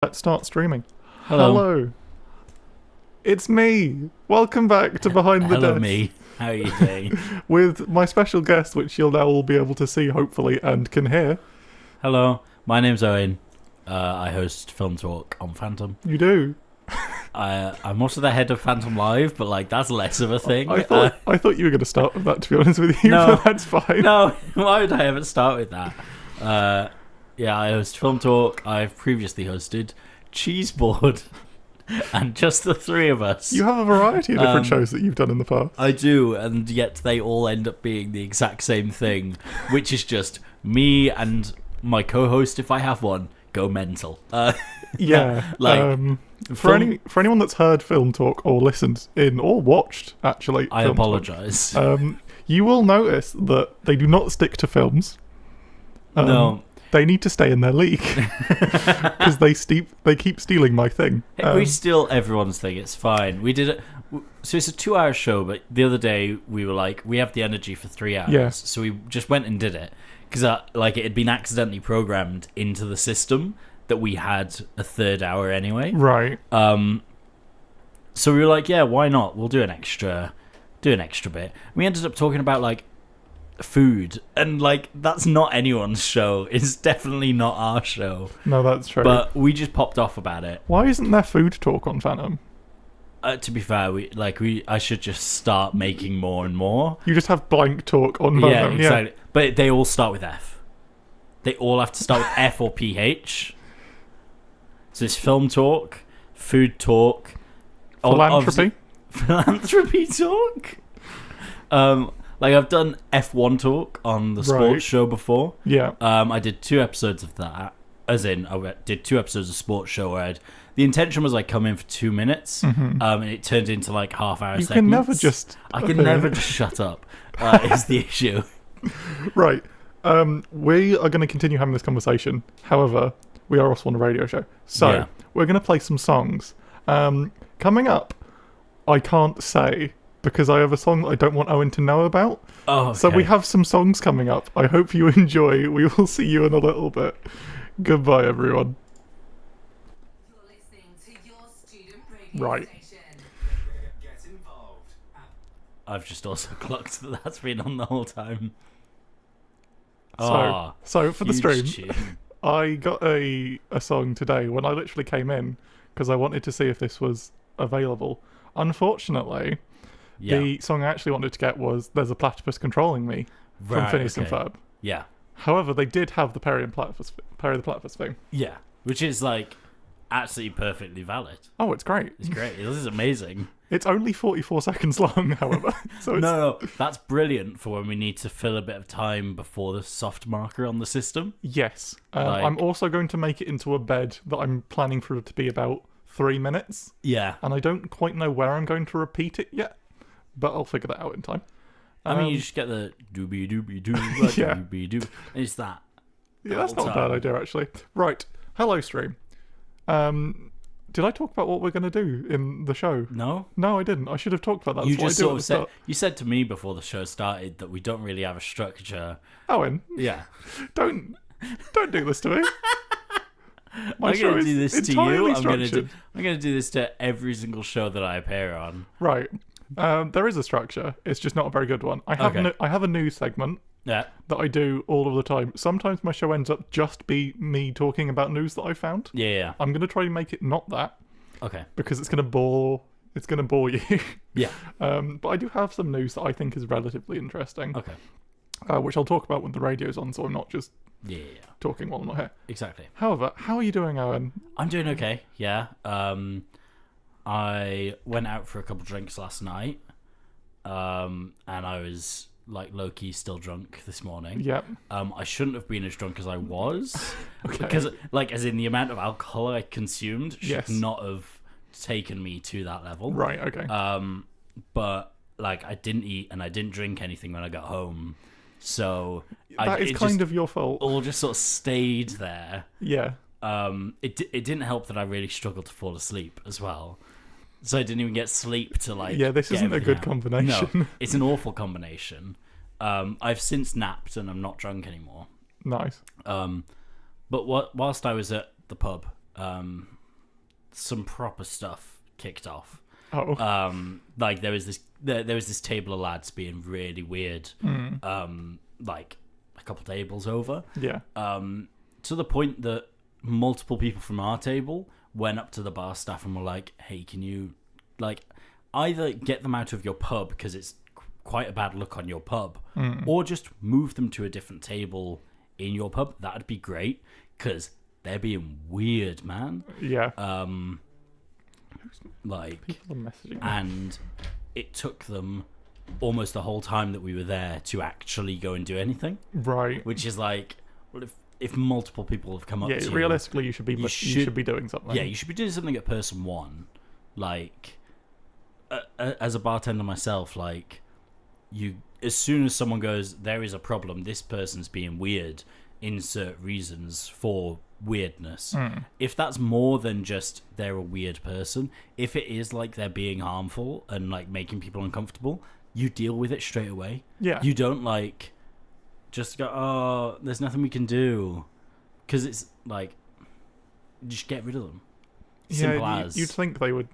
Let's start streaming. Hello. Hello. It's me. Welcome back to Behind the Hello, Desk. me. How are you doing? With my special guest, which you'll now all be able to see, hopefully, and can hear. Hello, my name's Owen. I host Film Talk on Phantom. You do. I'm also the head of Phantom Live, but like that's less of a thing. I thought you were going to start with that, to be honest with you, No. but that's fine. No, why would I ever start with that? I host Film Talk. I've previously hosted Cheeseboard, and just the three of us. You have a variety of different shows that you've done in the past. I do, and yet they all end up being the exact same thing, which is just me and my co-host, if I have one, go mental. Yeah. For anyone that's heard Film Talk or listened in or watched, actually, I Film Talk, apologise. you will notice that they do not stick to films. No. They need to stay in their league because they keep stealing my thing. We steal everyone's thing. It's fine. We did it. So it's a 2-hour show, but the other day we were like, we have the energy for 3 hours. Yeah. So we just went and did it because it had been accidentally programmed into the system that we had a third hour anyway. Right. So we were like, yeah, why not? We'll do an extra bit. We ended up talking about like food, and like that's not anyone's show. It's definitely not our show. No, that's true. But we just popped off about it. Why isn't there food talk on Phantom? To be fair, I should just start making more and more. You just have blank talk on Yeah, Phantom. exactly. But they all start with F. They all have to start with F or PH. So it's film talk, food talk, Philanthropy. philanthropy talk. I've done F1 talk on the sports Right. show before. Yeah. I did 2 episodes of that. As in, I did 2 episodes of sports show where the intention was like come in for 2 minutes, and it turned into like half-hour You segments. can never just. I can never just shut up. Is the issue. Right. We are going to continue having this conversation. However, we are also on a radio show. So, Yeah. we're going to play some songs. Coming up, I can't say because I have a song that I don't want Owen to know about. Oh, So, we okay. have some songs coming up. I hope you enjoy. We will see you in a little bit. Goodbye, everyone. You're listening to your student radio Right. station. Get involved. I've just also clocked that that's been on the whole time. So for the Huge stream, tune. I got a song today when I literally came in because I wanted to see if this was available. Unfortunately, Yeah. the song I actually wanted to get was "There's a Platypus Controlling Me" from Right, Phineas and okay. Ferb. Yeah. However, they did have the Perry the Platypus thing. Yeah. Which is like absolutely perfectly valid. Oh, it's great. It's great. This is amazing. It's only 44 seconds long, however. So it's, No, that's brilliant for when we need to fill a bit of time before the soft marker on the system. yes. Like- I'm also going to make it into a bed that I'm planning for it to be about 3 minutes. Yeah. And I don't quite know where I'm going to repeat it yet, but I'll figure that out in time. I mean, Um, you just get the doobie doobie doo, Yeah. doobie doo. It's that. Yeah, that's whole not a bad time. idea, actually. Right. Hello, stream. Did I talk about what we're going to do in the show? No? No, I didn't. I should have talked about that. You That's what just I do sort at of the said, start. you said to me before the show started that we don't really have a structure. Owen, Yeah. don't do this to me. My I'm show going to is do this to entirely you. I'm going structured. to do this to every single show that I appear on. Right. There is a structure. It's just not a very good one. I have Okay. I have a news segment Yeah. that I do all of the time. Sometimes my show ends up just be me talking about news that I found. Yeah. I'm going to try and make it not that Okay. because it's going to bore you. Yeah. But I do have some news that I think is relatively interesting, Okay. which I'll talk about when the radio's on, so I'm not just Yeah. talking while I'm not here. Exactly. However, how are you doing, Owen? I'm doing okay. Yeah. I went out for a couple drinks last night, and I was like low key still drunk this morning. Yep. I shouldn't have been as drunk as I was Okay. because, like, as in the amount of alcohol I consumed should Yes. not have taken me to that level. Right. Okay. But like, I didn't eat and I didn't drink anything when I got home, so that is kind of your fault. all just sort of stayed there. Yeah. It didn't help that I really struggled to fall asleep as well. So I didn't even get sleep to like. Yeah, this get isn't a everything good out. combination. No, it's an awful combination. I've since napped and I'm not drunk anymore. Nice. But whilst I was at the pub, some proper stuff kicked off. Oh. Like there was this table of lads being really weird. Like a couple tables over. Yeah. To the point that multiple people from our table went up to the bar staff and were like, "Hey, can you like either get them out of your pub because it's quite a bad look on your pub, or just move them to a different table in your pub? That'd be great because they're being weird, man." Yeah. Like, People are messaging me. and it took them almost the whole time that we were there to actually go and do anything, Right. which is like, well, if multiple people have come up Yeah, to realistically, you should be you you should- should be doing something. you, yeah, you should be doing something at person one. Like, as a bartender myself, like, you as soon as someone goes, there is a problem, this person's being weird, insert reasons for weirdness. If that's more than just they're a weird person, if it is like they're being harmful and like making people uncomfortable, you deal with it straight away. Yeah. You don't like just go, "Oh, there's nothing we can do," because it's like, just get rid of them. Simple yeah, as. you'd think they would.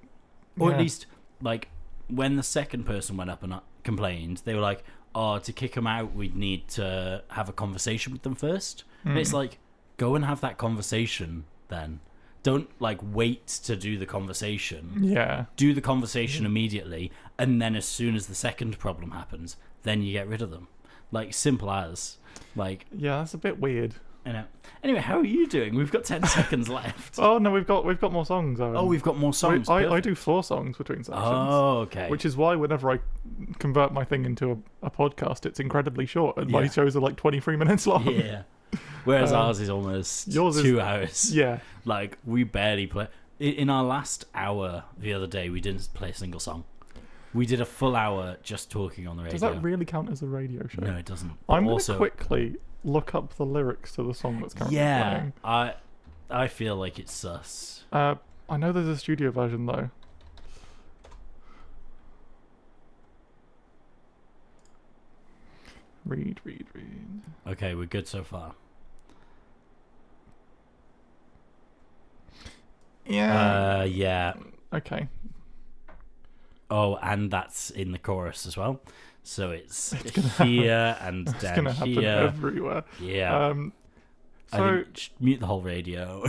Or yeah. at least, like, when the second person went up and complained, they were like, "Oh, to kick them out, we'd need to have a conversation with them first." And it's like, go and have that conversation then. Don't, like, wait to do the conversation. Yeah. Do the conversation immediately, and then as soon as the second problem happens, then you get rid of them. Like, simple as. Like, Yeah, that's a bit weird. you know. Anyway, how are you doing? We've got 10 seconds left. Oh no, we've got more songs. Owen. Oh, we've got more songs. I Perfect. do 4 songs between sections. Oh, okay. Which is why whenever I convert my thing into a podcast, it's incredibly short, and my Yeah. shows are like 23 minutes long. Yeah. Whereas ours is almost yours is- 2 hours. Yeah. Like, we barely play. In our last hour the other day, we didn't play a single song. We did a full hour just talking on the radio. Does that really count as a radio show? No, it doesn't. But I'm going also, to quickly look up the lyrics to the song that's currently yeah, playing. I feel like it's sus. I know there's a studio version though. Read. Okay, we're good so far. Yeah. Yeah. Okay. Oh, and that's in the chorus as well. So it's here and It's down gonna happen here. everywhere. Yeah. I So think just mute the whole radio.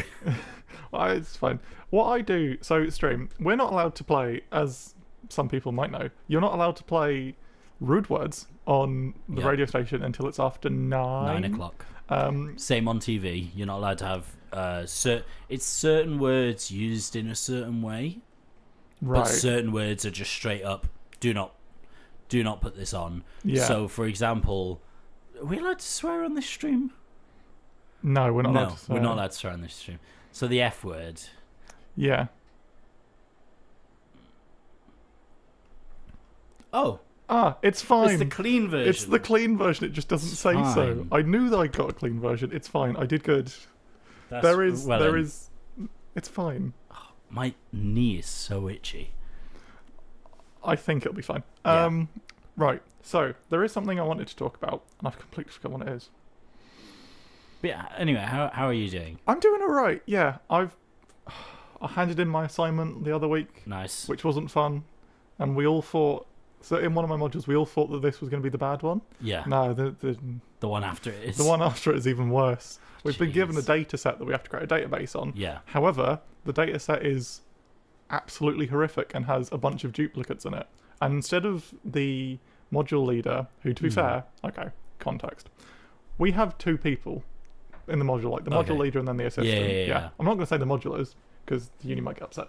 well, it's fine. What I do, so stream, we're not allowed to play, as some people might know. You're not allowed to play rude words on the Yeah. radio station until it's after 9. 9 o'clock. Um, Same on TV. You're not allowed to have it's certain words used in a certain way, but right. certain words are just straight up do not put this on. Yeah. So, for example, are we allowed to swear on this stream? No, we're not allowed No, to we're say not it. allowed to swear on this stream. So the F word. Yeah. Oh, It's fine. it's the clean version. It's the clean version. It just doesn't It's say so. fine. I knew that I got a clean version. It's fine. I did good. That's- There is. well there then, is. It's fine. My knee is so itchy. I think it'll be fine. Yeah. Right. So there is something I wanted to talk about, and I've completely forgotten what it is. But yeah, anyway, how are you doing? I'm doing alright. Yeah, I handed in my assignment the other week, Nice. which wasn't fun, and we all thought. So in one of my modules, we all thought that this was going to be the bad one. Yeah, No, the one after it is. the one after it is even worse. We've been given a Jeez. data set that we have to create a database on. Yeah. However, the data set is absolutely horrific and has a bunch of duplicates in it. And instead of the module leader, who, to be fair, okay, context, we have 2 people in the module, like the Okay. module leader and then the assistant. Yeah. I'm not going to say the modulars because the uni might get upset.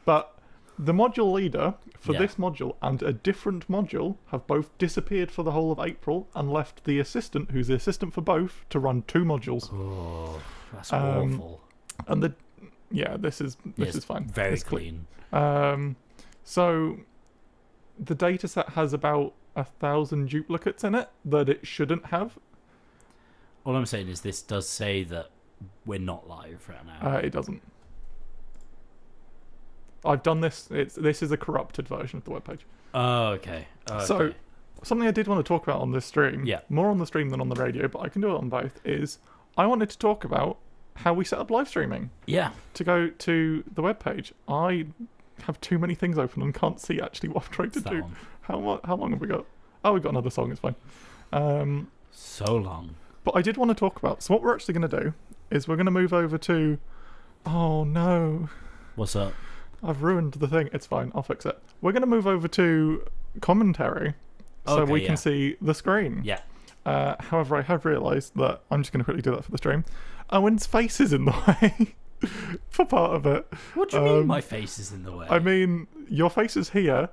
But the module leader for Yeah. this module and a different module have both disappeared for the whole of April and left the assistant, who's the assistant for both, to run 2 modules. Oh, that's Um, awful. And this is Yes, fine. Very It's clean. clean. So the data set has about 1,000 duplicates in it that it shouldn't have. All I'm saying is this does say that we're not live right now. It doesn't. I've done this. This is a corrupted version of the webpage. Oh, okay. So something I did want to talk about on this stream, Yeah. more on the stream than on the radio, but I can do it on both, is I wanted to talk about how we set up live streaming. Yeah. To go to the webpage, I have too many things open and can't see actually what I've tried to It's that do. one. How long have we got? Oh, we've got another song. It's fine. So long. But I did want to talk about. So what we're actually going to do is we're going to move over to. Oh no, What's up? I've ruined the thing. It's fine. I'll fix it. We're going to move over to commentary, so Okay, we yeah. can see the screen. Yeah. However, I have realised that I'm just going to quickly do that for the stream. Owen's face is in the way for part of it. What do you mean my face is in the way? I mean, your face is here,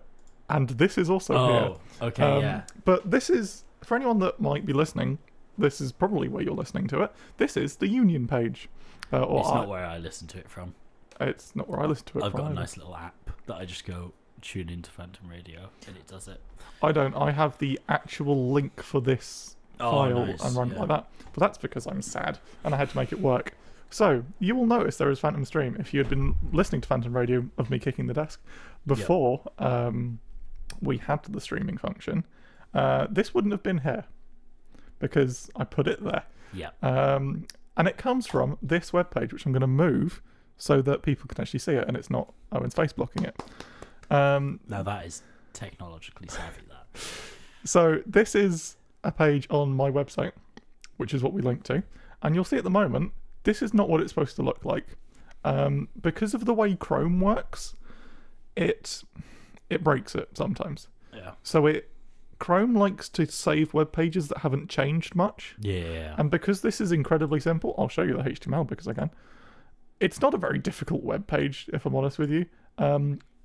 and this is also here. Oh, okay, yeah. But this is, for anyone that might be listening, this is probably where you're listening to it. This is the Union page. Or It's not where I listen to it from. It's not where I listen to it I've from got a either. nice little app that I just go tune into Phantom Radio and it does it. I don't. I have the actual link for this file nice, and run it yeah. like that. But that's because I'm sad and I had to make it work. So you will notice there is Phantom Stream if you had been listening to Phantom Radio of me kicking the desk before we had the streaming function. This wouldn't have been here because I put it there. Yeah. And it comes from this webpage, which I'm going to move so that people can actually see it and it's not Owen's face blocking it. Now that is technologically savvy, that. So this is a page on my website, which is what we link to. And you'll see at the moment, this is not what it's supposed to look like. Because of the way Chrome works, it breaks it sometimes. Yeah. So Chrome likes to save web pages that haven't changed much. Yeah. And because this is incredibly simple, I'll show you the HTML because I can. It's not a very difficult web page, if I'm honest with you.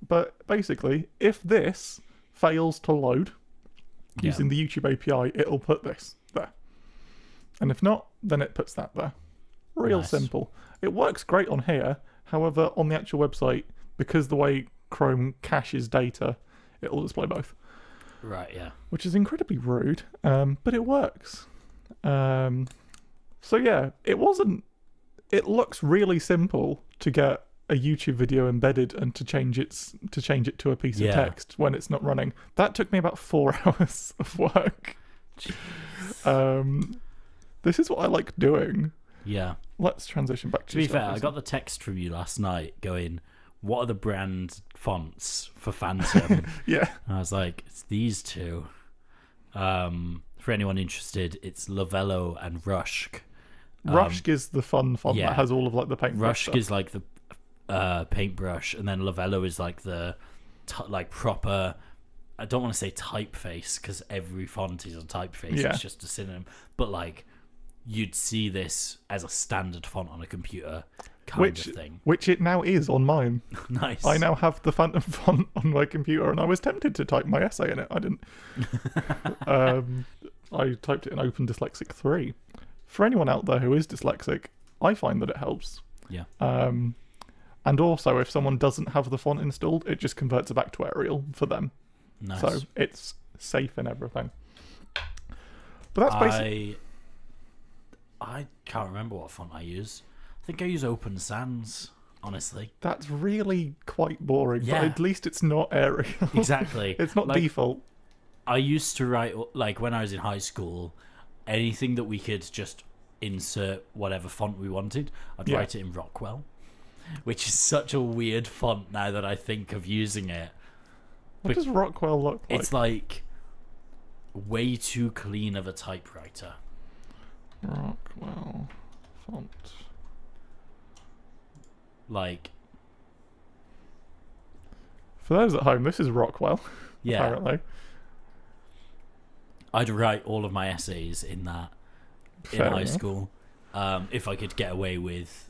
But basically, if this fails to load using the YouTube API, it'll put this there. And if not, then it puts that there. Real Nice. simple. It works great on here. However, on the actual website, because the way Chrome caches data, it'll display both. Right, yeah. Which is incredibly rude, but it works. So yeah, it looks really simple to get a YouTube video embedded and to change it to a piece of Yeah. text when it's not running. That took me about 4 hours of work. This is what I like doing. Yeah. Let's transition back to To be stuff fair, I recent. got the text from you last night going, what are the brand fonts for Phantom? Yeah. And I was like, it's these two. For anyone interested, it's Lavello and Rushk. Rushk is the fun font yeah. that has all of like the paintbrush Rushk stuff. is like the paintbrush, and then Lavello is like the like proper. I don't want to say typeface because every font is a typeface. Yeah. It's just a synonym. But like, you'd see this as a standard font on a computer kind of thing. Which it now is on mine. Nice. I now have the Phantom font on my computer, and I was tempted to type my essay in it. I didn't. I typed it in Open Dyslexic 3. For anyone out there who is dyslexic, I find that it helps. Yeah. And also, if someone doesn't have the font installed, it just converts it back to Arial for them. Nice. So it's safe and everything. But that's basically... I can't remember what font I use. I think I use Open Sans, honestly. That's really quite boring, Yeah. but at least it's not Arial. Exactly. It's not Like, default. I used to write, like, when I was in high school, anything that we could just insert whatever font we wanted, I'd Yeah. write it in Rockwell, which is such a weird font now that I think of using it. What does Rockwell look like? It's like way too clean of a typewriter. Rockwell font. Like, For those at home, this is Rockwell, yeah, apparently. I'd write all of my essays in that in Fair high enough. school, if I could get away with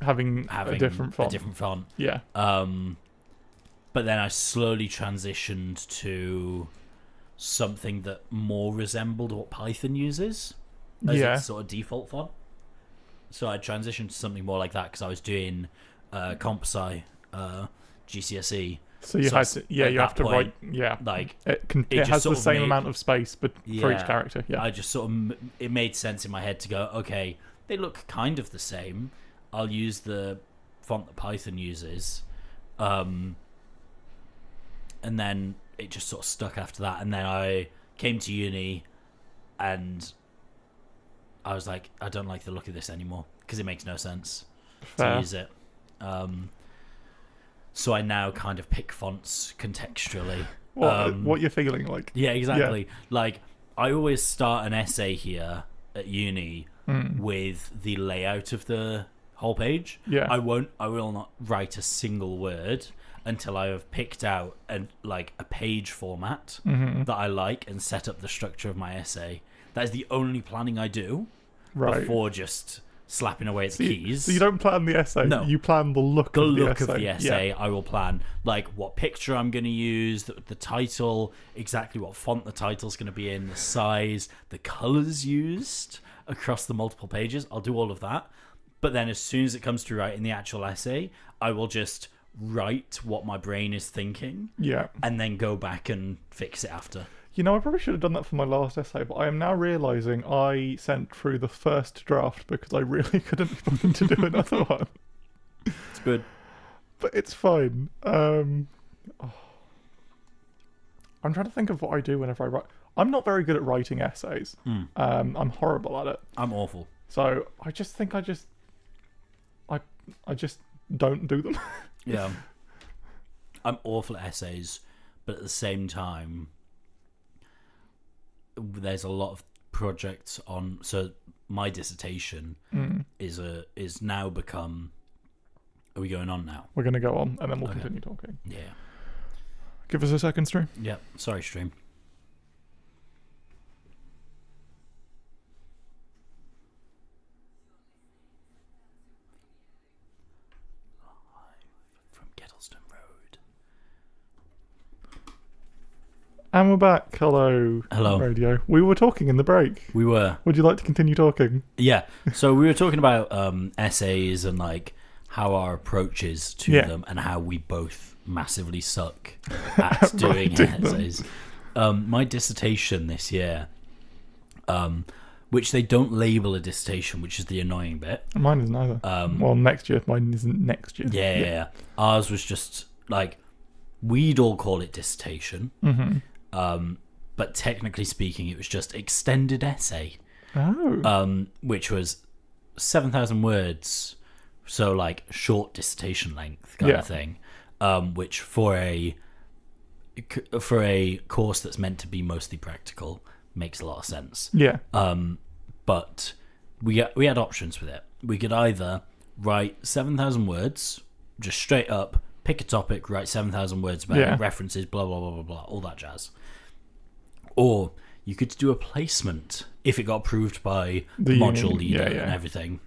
Having having a different font. A different font. Yeah. But then I slowly transitioned to something that more resembled what Python uses as Yeah. its sort of default font. So I transitioned to something more like that because I was doing comp sci GCSE. So you So had to, yeah, at you have that to point, write, yeah. Like, It it it just has sort the of same made- amount of space, but for each Yeah. character, yeah. I just sort of it made sense in my head to go, okay, they look kind of the same. I'll use the font that Python uses, and then it just sort of stuck after that. And then I came to uni, and I was like, I don't like the look of this anymore because it makes no sense to Fair. use it. So I now kind of pick fonts contextually. What you're feeling like. Yeah, exactly. Like, I always start an essay here at uni with the layout of the whole page. Yeah. I will not write a single word until I have picked out a page format that I like and set up the structure of my essay. That is the only planning I do before just slapping away at the keys. So you don't plan the essay. No. You plan the look of the essay. Of the essay. Yeah. I will plan like what picture I'm going to use, the title, exactly what font the title's going to be in, the size, the colors used across the multiple pages. I'll do all of that. But then as soon as it comes to writing the actual essay, I will just write what my brain is thinking Yeah. and then go back and fix it after. You know, I probably should have done that for my last essay, but I am now realising I sent through the first draft because I really couldn't be bothered to do another one. It's good. But it's fine. I'm trying to think of what I do whenever I write. I'm not very good at writing essays. I'm horrible at it. I'm awful. So I just think I just don't do them. Yeah. I'm awful at essays, but at the same time, there's a lot of projects on. So my dissertation is now become. Are we going on now? We're going to go on and then we'll Okay. continue talking. Yeah. Give us a second, Stream. Yeah. Sorry, stream. From Kettleston Road. And we're back. Hello. Hello. Radio. We were talking in the break. We were. Would you like to continue talking? Yeah. So we were talking about essays and like how our approach is to Yeah. them and how we both massively suck at doing Writing them. essays. My dissertation this year, which they don't label a dissertation, which is the annoying bit. Mine isn't either. Well, next year. Mine isn't next year. Yeah. Ours was just like, we'd all call it dissertation. But technically speaking, it was just extended essay, Oh. which was 7,000 words. So like short dissertation length kind Yeah. of thing, which for a course that's meant to be mostly practical makes a lot of sense. Yeah. But we had options with it. We could either write 7,000 words, just straight up, pick a topic, write 7,000 words about Yeah. it, references, blah, blah, blah, blah, blah, all that jazz. Or you could do a placement if it got approved by the module union, leader yeah. and everything.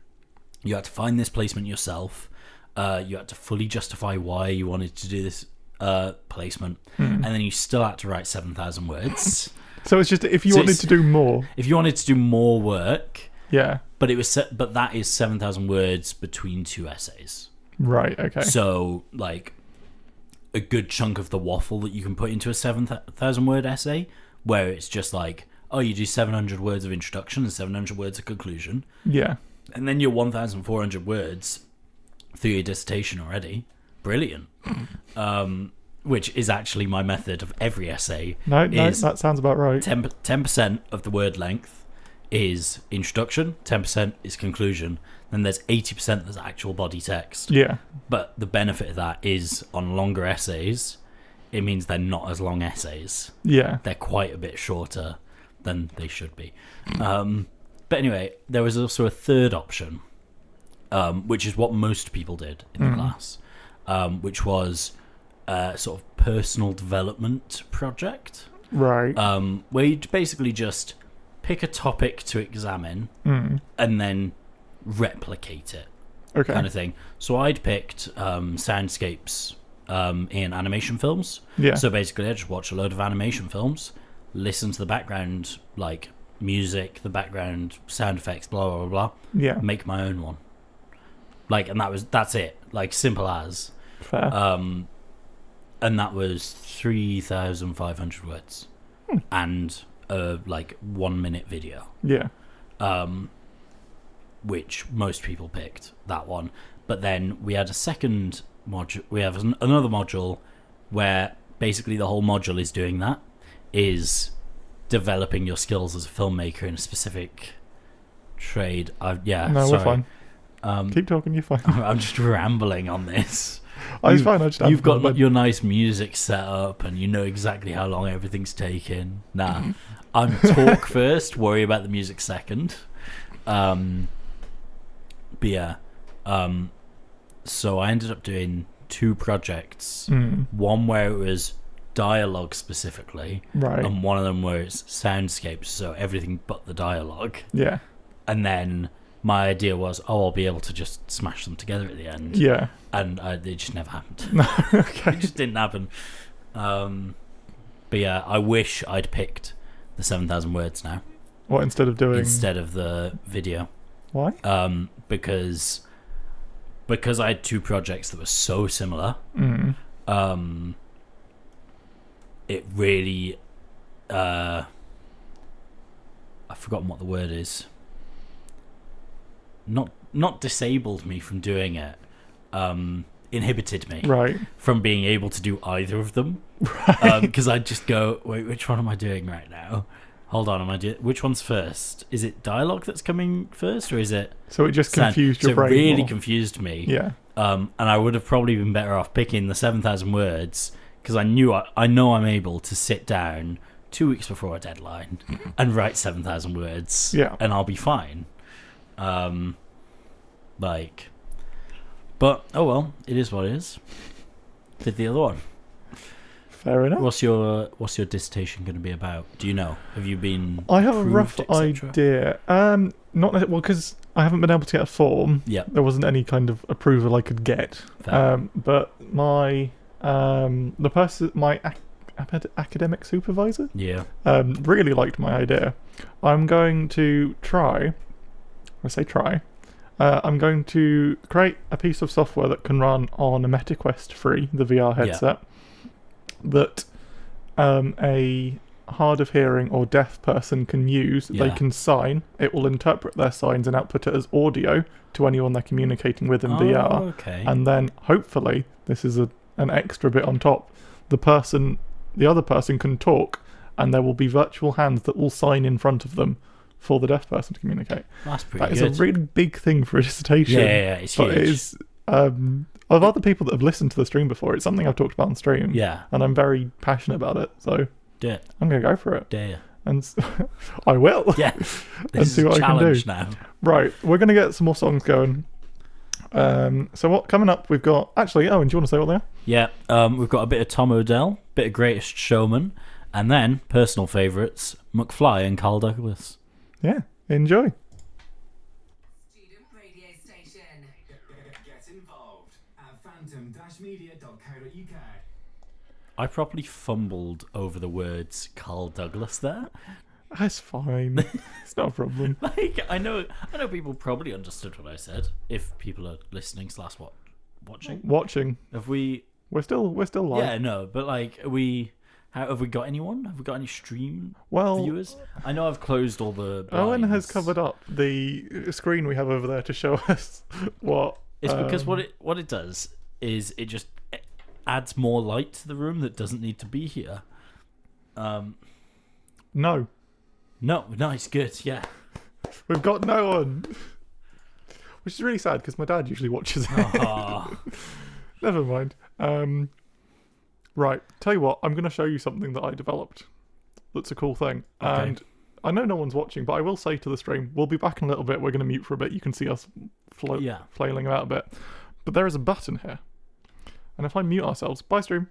You had to find this placement yourself. You had to fully justify why you wanted to do this placement. And then you still had to write 7,000 words. So it's just if you So wanted it's- to do more. If you wanted to do more work, Yeah. but but that is 7,000 words between two essays. Right. Okay. So like a good chunk of the waffle that you can put into a 7,000 word essay, where it's just like, oh, you do 700 words of introduction and 700 words of conclusion, Yeah. and then you're 1,400 words through your dissertation already. Brilliant. Which is actually my method of every essay. No, is that sounds about right. 10% of the word length is introduction, 10% is conclusion, then there's 80% that's actual body text. Yeah. But the benefit of that is on longer essays, it means they're not as long essays. Yeah. They're quite a bit shorter than they should be. But anyway, there was also a third option, which is what most people did in the class, which was a sort of personal development project, Right. where you'd basically just pick a topic to examine and then replicate it, Okay. kind of thing. So I'd picked soundscapes in animation films. Yeah. So basically, I just watch a load of animation films, listen to the background, like music, the background sound effects, blah blah blah blah. Yeah. Make my own one. Like, and that's it. Like, simple as. Fair. And that was 3,500 words, and like 1 minute video. Yeah. Which most people picked that one. But then we had a second module. We have another module where basically the whole module is doing that, is developing your skills as a filmmaker in a specific trade. No, we're fine. Keep talking, you're fine. I'm just rambling on this. Oh, it's fine. I just You've got but your nice music set up, and you know exactly how long everything's taking. Nah, I'm talk first, worry about the music second. But yeah, so I ended up doing 2 projects. One where it was dialogue specifically, right. and one of them where it's soundscapes, so everything but the dialogue. Yeah. And then my idea was, I'll be able to just smash them together at the end. Yeah. And it just never happened. Okay. It just didn't happen. But yeah, I wish I'd picked the 7,000 words now What, instead of doing... instead of the video. Why? Because I had 2 projects that were so similar. It really I've forgotten what the word is. Not disabled me from doing it. Inhibited me Right. from being able to do either of them. Because I'd just go, wait, which one am I doing right now? Hold on, which one's first? Is it dialogue that's coming first, or is it So it just sound? confused your So brain it really more. confused me. Yeah. And I would have probably been better off picking the 7,000 words, because I know I'm able to sit down 2 weeks before a deadline and write 7,000 words. Yeah. And I'll be fine. But oh well, it is what it is. Did the other one? Fair enough. What's your dissertation going to be about? Do you know? Have you been? I have a approved, rough etc.? idea. Not well, because I haven't been able to get a form. Yeah. There wasn't any kind of approval I could get. Fair. But my academic supervisor Yeah. really liked my idea. I'm going to try. I say try. I'm going to create a piece of software that can run on a MetaQuest 3, the VR headset, that a hard of hearing or deaf person can use. They Yeah. can sign. It will interpret their signs and output it as audio to anyone they're communicating with in VR. Okay. And then hopefully, this is an extra bit on top, the other person can talk, and there will be virtual hands that will sign in front of them for the deaf person to communicate. That's pretty That is good. a really big thing for a dissertation. Yeah, it's But huge. it is, of other people that have listened to the stream before, it's something I've talked about on stream. Yeah. And I'm very passionate about it, so Do it. I'm going to go for it. Dare. And I will. Yeah. And This see is a what I can do. challenge now. Right, we're going to get some more songs going. So what coming up? We've got actually. Oh, and do you want to say what they are? Yeah. We've got a bit of Tom Odell, bit of Greatest Showman, and then personal favourites, McFly and Carl Douglas. Yeah, enjoy. Student radio station. Get involved at phantom-media.co.uk. I probably fumbled over the words Carl Douglas there. That's fine. It's not a problem. Like I know people probably understood what I said. If people are listening / watching, Watching. have we? We're still live. Yeah, no, but like have we got anyone? Have we got any stream Well, viewers? I know I've closed all the. Owen has blinds. covered up the screen we have over there to show us what. It's because what it does is it just adds more light to the room that doesn't need to be here. No, No, it's good. Yeah. we've got no one. Which is really sad because my dad usually watches it. Ah, Never mind. Right, tell you what, I'm going to show you something that I developed. That's a cool thing. Okay. And I know no one's watching, but I will say to the stream, we'll be back in a little bit. We're going to mute for a bit. You can see us yeah. flailing about a bit. But there is a button here. And if I mute ourselves, bye stream.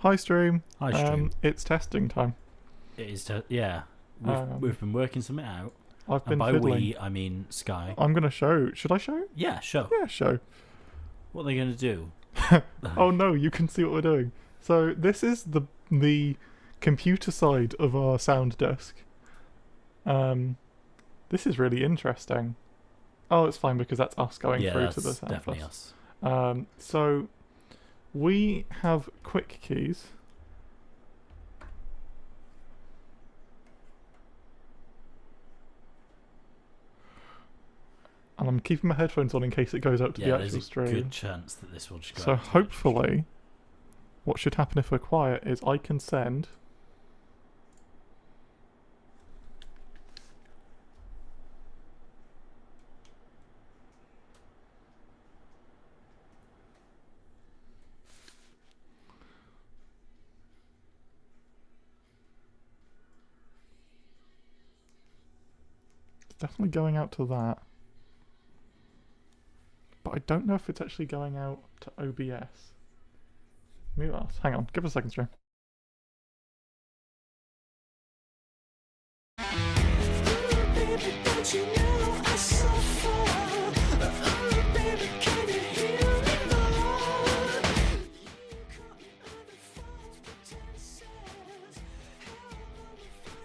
Hi, stream. Hi, stream. It's testing time. It is, yeah. We've been working something out. I've been And by fiddling. we, I mean Sky. I'm going to show. Should I show? Yeah, sure. Yeah, show. What are they going to do? Oh no, you can see what we're doing. So this is the computer side of our sound desk. This is really interesting. Oh, it's fine because that's us going Yeah, through that's to the sound definitely plus. us. So we have quick keys. And I'm keeping my headphones on in case it goes out to the Yeah, actual there's a stream. good chance that this will just go So out to the actual stream. hopefully, what should happen if we're quiet is I can send. It's definitely going out to that. But I don't know if it's actually going out to OBS. Mute us. Hang on, give us a second, stream.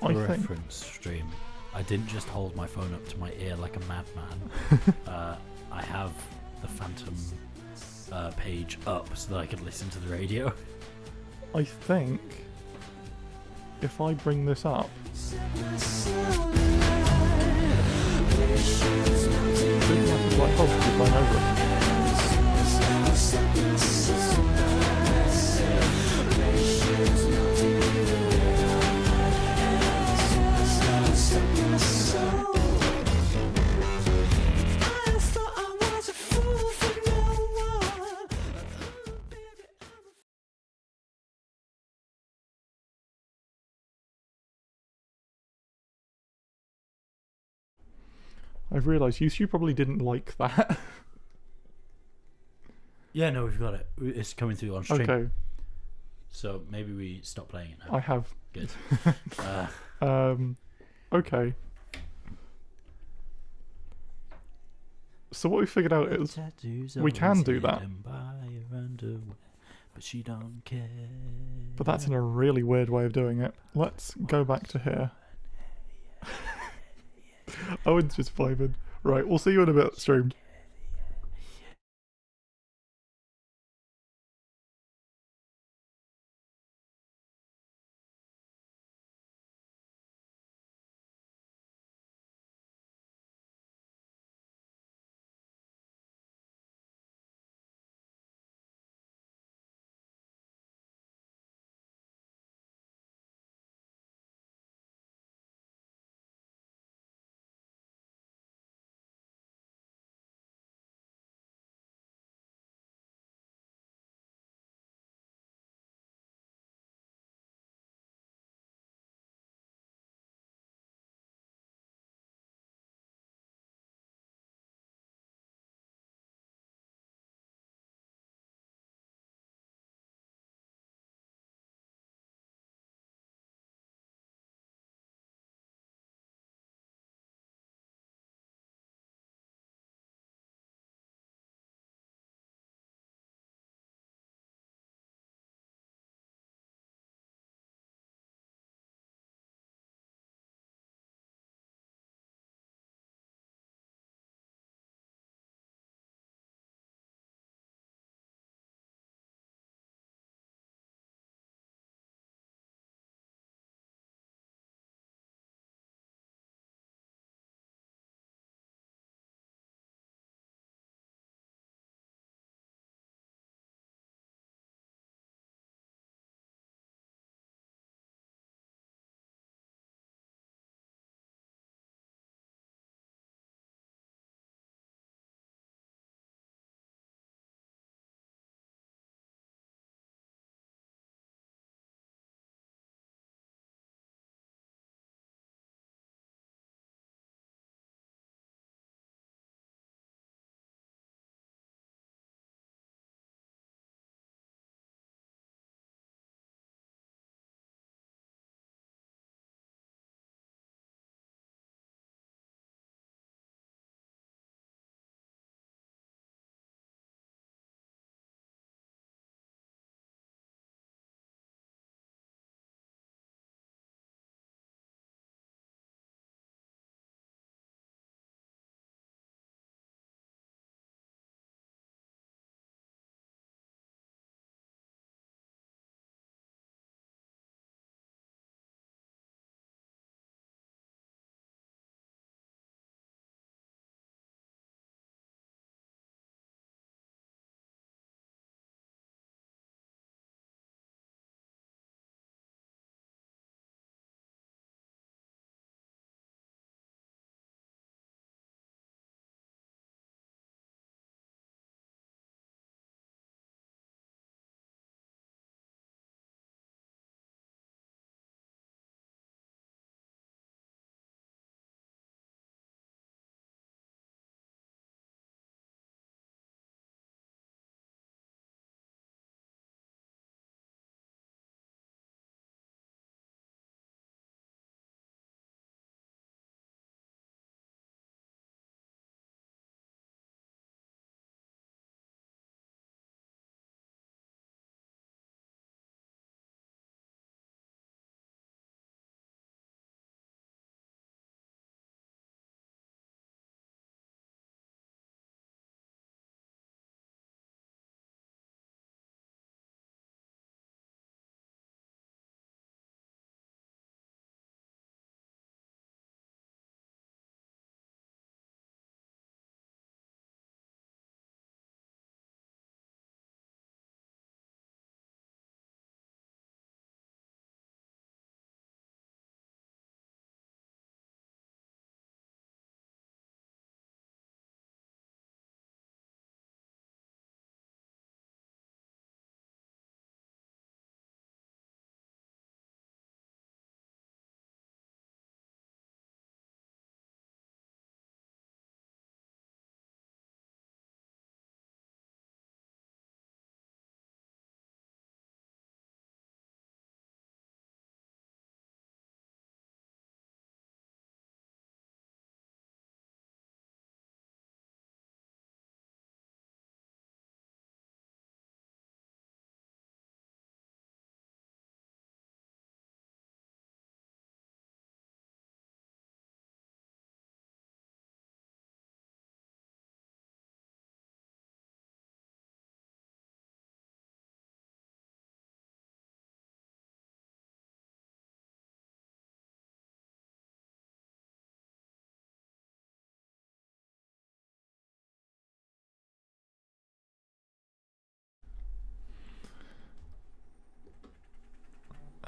For I think reference stream, I didn't just hold my phone up to my ear like a madman. I have the Phantom page up so that I could listen to the radio. I think if I bring this up, like probably flying over it. I've realised you probably didn't like that. Yeah, no, we've got it. It's coming through on stream. Okay, So maybe we stop playing it now. I have. Good. Okay. So what we figured out is we can do that. But she don't care. But that's in a really weird way of doing it. Let's go back to here. Owen's just vibing. Right, we'll see you in a bit, stream.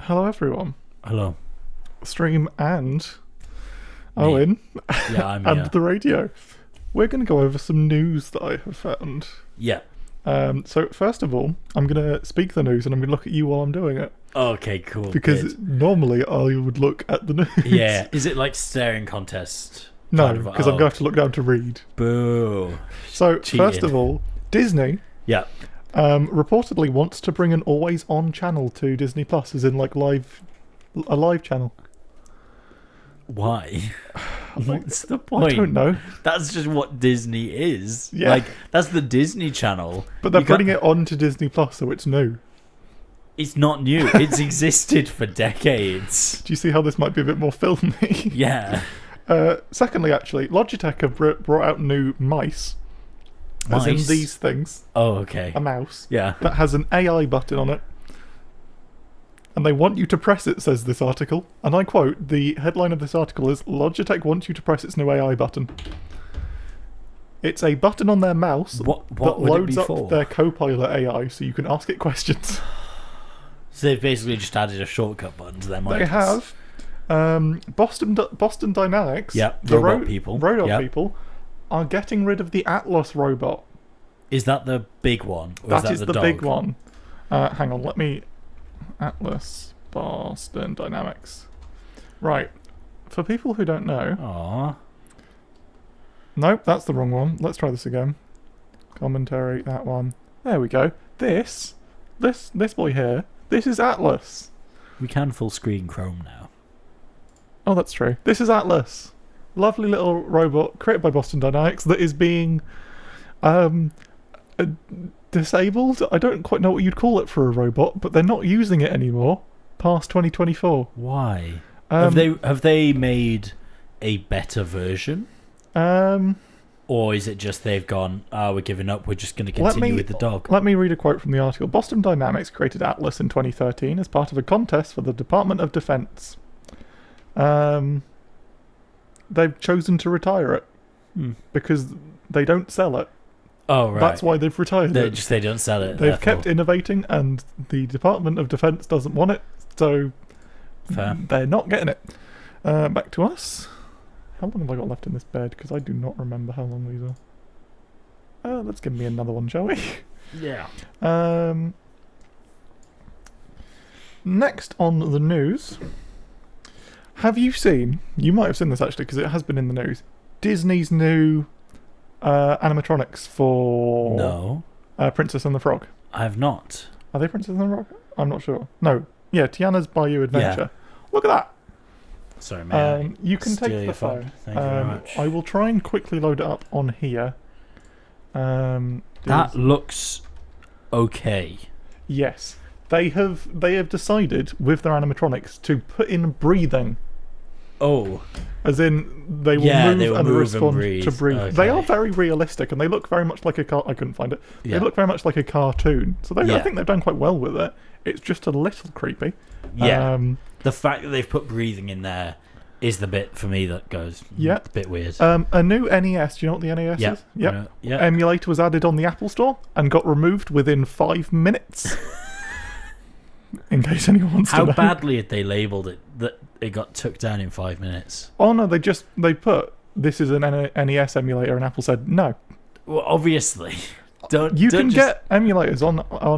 Hello, everyone. Hello. Stream and Me. Owen Yeah, I'm and here. the radio. We're going to go over some news that I have found. Yeah. So first of all, I'm going to speak the news and I'm going to look at you while I'm doing it. Okay, cool. Because good. normally I would look at the news. Yeah. Is it like staring contest? No, kind of- because I'm going to have to look down to read. Boo. So first Cheating. of all, Disney Yeah. reportedly wants to bring an always-on channel to Disney Plus, as in like a live channel. Why? What's the I point? don't know, That's just what Disney is. Yeah. Like, that's the Disney Channel. but they're You can't- putting it onto Disney Plus, so it's new. It's not new. It's existed for decades. Do you see how this might be a bit more filmy? Yeah. Secondly, actually, Logitech have brought out new mice. As in Mice? these things, Oh, okay. a mouse Yeah. that has an AI button on it. And they want you to press it, says this article. And I quote, the headline of this article is, Logitech wants you to press its new AI button. It's a button on their mouse What that would it loads be up for? their Copilot AI so you can ask it questions. So they've basically just added a shortcut button to their mics. They have. Boston Dynamics, Yep, the robot people. robot Yep. people, are getting rid of the Atlas robot. Is that the big one? Or That is is that the dog? big one. Hang on, let me... Atlas, Boston Dynamics. Right. For people who don't know... Aww. Nope, that's the wrong one. Let's try this again. Commentary, that one. There we go. This boy here, this is Atlas. We can full screen Chrome now. Oh, that's true. This is Atlas. Lovely little robot created by Boston Dynamics that is being disabled. I don't quite know what you'd call it for a robot, but they're not using it anymore past 2024. Why? Um, Have they made a better version? Or is it just they've gone, we're giving up, we're just going to continue with the dog? Let me read a quote from the article. Boston Dynamics created Atlas in 2013 as part of a contest for the Department of Defense. They've chosen to retire it because they don't sell it. Oh, right. That's why they've retired it. They don't sell it. They've therefore. kept innovating, and the Department of Defense doesn't want it, so Fair. they're not getting it. Back to us. How long have I got left in this bed? Because I do not remember how long these are. Let's give me another one, shall we? Yeah. Next on the news, have you seen? You might have seen this actually, because it has been in the news. Disney's new animatronics for No, Princess and the Frog. I have not. Are they Princess and the Frog? I'm not sure. No. Yeah, Tiana's Bayou Adventure. Look at that. Sorry, man. You can steal take the your phone? phone. Thank you very much. I will try and quickly load it up on here. That looks okay. Yes, they have decided with their animatronics to put in breathing, Oh, as in they will Yeah, move they will and move and respond breathe. to breathe. They are Okay. very realistic, and they look very much like a car. I couldn't find it. yeah. They look very much like a cartoon. So I Yeah. think they've done quite well with it. It's just a little creepy. Yeah. Um, The fact that they've put breathing in there is the bit for me that goes Yeah. a bit weird. a new NES. Do you know what the NES Yeah. is? Yep. Yeah. Emulator was added on the Apple Store and got removed within 5 minutes. In case anyone wants to How know. badly had they labelled it that it got took down in 5 minutes? Oh no, they put this is an NES emulator, and Apple said no. Well, obviously. Don't You don't can just- get emulators on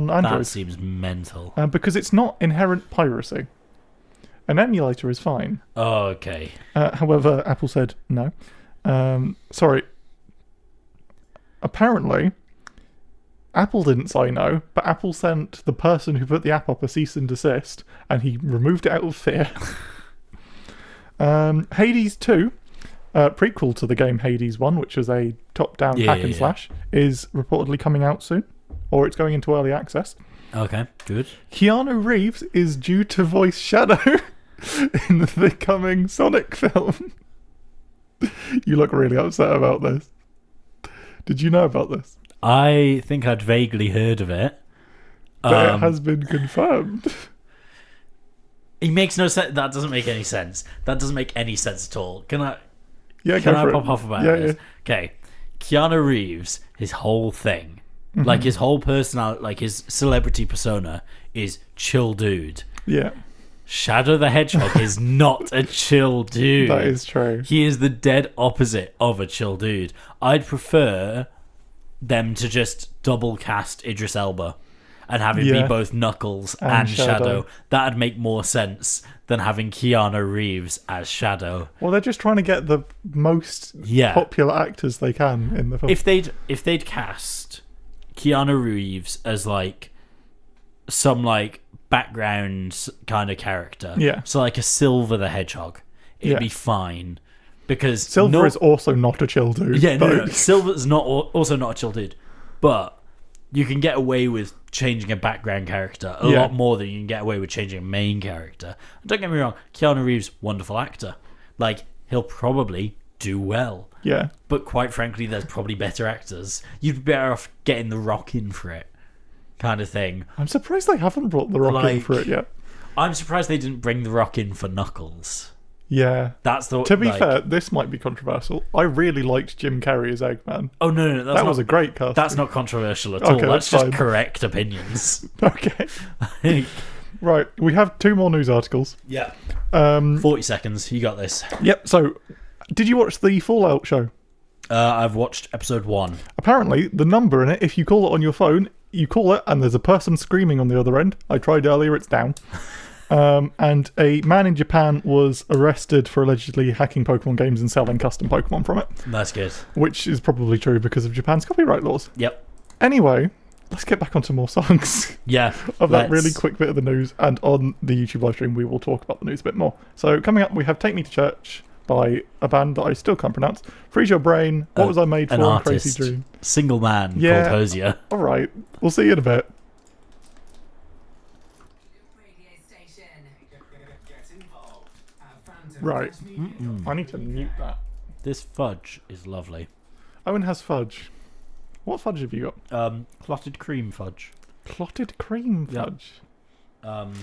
That Android seems mental. because it's not inherent piracy. An emulator is fine. Oh, okay. However, Apple said no. Sorry. Apparently, Apple didn't say no, but Apple sent the person who put the app up a cease and desist, and he removed it out of fear. Hades 2, prequel to the game Hades 1, which was a top-down Yeah, hack and yeah. slash, is reportedly coming out soon, or it's going into early access. Okay, good. Keanu Reeves is due to voice Shadow in the coming Sonic film. You look really upset about this. Did you know about this? I think I'd vaguely heard of it. But it has been confirmed. It makes no sense. That doesn't make any sense. That doesn't make any sense at all. Can I Yeah, can go I for pop it. off about Yeah, this? Okay. Keanu Reeves, his whole thing, like his whole personality, like his celebrity persona is chill dude. Yeah. Shadow the Hedgehog is not a chill dude. That is true. He is the dead opposite of a chill dude. I'd prefer them to just double cast Idris Elba and have him be Yeah. both Knuckles And and Shadow. Shadow. That'd make more sense than having Keanu Reeves as Shadow. Well, they're just trying to get the most Yeah. popular actors they can in the film. If they'd cast Keanu Reeves as like some like background kind of character, Yeah. so like a Silver the Hedgehog, it'd Yeah. be fine because Silver is also not a chill dude. yeah, no, though. no. Silver's not also not a chill dude, but you can get away with changing a background character a Yeah. lot more than you can get away with changing a main character. And don't get me wrong, Keanu Reeves, wonderful actor. Like, he'll probably do well. Yeah. But quite frankly, there's probably better actors. You'd be better off getting The Rock in for it, kind of thing. I'm surprised they haven't brought The Rock in Like- for it yet. I'm surprised they didn't bring The Rock in for Knuckles. Yeah. That's the To be like- fair, this might be controversial. I really liked Jim Carrey as Eggman. Oh no, that's That not, was a great cast. that's not controversial at Okay, all. That's that's just fine. correct opinions. Okay. Right. We have 2 more news articles. Yeah. 40 40 seconds. You got this. Yep. So, did you watch the Fallout show? I've watched episode 1. Apparently, the number in it, if you call it on your phone, you call it and there's a person screaming on the other end. I tried earlier, it's down. And a man in Japan was arrested for allegedly hacking Pokemon games and selling custom Pokemon from it, That's good. which is probably true because of Japan's copyright laws. Yep. Anyway, let's get back onto more songs Yeah. of that let's- really quick bit of the news. And on the YouTube live stream, we will talk about the news a bit more. So, coming up, we have Take Me to Church by a band that I still can't pronounce. Freeze Your Brain, What Was I Made For? An and artist. Crazy Dream. Single man Yeah. called Hosier. All right, we'll see you in a bit. Radio station. Get involved at Right. phantom-media.co.uk. I need to mute that. This fudge is lovely. Owen has fudge. What fudge have you got? Clotted cream fudge. Clotted cream Yeah. fudge. I'm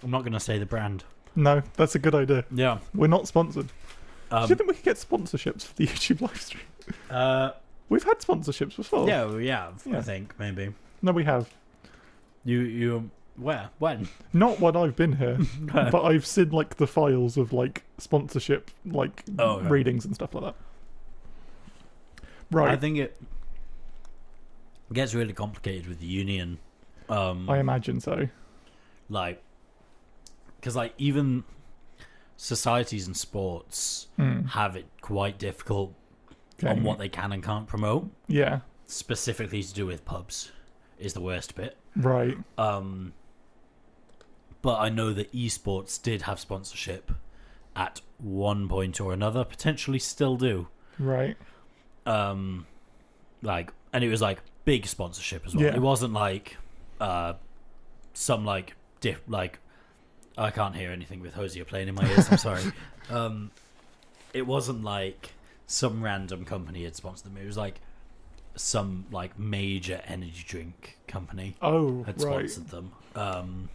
not going to say the brand. No, that's a good idea. Yeah. We're not sponsored. Do you Um, think we could get sponsorships for the YouTube live stream? We've had sponsorships before. yeah, we have, Yeah. I think, maybe. No, we have. You, where? When? Not when I've been here, but I've seen like the files of like sponsorship, like Oh, okay. readings and stuff like that. Right. I think it gets really complicated with the union. I imagine so. Like, because like even societies and sports have it quite difficult Okay. on what they can and can't promote. Yeah. Specifically to do with pubs is the worst bit. Right. But I know that esports did have sponsorship at one point or another, potentially still do. Right. Like, and it was like big sponsorship as well. Yeah. It wasn't like some like like I can't hear anything with Hosier playing in my ears. I'm sorry. It wasn't like some random company had sponsored them. It was like some like major energy drink company Oh, had right. sponsored them.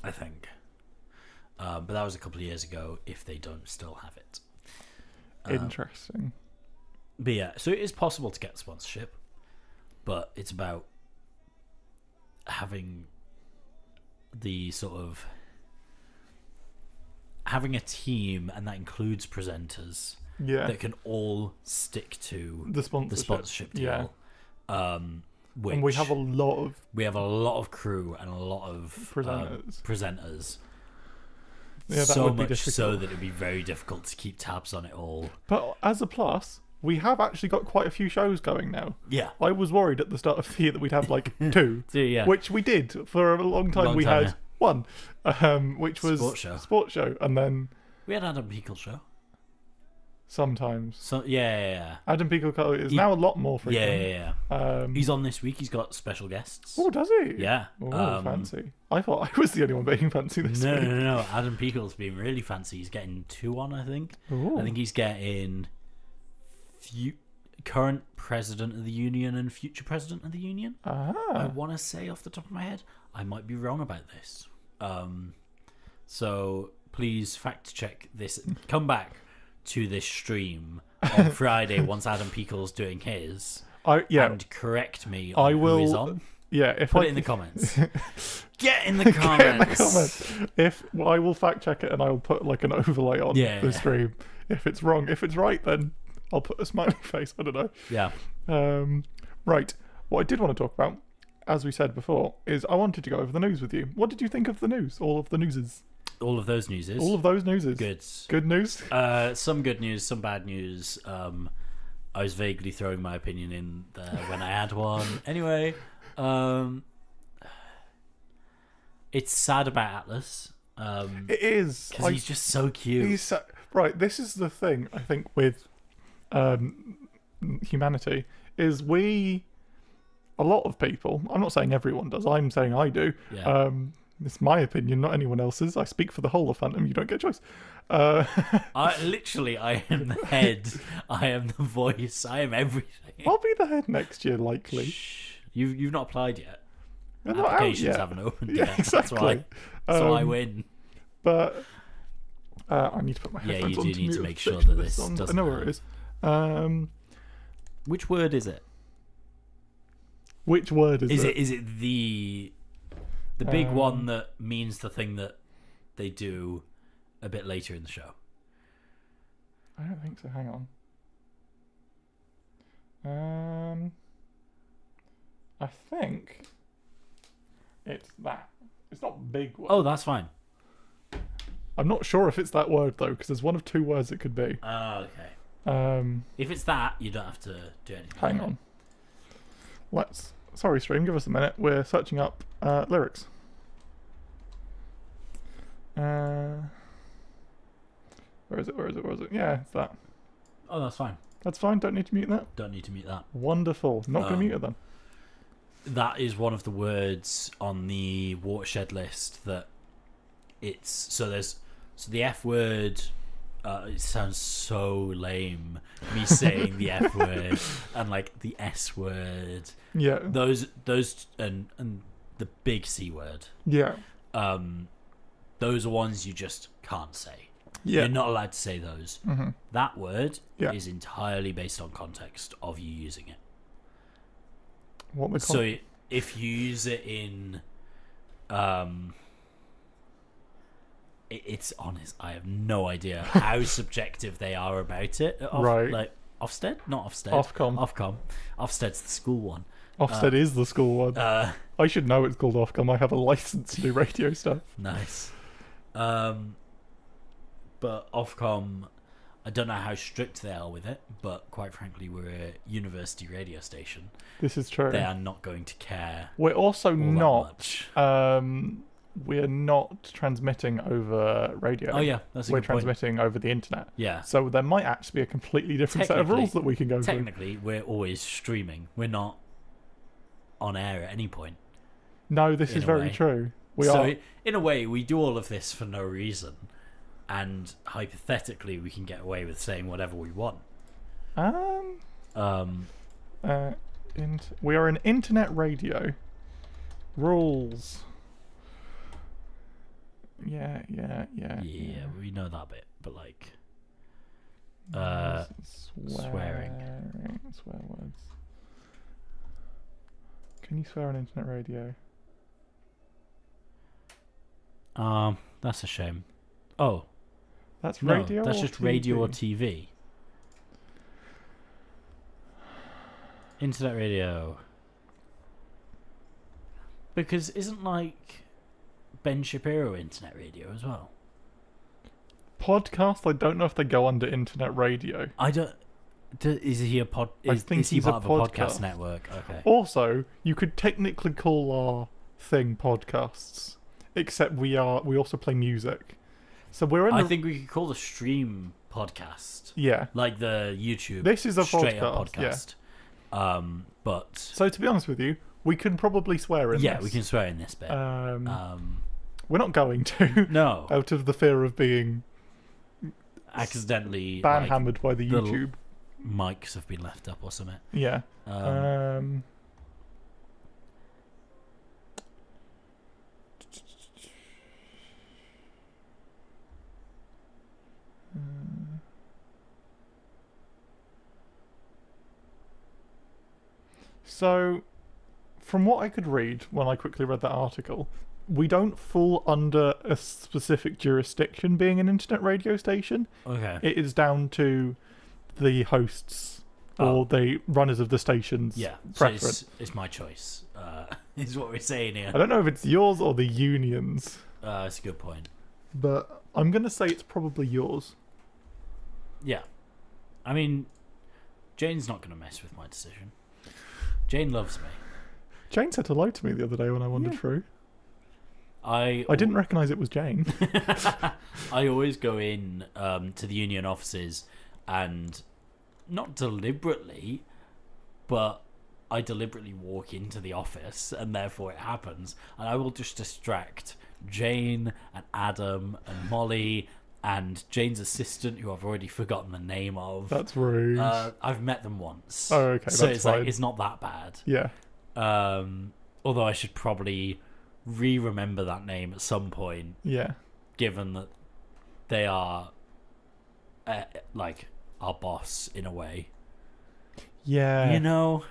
I think. But that was a couple of years ago, if they don't still have it. Interesting. But yeah, so it is possible to get sponsorship, but it's about having the sort of having a team, and that includes presenters Yeah. that can all stick to The sponsorship. the sponsorship Yeah. deal. Which And we have a lot of crew and a lot of Presenters. presenters. Yeah, that So would be much so difficult. that it'd be very difficult to keep tabs on it all. But as a plus, we have actually got quite a few shows going now. Yeah, I was worried at the start of the year that we'd have like 2, yeah. which we did for a long time. Long We time, had one, which was Sports show. and then We had Adam Peacle show. sometimes So yeah. Adam Pico is He- now a lot more Yeah, frequent. yeah, yeah. Um, He's on this week. He's got special guests. oh, does he? Yeah. Oh, fancy. I thought I was the only one being fancy this No, week. no. Adam Peagle's been really fancy. He's getting 2 on, I think. Ooh. I think he's getting current president of the union and future president of the union. I Ah, want to say off the top of my head. I might be wrong about this. So please fact check this. Come back to this stream on Friday once Adam Peagle's doing his. yeah. And correct me I on will. who is on. Yeah, if Put I it in the can- comments. Get in the Get comments. in the comments. If well, I will fact check it and I will put like an overlay on Yeah, the yeah. stream. If it's wrong, if it's right, then I'll put a smiley face. I don't know. Yeah. Right. What I did want to talk about, as we said before, is I wanted to go over the news with you. What did you think of the news? All of the newses. All of those newses. All of those newses. Good. Good news. Some good news, some bad news. I was vaguely throwing my opinion in there when I had one. Anyway, it's sad about Atlas. It is. Because he's just so cute. Right. This is the thing I think with humanity is a lot of people. I'm not saying everyone does. I'm saying I do. Yeah. It's my opinion, not anyone else's. I speak for the whole of Phantom. You don't get a choice. I am the head. I am the voice. I am everything. I'll be the head next year, likely. Shh. You've not applied yet. They're not out Applications yet. haven't opened Yeah, yet. exactly. So I win. But I need to put my Yeah, headphones you on do to need mute to and make sure fix that this on. I doesn't know where it is. Which word is it? Which word is it? Is it the big one that means the thing that they do a bit later in the show? I don't think so. Hang on. I think it's that. It's not big word. Oh, that's fine. I'm not sure if it's that word though, because there's one of two words it could be. Oh, okay. If it's that, you don't have to do anything. Hang on. Sorry, stream. Give us a minute. We're searching up lyrics. Where is it? Where is it? Where is it? Yeah, it's that. Oh, that's fine. That's fine. Don't need to mute that. Don't need to mute that. Wonderful. Not going to mute it then. That is one of the words on the watershed list that it's so the F word. It sounds so lame. Me saying the F word and like the S word. Yeah. Those and the big C word. Yeah. Those are ones you just can't say. Yeah. You're not allowed to say those. Mm-hmm. That word Yeah. is entirely based on context of you using it. What the So if you use it in, it's honest. I have no idea how subjective they are about it. Right. Like Ofsted, not Ofsted. Ofcom. Ofsted's the school one. Ofsted is the school one. I should know it's called Ofcom. I have a license to do radio stuff. Nice. But Ofcom, I don't know how strict they are with it, but quite frankly, we're a university radio station. This is true. They are not going to care. We're also all that not. much. We're not transmitting over radio. Oh yeah, that's a We're good point. transmitting over the internet. Yeah. So there might actually be a completely different set of Technically- rules that we can go through. Technically, we're always streaming. We're not on air at any point. No, this in is a very way. true. We so are. in a way, we do all of this for no reason, and hypothetically, we can get away with saying whatever we want. We are an internet radio. Rules. Yeah. Yeah, we know that bit, but like, Swear words. Can you swear on internet radio? that's a shame. Oh, That's no, radio. that's or just TV? radio or TV. Internet radio. Because isn't like Ben Shapiro internet radio as well? Podcast. I don't know if they go under internet radio. I don't. Is he a pod? Is think he he's a part of a podcast podcast. network? Okay. Also, you could technically call our thing podcasts, except we also play music. So we're in. I think we could call the stream podcast, Yeah. like the YouTube. This is a straight up podcast, podcast. But So to be honest with you, we can probably swear in yeah, this. we can swear in this bit. We're not going to. No, Out of the fear of being accidentally ban-hammered by the little- YouTube. mics have been left up or something. Yeah. So, from what I could read when I quickly read that article, we don't fall under a specific jurisdiction being an internet radio station. Okay. It is down to the hosts Oh. or the runners of the station's Yeah. So preference. it's my choice. Is what we're saying here. I don't know if it's yours or the union's, That's a good point. but I'm going to say it's probably yours. Yeah. I mean, Jane's not going to mess with my decision. Jane loves me. Jane said hello to me the other day when I wandered Yeah. through. I I didn't recognise it was Jane. I always go in to the union offices and not deliberately, but I deliberately walk into the office and therefore it happens. And I will just distract Jane and Adam and Molly and Jane's assistant, who I've already forgotten the name of. That's rude. I've met them once. Oh, okay, So that's it's fine. like, it's not that bad. Yeah. Although I should probably re-remember that name at some point, Yeah. given that they are like our boss in a way. Yeah. You know?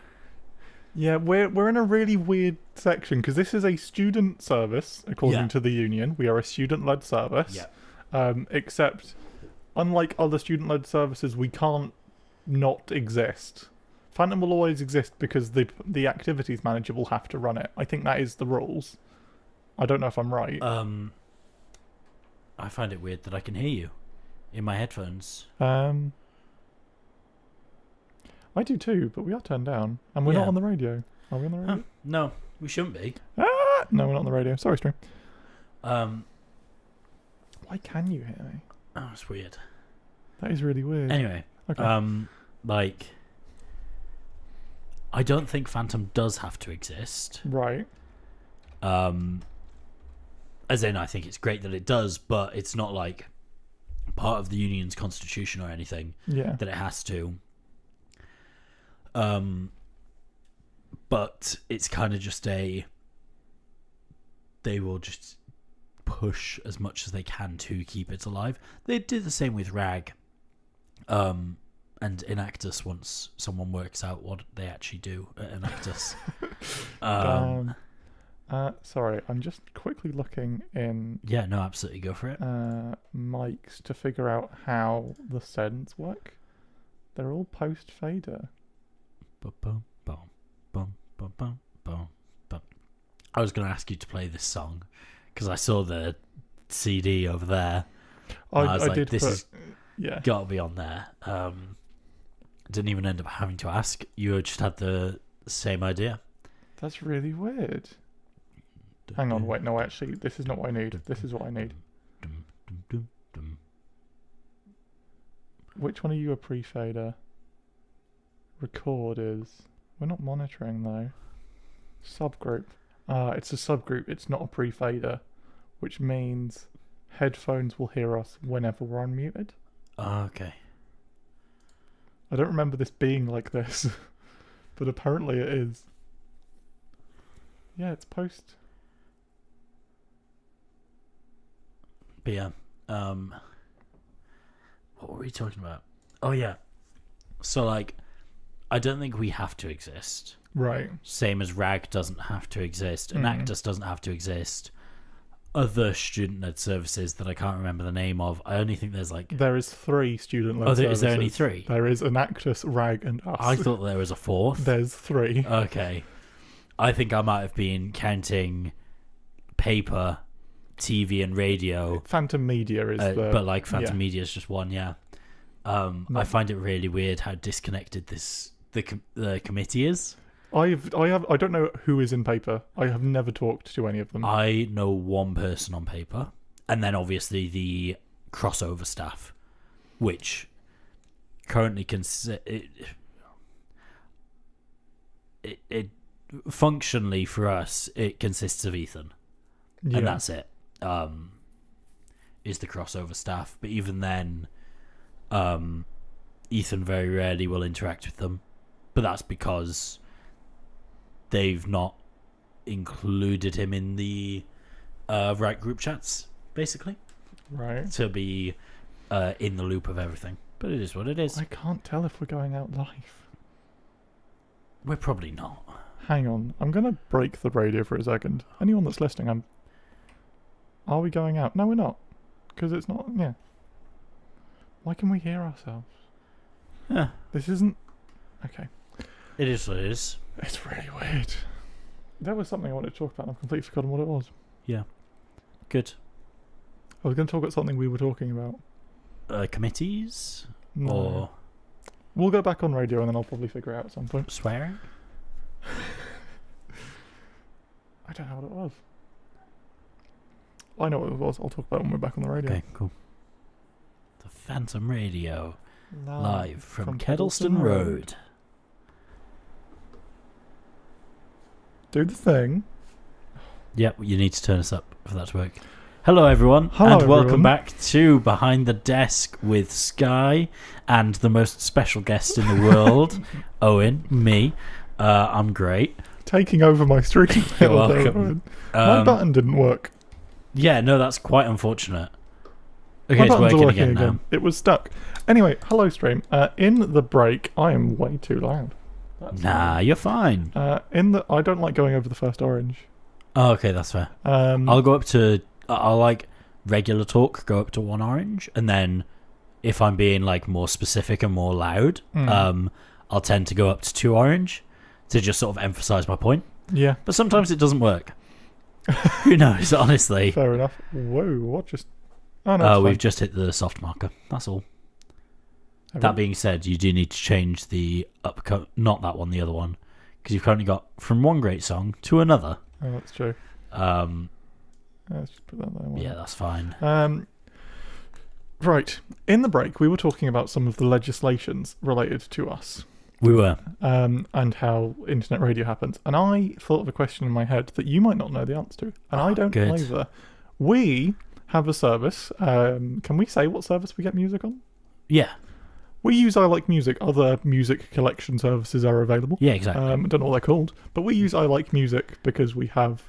Yeah, we're in a really weird section because this is a student service, according Yeah. to the union. We are a student-led service. Yeah. Except, unlike other student-led services, we can't not exist. Phantom will always exist because the activities manager will have to run it. I think that is the rules. I don't know if I'm right. I find it weird that I can hear you in my headphones. I do too, but we are turned down, and we're Yeah. not on the radio. Are we on the radio? Huh, no, we shouldn't be. Ah, no, we're not on the radio. Sorry, stream. Um, Why can you hear me? oh, it's weird. That is really weird. Anyway, Okay. like, I don't think Phantom does have to exist. Right. As in, I think it's great that it does, but it's not like part of the union's constitution or anything Yeah. that it has to. But it's kind of just they will just push as much as they can to keep it alive. They did the same with RAG, and Enactus once someone works out what they actually do at Enactus. Sorry, I'm just quickly looking in Yeah, no, absolutely, go for it. mics to figure out how the sends work. They're all post fader. Bum, bum, bum, bum, bum, bum, bum, bum. I was going to ask you to play this song because I saw the CD over there. I was like, did this put, is yeah. got to be on there. Didn't even end up having to ask. You just had the same idea. That's really weird. Hang on, wait, no, actually, this is not what I need. This is what I need. Dum, dum, dum, dum. Which one are you a pre-fader? Record is... We're not monitoring, though. Subgroup. It's a subgroup. It's not a pre-fader. Which means headphones will hear us whenever we're unmuted. Oh, okay. I don't remember this being like this. But apparently it is. Yeah, it's post... But yeah, what were we talking about? Oh yeah, so like, I don't think we have to exist. Right. Same as RAG doesn't have to exist, Enactus doesn't have to exist. Other student-led services that I can't remember the name of. I only think there's like. There is 3 student-led Oh, services. is there only 3? There is Enactus, RAG, and us. I thought there was a 4th. There's 3. Okay, I think I might have been counting paper, TV, and radio. Phantom Media is the... But like Phantom yeah. Media is just one, yeah. I find it really weird how disconnected the committee is. I don't know who is in paper. I have never talked to any of them. I know one person on paper, and then obviously the crossover staff, which currently it functionally for us it consists of Ethan, Yeah. and that's it. Is the crossover staff, but even then, Ethan very rarely will interact with them, but that's because they've not included him in the right group chats, basically, Right. to be in the loop of everything. But it is what it is. I can't tell if we're going out live. We're probably not. Hang on. I'm going to break the radio for a second. Anyone that's listening, Are we going out? No, we're not. Because it's not... Yeah. Why can we hear ourselves? Yeah. This isn't... Okay. It is what it is. It's really weird. There was something I wanted to talk about and I've completely forgotten what it was. Yeah. Good. I was going to talk about something we were talking about. Committees? No. Or We'll go back on radio and then I'll probably figure it out at some point. swearing? I don't know what it was. I know what it was. I'll talk about it when we're back on the radio. Okay, cool. The Phantom Radio. No, Live from Kettleston Road. Do the thing. Yep, you need to turn us up for that to work. Hello, everyone, Hello, and welcome everyone. back to Behind the Desk with Sky and the most special guest in the world, Owen, me. I'm great. Taking over my stream. You're welcome. My button didn't work. Yeah, no, that's quite unfortunate. Okay, My it's buttons are working working again now. It was stuck. Anyway, hello stream. In the break, I am way too loud. That's Nah, you're fine. I don't like going over the first orange. Oh, okay, that's fair. I'll go up to... I'll like regular talk, go up to 1 orange, and then if I'm being like more specific and more loud, I'll tend to go up to 2 orange to just sort of emphasize my point. Yeah, But sometimes it doesn't work. Who knows, honestly. fair enough. Whoa, what just... Oh, no, it's We've fine. just hit the soft marker. That's all. Have That we? being said, you do need to change the upcut, not that one, the other one, because you've currently got from one great song to another. Oh, that's true. Let's just put that there. Yeah, that's fine. Right. In the break, we were talking about some of the legislations related to us. We were. And how internet radio happens. And I thought of a question in my head that you might not know the answer to. And I don't good. either. We have a service. Can we say what service we get music on? Yeah. We use I Like Music. Other music collection services are available. Yeah, exactly. I don't know what they're called. But we use I Like Music because we have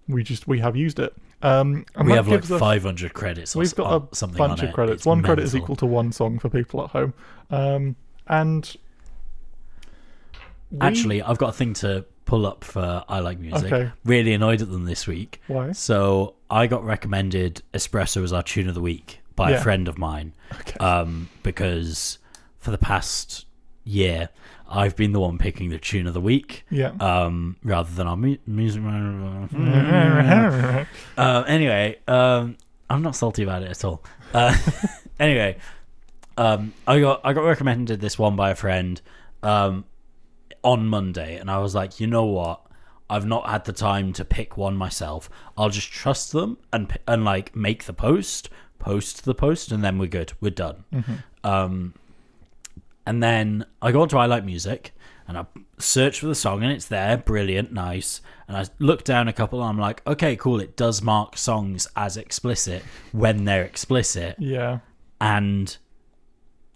used it. And we that have like gives us- 500 credits or We've got a something bunch on of it. credits. It's One credit is mental. equal to one song for people at home. And Actually, I've got a thing to pull up for I Like Music. Okay. Really annoyed at them this week. Why? So I got recommended Espresso as our tune of the week by Yeah. a friend of mine. Okay. Because for the past year, I've been the one picking the tune of the week. Yeah. Rather than our music. Anyway, I'm not salty about it at all. Anyway, I got recommended this one by a friend on Monday, and I was like, you know what? I've not had the time to pick one myself. I'll just trust them and like make the post the post, and then we're good. We're done. And then I go on to I Like Music, and I search for the song, and it's there. Brilliant, nice. And I look down a couple, and I'm like, okay, cool. It does mark songs as explicit when they're explicit, Yeah. and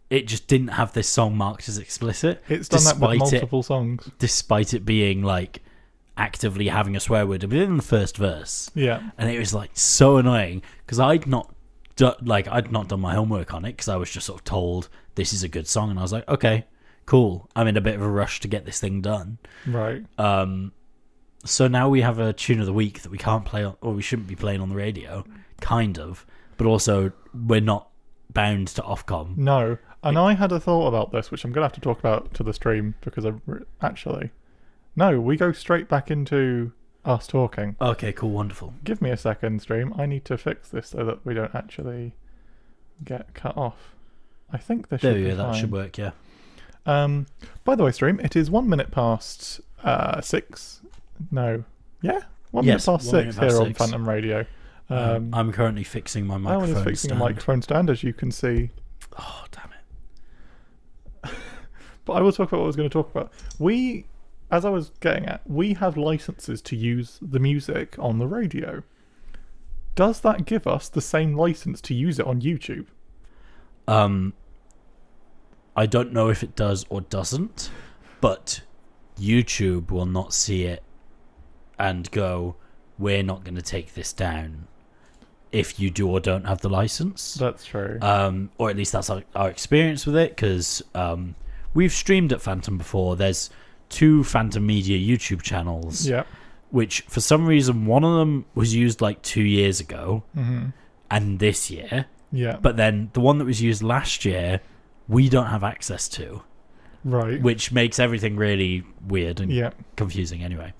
it just didn't have this song marked as explicit. It's done that with multiple songs. Despite it being like actively having a swear word within the first verse. Yeah. And it was like so annoying because I'd not done my homework on it because I was just sort of told this is a good song, and I was like, okay, cool. I'm in a bit of a rush to get this thing done. Right. So now we have a tune of the week that we can't play on, or we shouldn't be playing on the radio, kind of. But also we're not bound to Ofcom. No. And I had a thought about this, which I'm going to have to talk about to the stream because no, we go straight back into us talking. Okay, cool, wonderful. Give me a second, stream. I need to fix this so that we don't actually get cut off. I think this There should we be go. That fine. should work. Yeah. By the way, stream, it is 1 minute past 6. No. Yeah? 1 minute Yes, past 1 minute 6 past here on 6. Phantom Radio. I'm currently fixing my Owen microphone is fixing stand. a microphone stand, as you can see. Oh, damn it. But I will talk about what I was going to talk about. As I was getting at, we have licenses to use the music on the radio. Does that give us the same license to use it on YouTube? I don't know if it does or doesn't, but YouTube will not see it and go, we're not going to take this down if you do or don't have the license. That's true. Or at least that's our experience with it, because we've streamed at Phantom before. There's two Phantom Media YouTube channels, Yeah. which for some reason one of them was used like 2 years ago Mm-hmm. and this year, Yeah. but then the one that was used last year we don't have access to, Right. which makes everything really weird and Yeah. confusing anyway.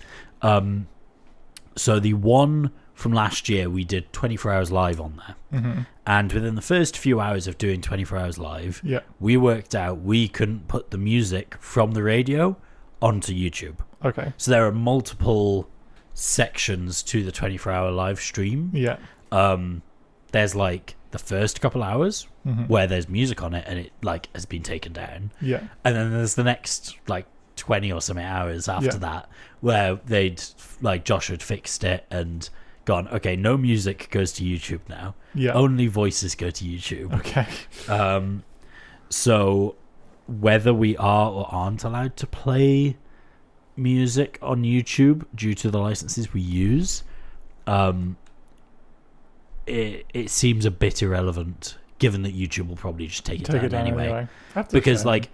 So the one from last year, we did 24 hours live on there. Mm-hmm. And within the first few hours of doing 24 hours live, Yeah. we worked out we couldn't put the music from the radio onto YouTube. Okay. So there are multiple sections to the 24-hour live stream. Yeah. There's like the first couple hours Mm-hmm. where there's music on it and it like has been taken down. Yeah. And then there's the next like 20 or something hours after Yeah. that where they'd like Josh had fixed it and gone, okay, no music goes to YouTube now. Yeah. Only voices go to YouTube. Okay. So whether we are or aren't allowed to play music on YouTube due to the licenses we use, it seems a bit irrelevant given that YouTube will probably just take it down anyway. That's a Because shame. like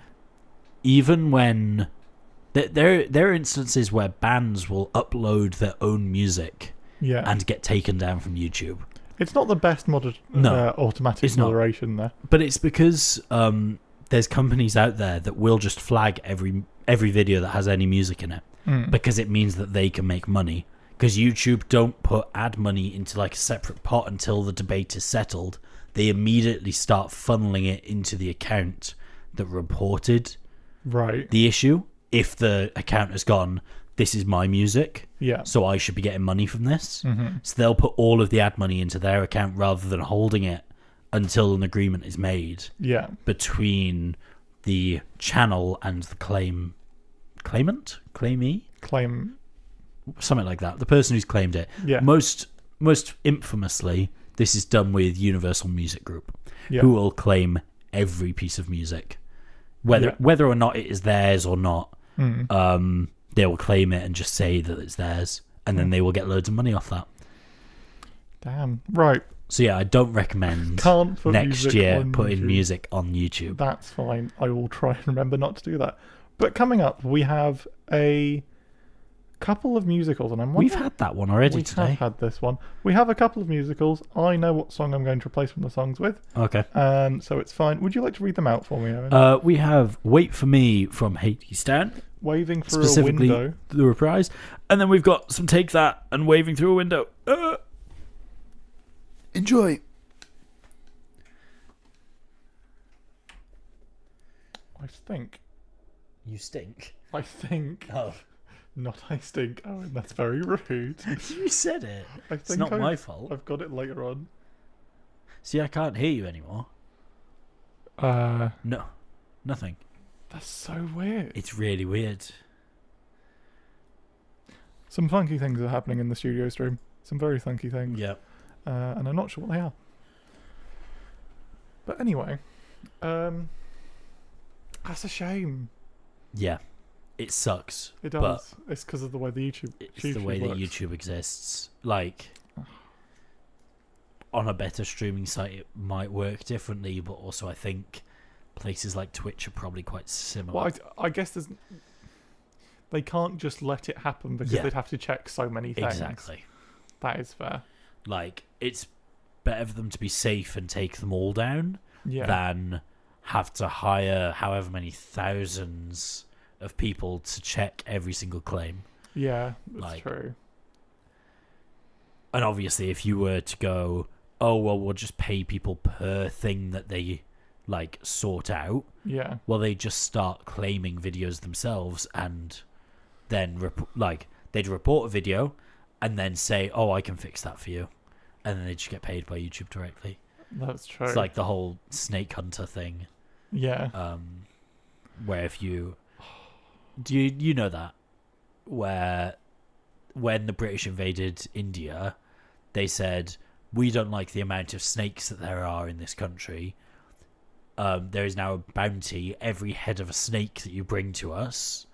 even when there are instances where bands will upload their own music Yeah. and get taken down from YouTube. It's not the best No, automatic it's not. moderation there. But it's because there's companies out there that will just flag every video that has any music in it Mm. because it means that they can make money. Because YouTube don't put ad money into like a separate pot until the debate is settled. They immediately start funneling it into the account that reported Right. the issue. If the account has gone, this is my music, Yeah. so I should be getting money from this. Mm-hmm. So they'll put all of the ad money into their account rather than holding it until an agreement is made Yeah. between the channel and the claimee, Claim. something like that. The person who's claimed it. Yeah. Most infamously, this is done with Universal Music Group, Yeah. who will claim every piece of music, whether or not it is theirs or not. Mm. They will claim it and just say that it's theirs, and then they will get loads of money off that. Damn. Right. So yeah, I don't recommend Can't put next music year on putting YouTube. music on YouTube. That's fine. I will try and remember not to do that. But coming up, we have a couple of musicals, and I'm We've wondering- had that one already we today. have had this one. We have a couple of musicals. I know what song I'm going to replace one of the songs with, Okay. so it's fine. Would you like to read them out for me, Owen? We have "Wait for Me" from Hadestown, Waving through a specifically window. the reprise, and then we've got some "Take That" and "Waving Through a Window." Enjoy. I stink. You stink. I think. Oh, Not I stink, Owen. That's very rude. you said it. I It's think not I've- my fault. I've got it later on. See, I can't hear you anymore. No, nothing. That's so weird. It's really weird. Some funky things are happening in the studio stream. Some very funky things. Yeah. And I'm not sure what they are. But anyway, that's a shame. Yeah. It sucks. It But does. It's because of the way the YouTube. it's the way that works. YouTube exists. Like, on a better streaming site, it might work differently, but also I think places like Twitch are probably quite similar. Well, I guess they can't just let it happen because Yeah. they'd have to check so many things. Exactly. That is fair. Like, it's better for them to be safe and take them all down Yeah. than have to hire however many thousands of people to check every single claim. Yeah, that's like- true. And obviously, if you were to go, oh, well, we'll just pay people per thing that they, like, sort out, Yeah. well, they just start claiming videos themselves and then, they'd report a video and then say, oh, I can fix that for you. And then they just get paid by YouTube directly. That's true. It's like the whole Snake Hunter thing, yeah. where if you... Do you know that? Where when the British invaded India, they said, we don't like the amount of snakes that there are in this country. There is now a bounty. Every head of a snake that you bring to us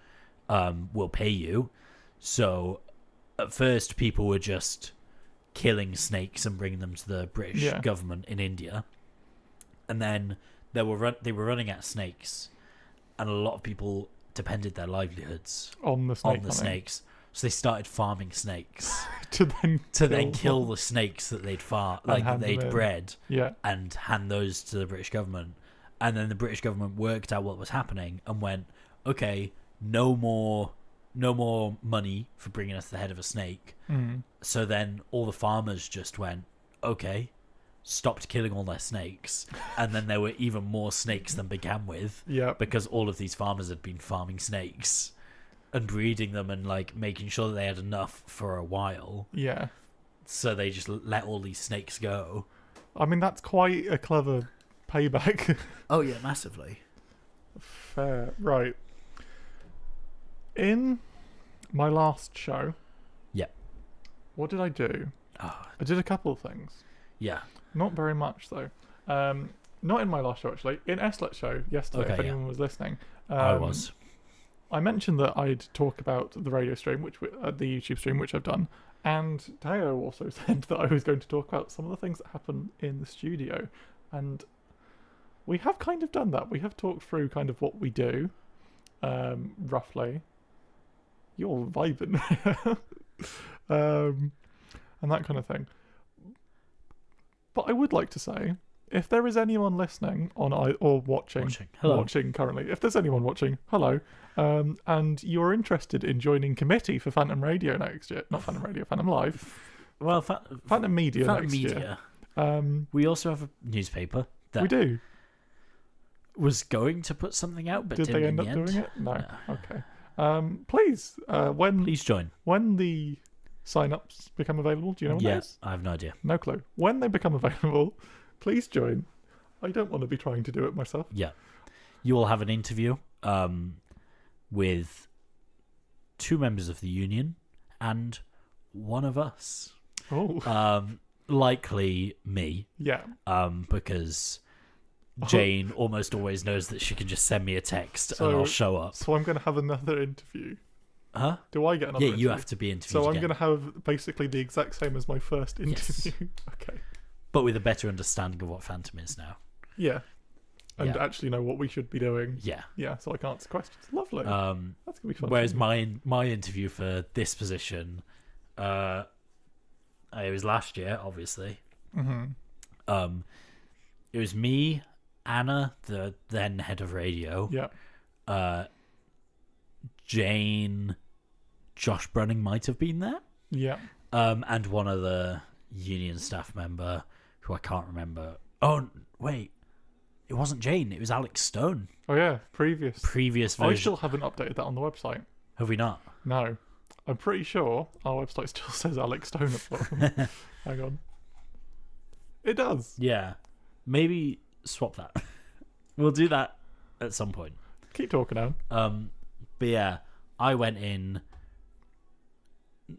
will pay you. So at first people were just killing snakes and bringing them to the British Yeah. government in India. And then they were running out of snakes. And a lot of people depended their livelihoods On the snake on the hunting. snakes. So they started farming snakes to then kill them. the snakes that they'd And that hand them they'd in. bred, Yeah. and hand those to the British government. And then the British government worked out what was happening and went, okay, no more money for bringing us the head of a snake. Mm. So then all the farmers just went, okay, stopped killing all their snakes. And then there were even more snakes than began with, Yeah. because all of these farmers had been farming snakes and breeding them and like making sure that they had enough for a while. Yeah. So they just let all these snakes go. I mean, that's quite a clever payback. Oh yeah, massively. Fair. Right. In my last show. Yeah. What did I do? Oh, I did a couple of things. yeah. Not very much, though. Not in my last show, actually. In Eslet's show yesterday, Okay, if yeah. anyone was listening. I was. I mentioned that I'd talk about the radio stream, the YouTube stream, which I've done. And Teo also said that I was going to talk about some of the things that happen in the studio. And we have kind of done that. We have talked through kind of what we do, roughly. You're vibing. And that kind of thing. But I would like to say, if there is anyone listening or watching Hello. currently, if there's anyone watching, hello, and you're interested in joining committee for Phantom Radio next year, not Phantom Radio, Phantom Live, Well, Phantom Media Phantom next year. Media. We also have a newspaper that We do. was going to put something out, but Did didn't they end in up the end. doing it? No. No. Okay. Please, Please join. when the sign-ups become available, do you know when that Yeah, is? I have no idea. No clue. When they become available, please join. I don't want to be trying to do it myself. Yeah. You will have an interview with 2 members of the union and one of us. Oh, Likely me, yeah. because Jane almost always knows that she can just send me a text So- and I'll show up. So I'm going to have another interview. Huh? Do I get another Yeah, interview? you have to be interviewed So I'm again, going to have basically the exact same as my first Yes. interview. Okay. but with a better understanding of what Phantom is now. Yeah. And Yeah. actually know what we should be doing. Yeah. Yeah, so I can answer questions. Lovely. That's going to be fun. Whereas my interview for this position, it was last year, obviously. Mm-hmm. It was me, Anna, the then head of radio, Yeah. Jane, Josh Brunning might have been there, Yeah. and one other union staff member who I can't remember. Oh wait, it wasn't Jane. It was Alex Stone. Oh, yeah. Previous Previous I version. still haven't updated that on the website. Have we not? No. I'm pretty sure our website still says Alex Stone at the bottom. Hang on. It does. Yeah, maybe swap that. We'll do that at some point. Keep talking now. But yeah, I went in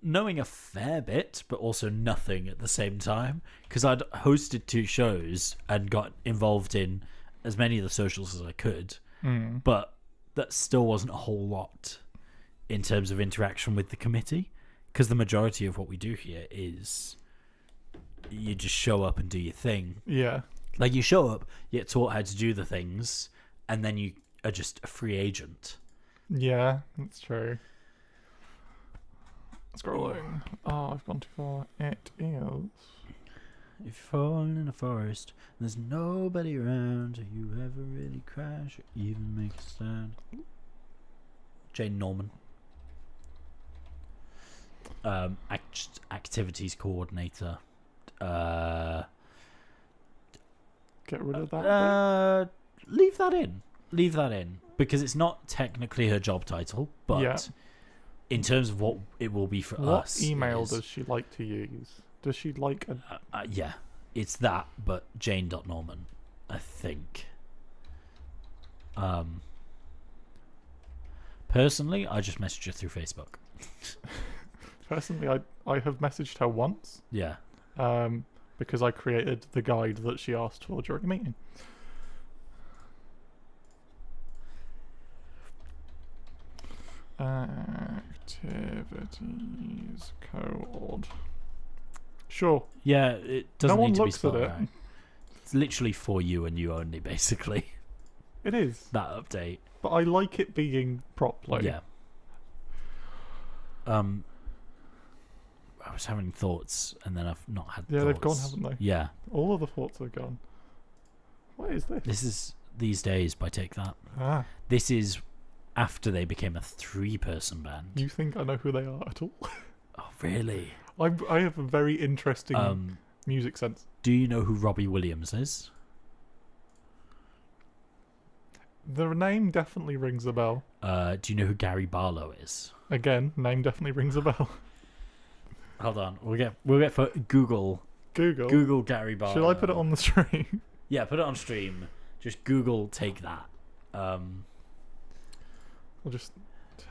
knowing a fair bit, but also nothing at the same time, because I'd hosted 2 shows and got involved in as many of the socials as I could, but that still wasn't a whole lot in terms of interaction with the committee, because the majority of what we do here is you just show up and do your thing. Yeah. Like, you show up, you get taught how to do the things, and then you are just a free agent. Yeah, that's true. Scrolling. Oh, I've gone too far. It is. If you fall in a forest and there's nobody around, do you ever really crash or even make a stand? Jane Norman. Activities coordinator. Get rid of that. Leave that in. Leave that in, because it's not technically her job title, but Yeah. in terms of what it will be for What us. email is- does she like to use? Does she like a... yeah, it's that, but Jane.Norman, I think. Personally, I just messaged her through Facebook. Personally, I have messaged her once, Yeah. because I created the guide that she asked for during a meeting. Activities coord. Sure. Yeah, it doesn't No one need to be looks at spelled it. right. It's literally for you and you only, basically. It is, that update. but I like it being properly. Yeah. I was having thoughts, and then I've not had. Yeah, thoughts. they've gone, haven't they? Yeah. All of the thoughts are gone. What is this? This is These Days by Take That. Ah, This is after they became a 3-person band. you think I know who they are at all? Oh, really? I have a very interesting music sense. Do you know who Robbie Williams is? The name definitely rings a bell. Do you know who Gary Barlow is? Again, name definitely rings a bell. Hold on, we'll get for Google Google. Gary Barlow. Shall I put it on the stream? Yeah, put it on stream. Just Google Take That. I'll just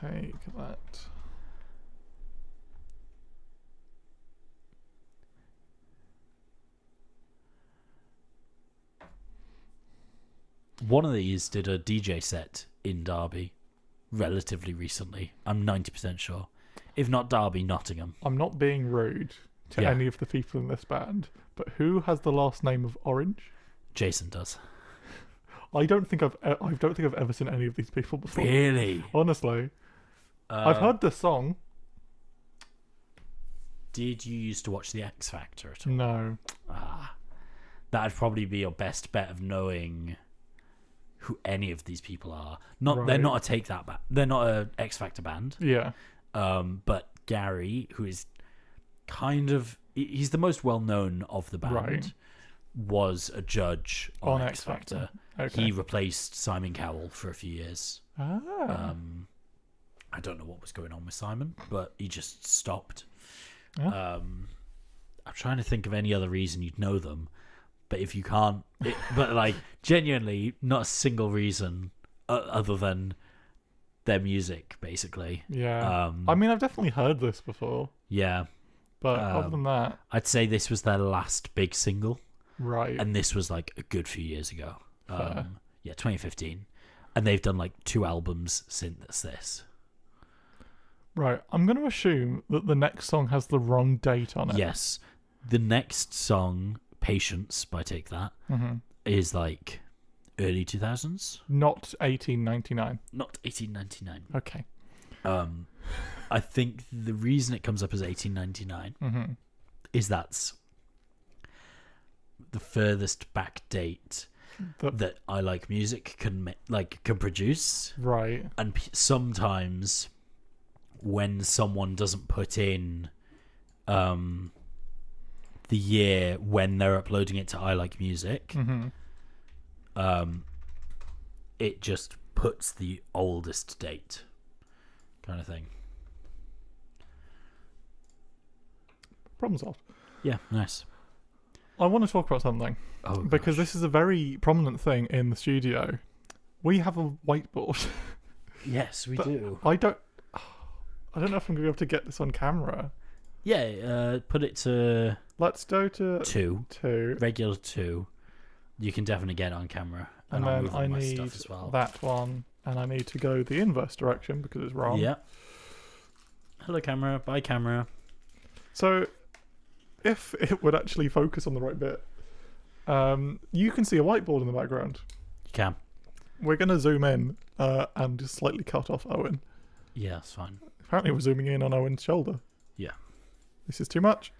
take that. One of these did a DJ set in Derby relatively recently. I'm 90% sure. If not Derby, Nottingham. I'm not being rude to Yeah. any of the people in this band, but who has the last name of Orange? Jason does. I don't think I've ever seen any of these people before. Really? Honestly, I've heard the song. Did you used to watch The X Factor at all? No. That'd probably be your best bet of knowing who any of these people are. They're Right. not a Take That band. They're not a X Factor band. Yeah. But Gary, who is kind of he's the most well known of the band, Right. was a judge on X Factor. Okay. He replaced Simon Cowell for a few years. Ah. I don't know what was going on with Simon, but he just stopped. Yeah. I'm trying to think of any other reason you'd know them, but if you can't, but like genuinely, not a single reason other than their music, basically. Yeah. I mean, I've definitely heard this before, Yeah, but other than that, I'd say this was their last big single, right. and this was like a good few years ago. Fair. Yeah, 2015, and they've done like 2 albums since this. Right. I'm going to assume that the next song has the wrong date on it. Yes, the next song, "Patience" by Take That, is like early 2000s, Not 1899. not 1899. Okay. I think the reason it comes up as 1899 is that's the furthest back date that I Like Music can produce. Right. And sometimes when someone doesn't put in the year when they're uploading it to I Like Music, it just puts the oldest date kind of thing. Problem solved. Yeah, nice. I want to talk about something Oh, because gosh. this is a very prominent thing in the studio. We have a whiteboard. Yes, we But do. I don't know if I'm going to be able to get this on camera. Yeah, put it to Let's go to 2, 2, regular 2. You can definitely get it on camera, and I'll then move I all my need stuff as well. that one, and I need to go the inverse direction because it's wrong. Yeah. Hello, camera. Bye, camera. So, if it would actually focus on the right bit, you can see a whiteboard in the background. You can. We're going to zoom in and just slightly cut off Owen. Yeah, that's fine. Apparently, we're zooming in on Owen's shoulder. Yeah. This is too much.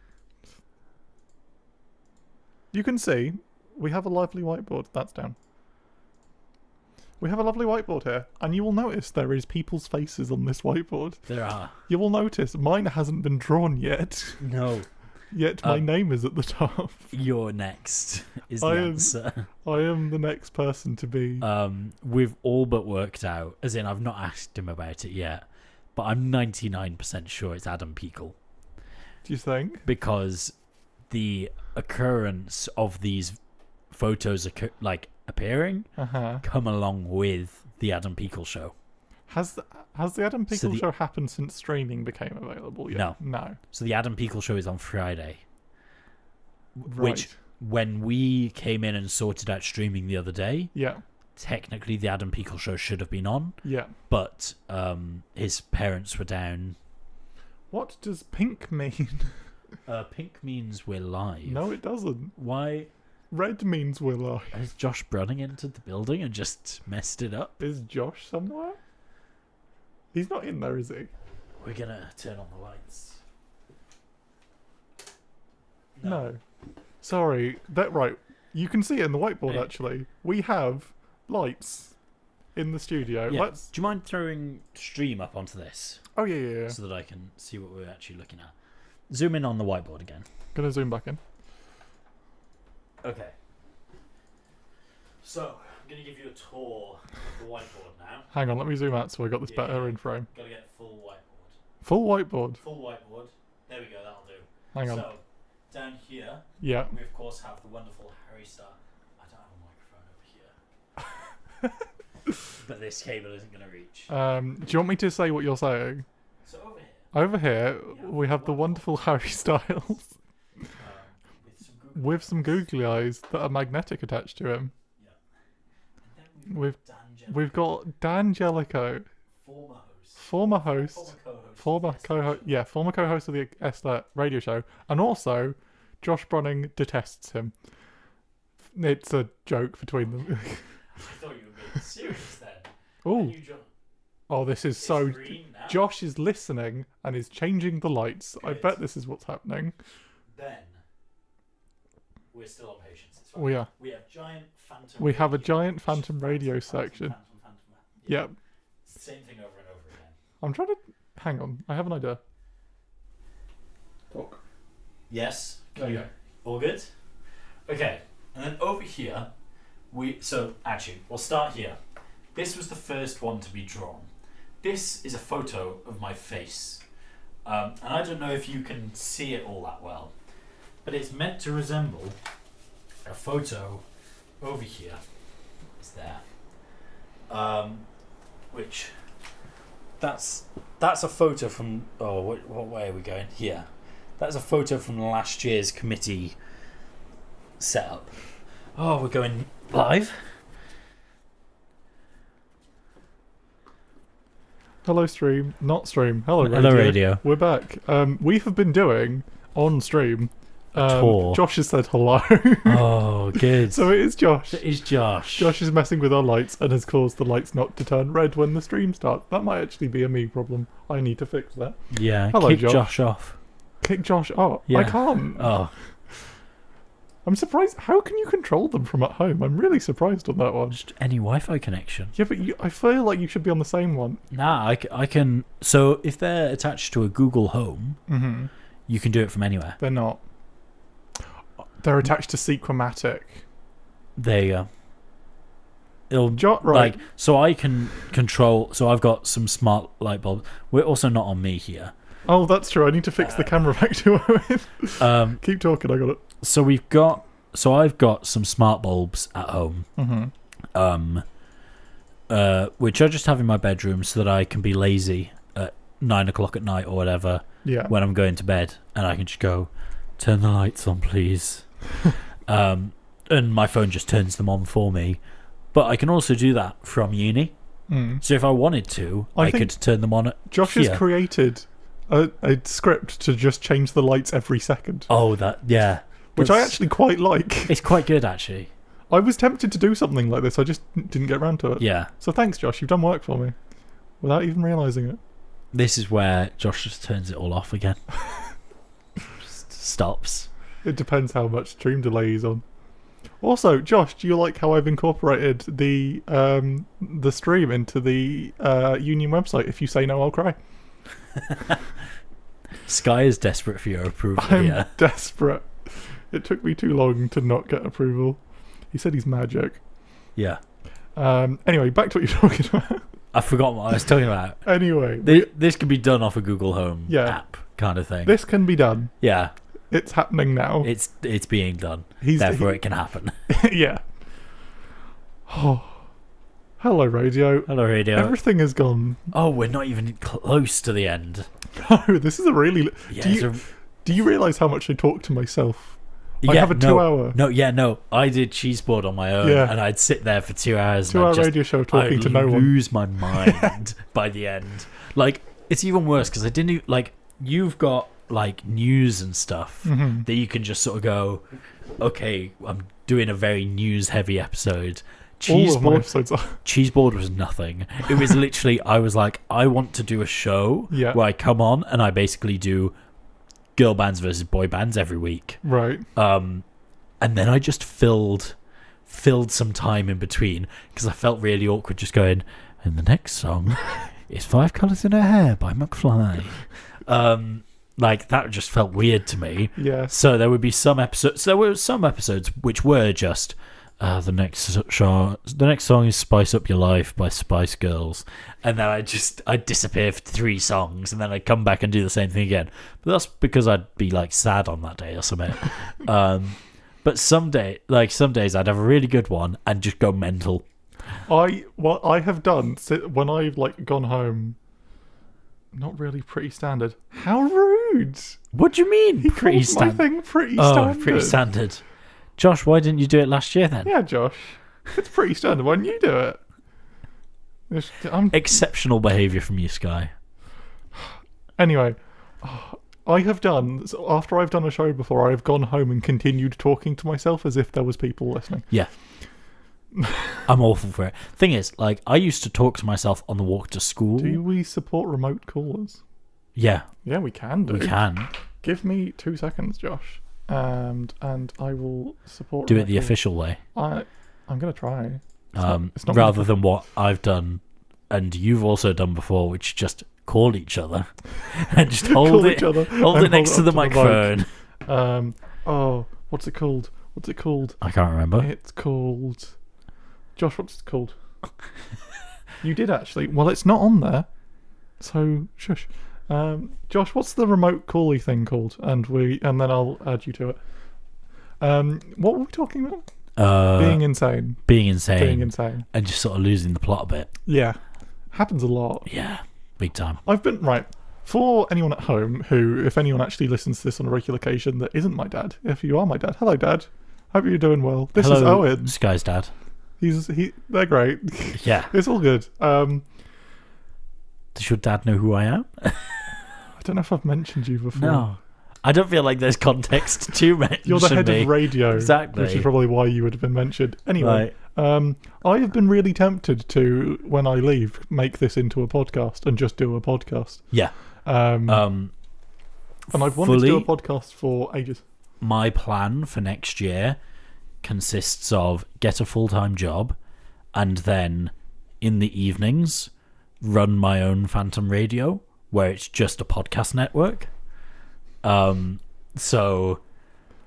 You can see we have a lovely whiteboard. That's down. We have a lovely whiteboard here, and you will notice there is people's faces on this whiteboard. There are. You will notice mine hasn't been drawn yet. No. Yet my name is at the top. You're next is the I am- answer. I am the next person to be. We've all but worked out, as in I've not asked him about it yet, but I'm 99% sure it's Adam Peakle, Do you think? because the occurrence of these photos appearing come along with the Adam Peakle show. Has the Adam Pickle So the- show happened since streaming became available yet? No. No. So the Adam Peakle show is on Friday, Right. which when we came in and sorted out streaming the other day, Yeah. technically the Adam Peakle show should have been on, Yeah. but his parents were down. What does pink mean? Pink means we're live. No, it doesn't. Why? Red means we're live. Has Josh Brunning entered the building and just messed it up? Is Josh somewhere? He's not in there, is he? We're gonna turn on the lights. No. Sorry. Right. You can see it in the whiteboard, Hey. actually. We have lights in the studio. Yeah. Let's... Do you mind throwing stream up onto this Oh, yeah. so that I can see what we're actually looking at? Zoom in on the whiteboard again. Gonna zoom back in. Okay. So, I'm going to give you a tour of the whiteboard now. Hang on, let me zoom out so I got this better in frame. Got to get full whiteboard. Full whiteboard. Full whiteboard. There we go, that'll do. Hang on. So, down here, Yeah. we of course have the wonderful Harry Star. I don't have a microphone over here. But this cable isn't going to reach. Do you want me to say what you're saying? So, over here, Over here, we have the wonderful Harry Styles with some googly eyes that are magnetic attached to him. And then We've got Dan Jellicoe, former host. former co-host of the Esther radio show, and also Josh Brunning detests him. It's a joke between them. I thought you were being serious then. Oh, oh, this is so. Green now. Josh is listening and is changing the lights. I Good. bet this is what's happening. Then we're still on patience. It's fine. We are. We have giant phantom. We have a radio, giant which- phantom radio section. Phantom. Yeah. Yep. Same thing over and over again. I'm trying to. Hang on. I have an idea. Talk. Yes. There you go. All good. Okay. And then over here, actually we'll start here. This was the first one to be drawn. This is a photo of my face, and I don't know if you can see it all that well, but it's meant to resemble a photo over here. It's there. Which that's a photo from. Oh, what way are we going? Here. That's a photo from last year's committee setup. Oh, we're going live. Hello, stream. Not stream. Hello, radio. Hello, radio. We're back. We have been doing on stream. Tour. Josh has said hello. Oh, good. So it is Josh. It is Josh. Josh is messing with our lights and has caused the lights not to turn red when the stream starts. That might actually be a me problem. I need to fix that. Yeah. Hello, kick Josh. Josh off. Kick Josh off. Yeah. I can't. Oh, I'm surprised. How can you control them from at home? I'm really surprised on that one. just any Wi-Fi connection. Yeah, but I feel like you should be on the same one. Nah, I can. So if they're attached to a Google Home, Mm-hmm. you can do it from anywhere. They're not. They're attached to Sequematic. There you go. It'll Right. like so I can control. So I've got some smart light bulbs. We're also not on me here. Oh, that's true. I need to fix the camera back to it. Keep talking. I got it. So I've got some smart bulbs at home. Mm-hmm. Which I just have in my bedroom so that I can be lazy at 9 o'clock at night or whatever Yeah. when I'm going to bed, and I can just go, turn the lights on, please. And my phone just turns them on for me. But I can also do that from uni. Mm. So if I wanted to, I I think could turn them on. Josh here. has created a script to just change the lights every second, Oh, yeah. which I That's- actually quite like. It's quite good, actually. I was tempted to do something like this. I just didn't get around to it. Yeah. So thanks, Josh. You've done work for me without even realising it. This is where Josh just turns it all off again. Just stops. It depends how much stream delay he's on. Also, Josh, do you like how I've incorporated the stream into the union website? If you say no, I'll cry. Sky is desperate for your approval I'm here. desperate. It took me too long to not get approval. He said he's magic. Yeah. Anyway, back to what you're talking about. I forgot what I was talking about. Anyway, This could be done off a Google Home Yeah. app kind of thing. this can be done. Yeah. It's happening now. It's being done. He's Therefore, it can happen. yeah. Oh. Hello, radio. Hello, radio. Everything has gone. Oh, we're not even close to the end. No, this is a really. Yeah, Do you realise how much I talk to myself? I have a 2 hour. No. I did cheese board on my own, Yeah. and I'd sit there for 2 hours. 2 and hour I'd just, radio show talking I'd to no one. lose my mind by the end. Like, it's even worse because I didn't like. You've got like news and stuff Mhm. that you can just sort of go, okay, I'm doing a very news-heavy episode. All of my episodes are. Cheeseboard was nothing. It was literally, I was like, I want to do a show Yeah. where I come on and I basically do girl bands versus boy bands every week. Right. And then I just filled some time in between because I felt really awkward just going, and the next song is Five Colours in Her Hair by McFly. Like, that just felt weird to me. Yeah. So there would be some episodes. There were some episodes which were just the next song is "Spice Up Your Life" by Spice Girls, and then I'd disappear for 3 songs, and then I'd come back and do the same thing again. But that's because I'd be like sad on that day or something. But some days I'd have a really good one and just go mental. What I have done when I've like gone home. Not really pretty standard. How rude! What do you mean? He Pretty calls my standard. thing pretty Oh, standard. pretty standard. Josh, why didn't you do it last year then? Yeah, Josh. It's pretty standard. Why didn't you do it? I'm Exceptional behaviour from you, Sky. Anyway, I have done, so after I've done a show before, I've gone home and continued talking to myself as if there was people listening. Yeah. I'm awful for it. Thing is, like, I used to talk to myself on the walk to school. Do we support remote callers? Yeah, Yeah, we can do. we can. Give me 2 seconds, Josh, and I will support. Do it remote the callers. official way. I'm gonna try. it's not Rather gonna- than what I've done and you've also done before, which just call each other and just hold Call it, each other hold and it next to up the mic. microphone. What's it called? What's it called? I can't remember. It's called. Josh, what's it called? You did actually. Well, it's not on there. So shush. Josh, what's the remote cally thing called? And then I'll add you to it. What were we talking about? Being insane. Being insane. Being insane. And just sort of losing the plot a bit. Yeah. Happens a lot. Yeah, big time. I've been right. For anyone at home who, if anyone actually listens to this on a regular occasion that isn't my dad, if you are my dad, hello dad. Hope you're doing well. This is Hello, Owen. Sky's dad. They're great. Yeah. It's all good. Does your dad know who I am? I don't know if I've mentioned you before. No. I don't feel like there's context to mention You're the head me. of radio. Exactly. Which is probably why you would have been mentioned. Anyway, Right. I have been really tempted to, when I leave, make this into a podcast and just do a podcast. Yeah. And I've wanted to do a fully- podcast for ages. My plan for next year consists of get a full-time job and then in the evenings run my own Phantom Radio where it's just a podcast network. So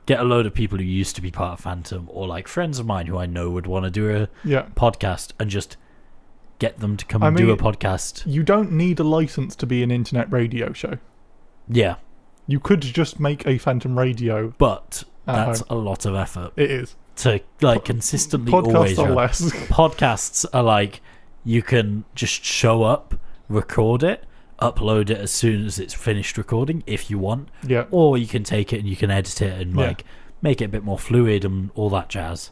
get a load of people who used to be part of Phantom or like friends of mine who I know would want to do a Yeah. podcast and just get them to come I and do a mean- podcast. You don't need a license to be an internet radio show. Yeah, You could just make a Phantom Radio. but At that's home. a lot of effort It is. to like consistently Podcasts always are run. less. Podcasts are like you can just show up, record it, upload it as soon as it's finished recording if you want, Yeah. or you can take it and you can edit it and Yeah. like make it a bit more fluid and all that jazz.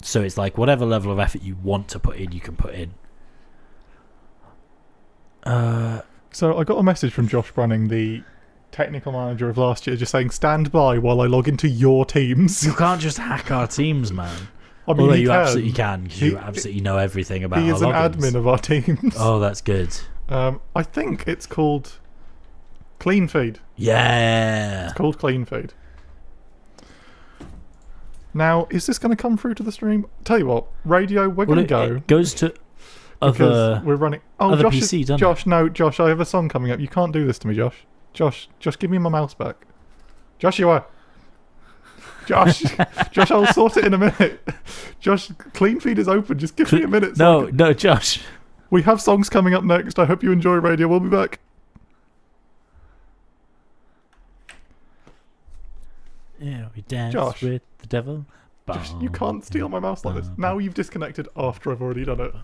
So it's like whatever level of effort you want to put in, you can put in. So I got a message from Josh Branning, the technical manager of last year, just saying, stand by while I log into your Teams. You can't just hack our teams, man. I mean, Although he you can. absolutely can because He- you absolutely know everything about He our is an logins. admin of our Teams. Oh, that's good. I think it's called Clean Feed. Yeah. It's called Clean Feed. Now, is this going to come through to the stream? Tell you what, radio, we're Well, going to go. it goes to Because other. we're running. Oh, other Josh, PC, doesn't it? Josh, no, Josh, I have a song coming up. You can't do this to me, Josh. Josh, give me my mouse back. Joshua. Josh, Josh, I'll sort it in a minute. Josh, Clean Feed is open. Just give me a minute. so I No, can- no, Josh. We have songs coming up next. I hope you enjoy radio. We'll be back. Yeah, we dance Josh. with the devil. Josh, you can't steal my mouse like this. Now you've disconnected after I've already done it.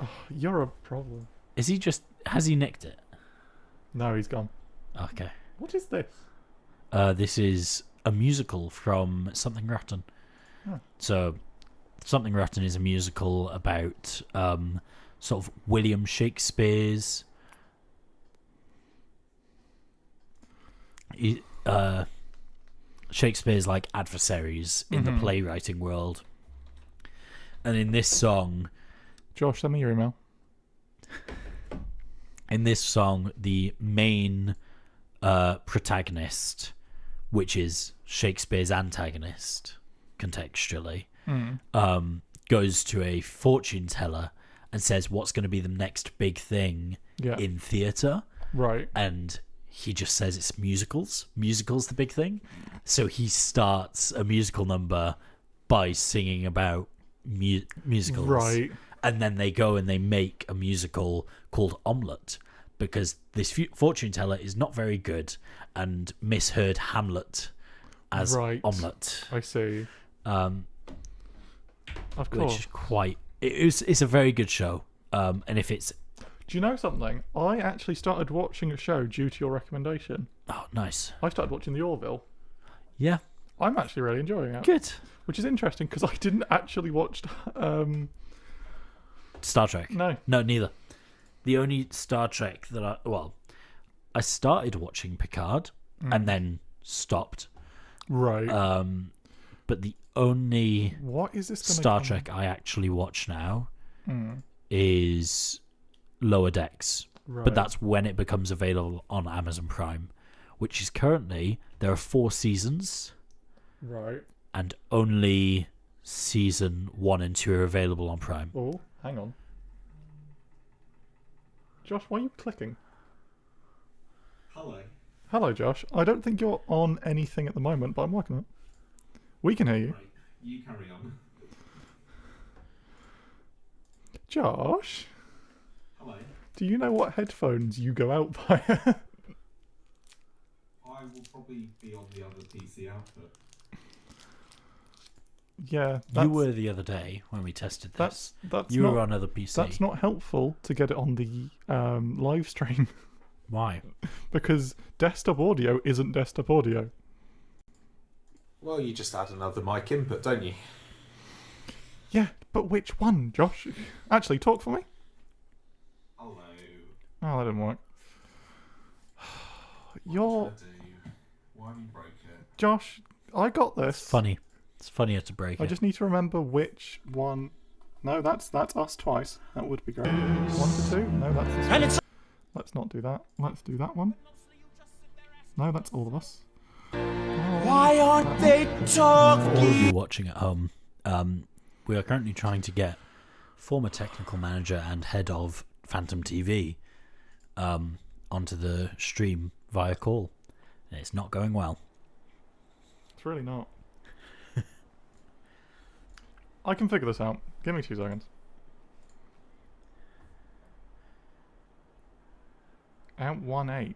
Oh, you're a problem. Is he just? Has he nicked it? No, he's gone. Okay. What is this? This is a musical from Something Rotten. Oh. So, Something Rotten is a musical about sort of William Shakespeare's. Shakespeare's like adversaries in the playwriting world. And in this song, Josh, send me your email. the main protagonist, which is Shakespeare's antagonist, contextually, goes to a fortune teller and says what's going to be the next big thing in theatre. Right. And he just says it's musicals. Musicals the big thing. So he starts a musical number by singing about musicals. Right. And then they go and they make a musical called Omelette, because this fortune teller is not very good and misheard Hamlet as Omelette. I see. Of Which course. is quite... It's a very good show. And if it's... Do you know something? I actually started watching a show due to your recommendation. Oh, nice. I started watching The Orville. Yeah. I'm actually really enjoying it. Good. Which is interesting because I didn't actually watch. Star Trek. No. No, neither. The only Star Trek that I started watching Picard and then stopped. Right. But the only What is this gonna Star come- Trek I actually watch now is Lower Decks. Right. But that's when it becomes available on Amazon Prime, which is currently, there are 4 seasons, Right. and only season 1 and 2 are available on Prime. Oh, hang on. Josh, why are you clicking? Hello. Hello, Josh. I don't think you're on anything at the moment, but I'm working on it. We can hear you. Right, you carry on. Josh, Hello. do you know what headphones you go out by? I will probably be on the other PC output. Yeah, You were the other day when we tested this. that's You not, were on other PC. That's not helpful to get it on the live stream Why? because desktop audio isn't desktop audio. Well, you just add another mic input, don't you? Yeah, but which one, Josh? Actually, talk for me. Hello. Oh, that didn't work. What You're should I do? Why have you broke it? Josh. I got this. Funny. It's funnier to break I it. just need to remember which one. No, that's us twice. That would be great. 1 to 2. No, that's this one. Let's not do that. Let's do that one. No, that's all of us. Why aren't they For all of talking? you watching at home, we are currently trying to get former technical manager and head of Phantom TV onto the stream via call. And it's not going well. It's really not. I can figure this out. Give me 2 seconds. Out 1-8.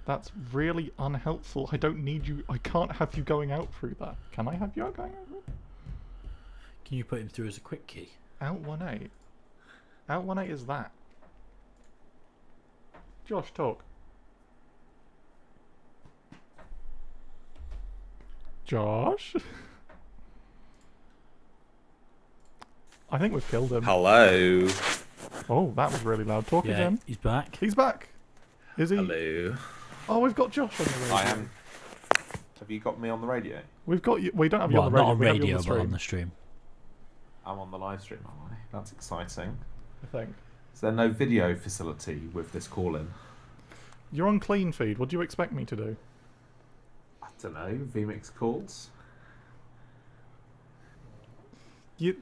That's really unhelpful. I don't need you. I can't have you going out through that. Can I have you going out through? Can you put him through as a quick key? Out 1-8. Out 1-8 is that. Josh, talk. Josh? I think we've killed him. Hello. Oh, that was really loud. Talk Yeah, again. he's back. He's back. Is he? Hello. Oh, we've got Josh on the radio. I am. Have you got me on the radio? We've got you. We don't have you Well, on the radio. not on we have you radio, on the but on stream, the stream. I'm on the live stream, am I? That's exciting. I think. Is there no video facility with this call in? You're on clean feed. What do you expect me to do? I don't know. vMix calls?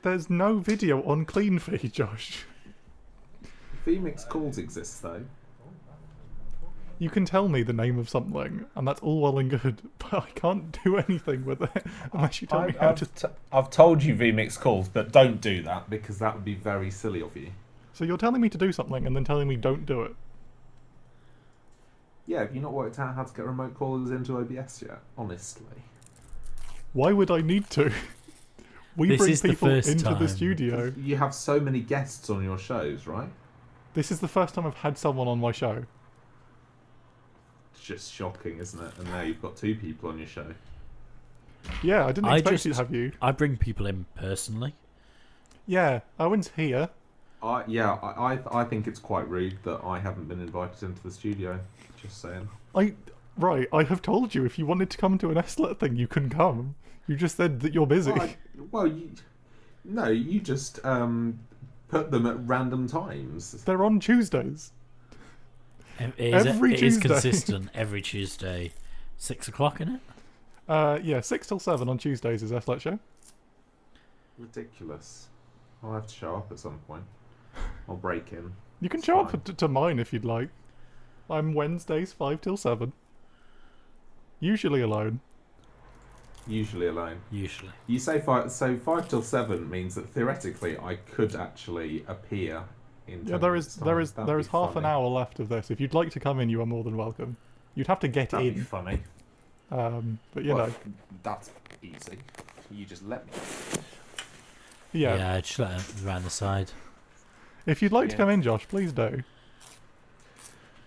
There's no video on clean feed, Josh. vMix calls exist though. You can tell me the name of something, and that's all well and good, but I can't do anything with it unless you tell me how to. I've told you vMix calls, but don't do that because that would be very silly of you. So you're telling me to do something and then telling me don't do it. Yeah, have you not worked out how to get remote callers into OBS yet? Honestly. Why would I need to? We This bring is the people first into the time. studio. You have so many guests on your shows, right? This is the first time I've had someone on my show. It's just shocking, isn't it? And now you've got 2 people on your show. Yeah, I didn't I expect just- you to have you. I bring people in personally. Yeah, Owen's here. I think it's quite rude that I haven't been invited into the studio. Just saying. I Right, I have told you if you wanted to come to an SLET thing, you can come. You just said that you're busy. No, you just put them at random times. They're on Tuesdays. It Every is Tuesday. consistent every Tuesday, 6 o'clock, isn't it? Yeah, 6 till 7 on Tuesdays is SLET show. Ridiculous. I'll have to show up at some point. I'll break in. You can It's show fine. up to mine if you'd like. I'm Wednesdays 5 till 7. Usually alone. Usually alone. Usually. You say 5, so 5 till 7 means that theoretically I could actually appear in. Yeah, 10 there minutes' is time. there is That'd half be an funny. hour left of this. If you'd like to come in, you are more than welcome. You'd have to get That'd be in. funny. But you Well, know, that's easy. You just let me. yeah. Just let it around the side. If you'd like to Yeah. come in, Josh, please do.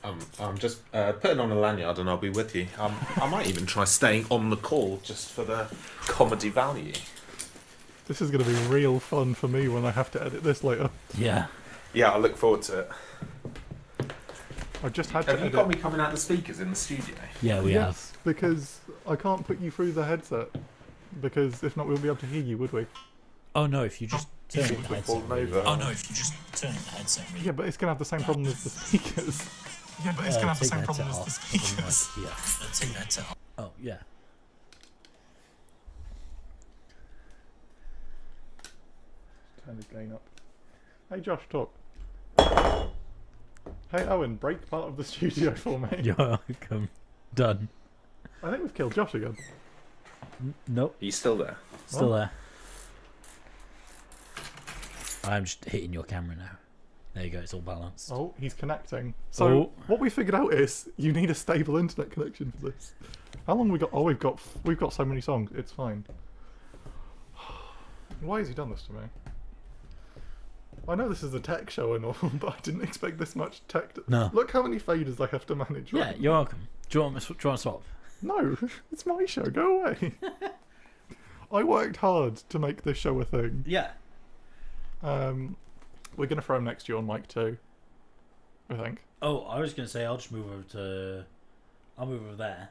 I'm just putting on a lanyard and I'll be with you. I might even try staying on the call just for the comedy value. This is going to be real fun for me when I have to edit this later. Yeah. Yeah, I look forward to it. I've just had to Have you edit. got me coming out the speakers in the studio? Yeah, we have. Yes, because I can't put you through the headset. Because if not, we wouldn't be able to hear you, would we? Oh no, if you just turn the headset. Falling over. Oh no, if you just turn the headset. Yeah, but it's going to have the same problem as the speakers. Yeah, but it's going to have the same problem as the speakers. Yeah. Take the headset off. Oh yeah. Turn the gain up. Hey, Josh, talk. Hey, Owen, break part of the studio for me. You're welcome. Done. I think we've killed Josh again. Nope. Are you still there? Still there. I'm just hitting your camera now. There you go, it's all balanced. Oh, he's connecting. So Oh. what we figured out is you need a stable internet connection for this. How long we got? Oh, we've got so many songs. It's fine. Why has he done this to me? I know this is a tech show and all, but I didn't expect this much tech. No. Look how many faders I have to manage. Yeah, Right? you're welcome. Do you want to swap? No, it's my show. Go away. I worked hard to make this show a thing. Yeah. We're gonna throw him next to you on mic too. I think. Oh, I was gonna say I'll just move over to. I'll move over there.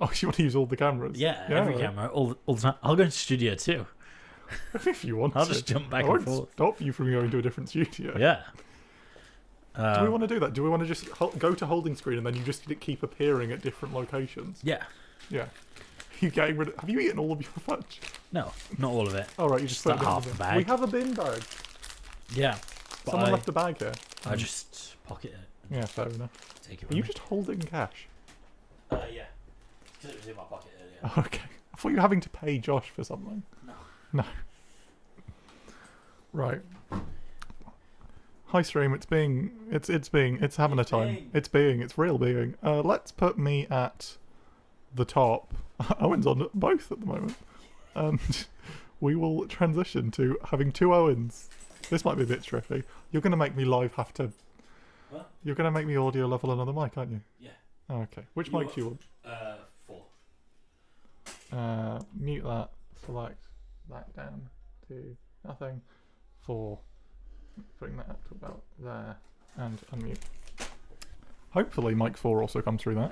Oh, you want to use all the cameras? Yeah, every right. camera, all the time. I'll go into studio too. If you want I'll to. just jump back I and won't forth. stop you from going to a different studio. Yeah. Do we want to do that? Do we want to just go to holding screen and then you just keep appearing at different locations? Yeah. Yeah. You getting rid of? Have you eaten all of your fudge? No, not all of it. All right, you just put that it in half the the bin. bag. We have a bin bag. Yeah. But Someone left a bag here. I just pocket it. Yeah, fair enough. Take it Are with you me. just holding cash? Yeah. Because it was in my pocket earlier. Oh, okay. I thought you were having to pay Josh for something. No. No. Right. Hi stream, it's having a time. being. It's real being. Let's put me at the top. Owen's on both at the moment. And we will transition to having two Owens. This might be a bit tricky. You're gonna make me live have to What? You're gonna make me audio level another mic, aren't you? Yeah. Oh, okay. Which You mic do you want? 4. Mute that, select that down to nothing, 4, bring that up to about there, and unmute. Hopefully mic 4 also comes through that.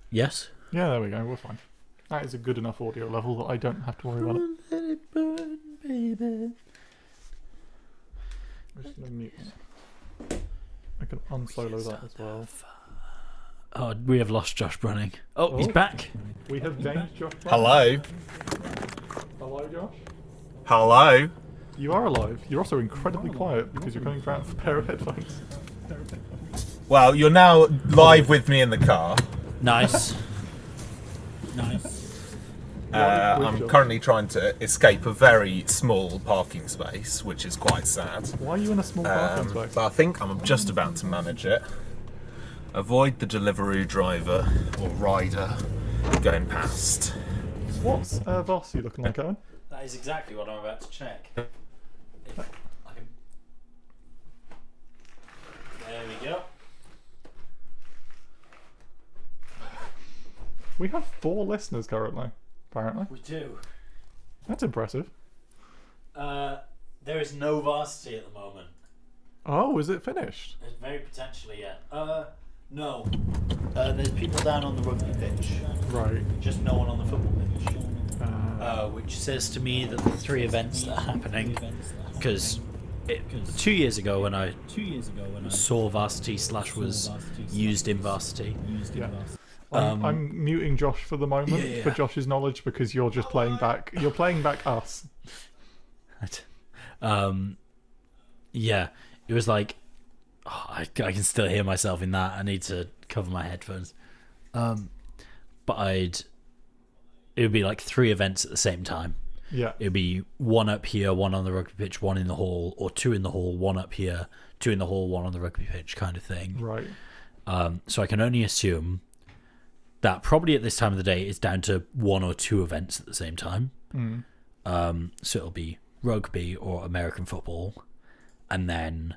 Yes. Yeah, there we go, we're fine. That is a good enough audio level that I don't have to worry about it. Let it burn, baby. I'm just going to mute that. I can unsolo that as well. Oh, we have lost Josh Brunning. Oh, he's Oh. back. We have gained Josh. Brown. Hello? Hello, Josh. Hello? You are alive. You're also incredibly quiet because you're coming out with a pair of headphones. Well, you're now live with me in the car. Nice. Nice. I'm currently trying to escape a very small parking space, which is quite sad. Why are you in a small parking space? But I think I'm just about to manage it. Avoid the Deliveroo driver or rider going past. What's Voss you looking like, Owen? That is exactly what I'm about to check. If I can... There we go. We have 4 listeners currently, apparently. We do. That's impressive. There is no varsity at the moment. Oh, is it finished? There's very potentially, yeah. No. There's people down on the rugby pitch. Right. Just no one on the football pitch. Which says to me that the three events that are happening, because 2 years ago when I saw Varsity / was used in Varsity. Yeah. I'm muting Josh for the moment for Josh's knowledge because you're just playing back. You're playing back us. Yeah, it was like I can still hear myself in that. I need to cover my headphones. But it would be like three events at the same time. Yeah. It would be one up here, one on the rugby pitch, one in the hall, or two in the hall, one up here, two in the hall, one on the rugby pitch, kind of thing. Right. So I can only assume that probably at this time of the day it's down to one or two events at the same time. So it'll be rugby or American football, and then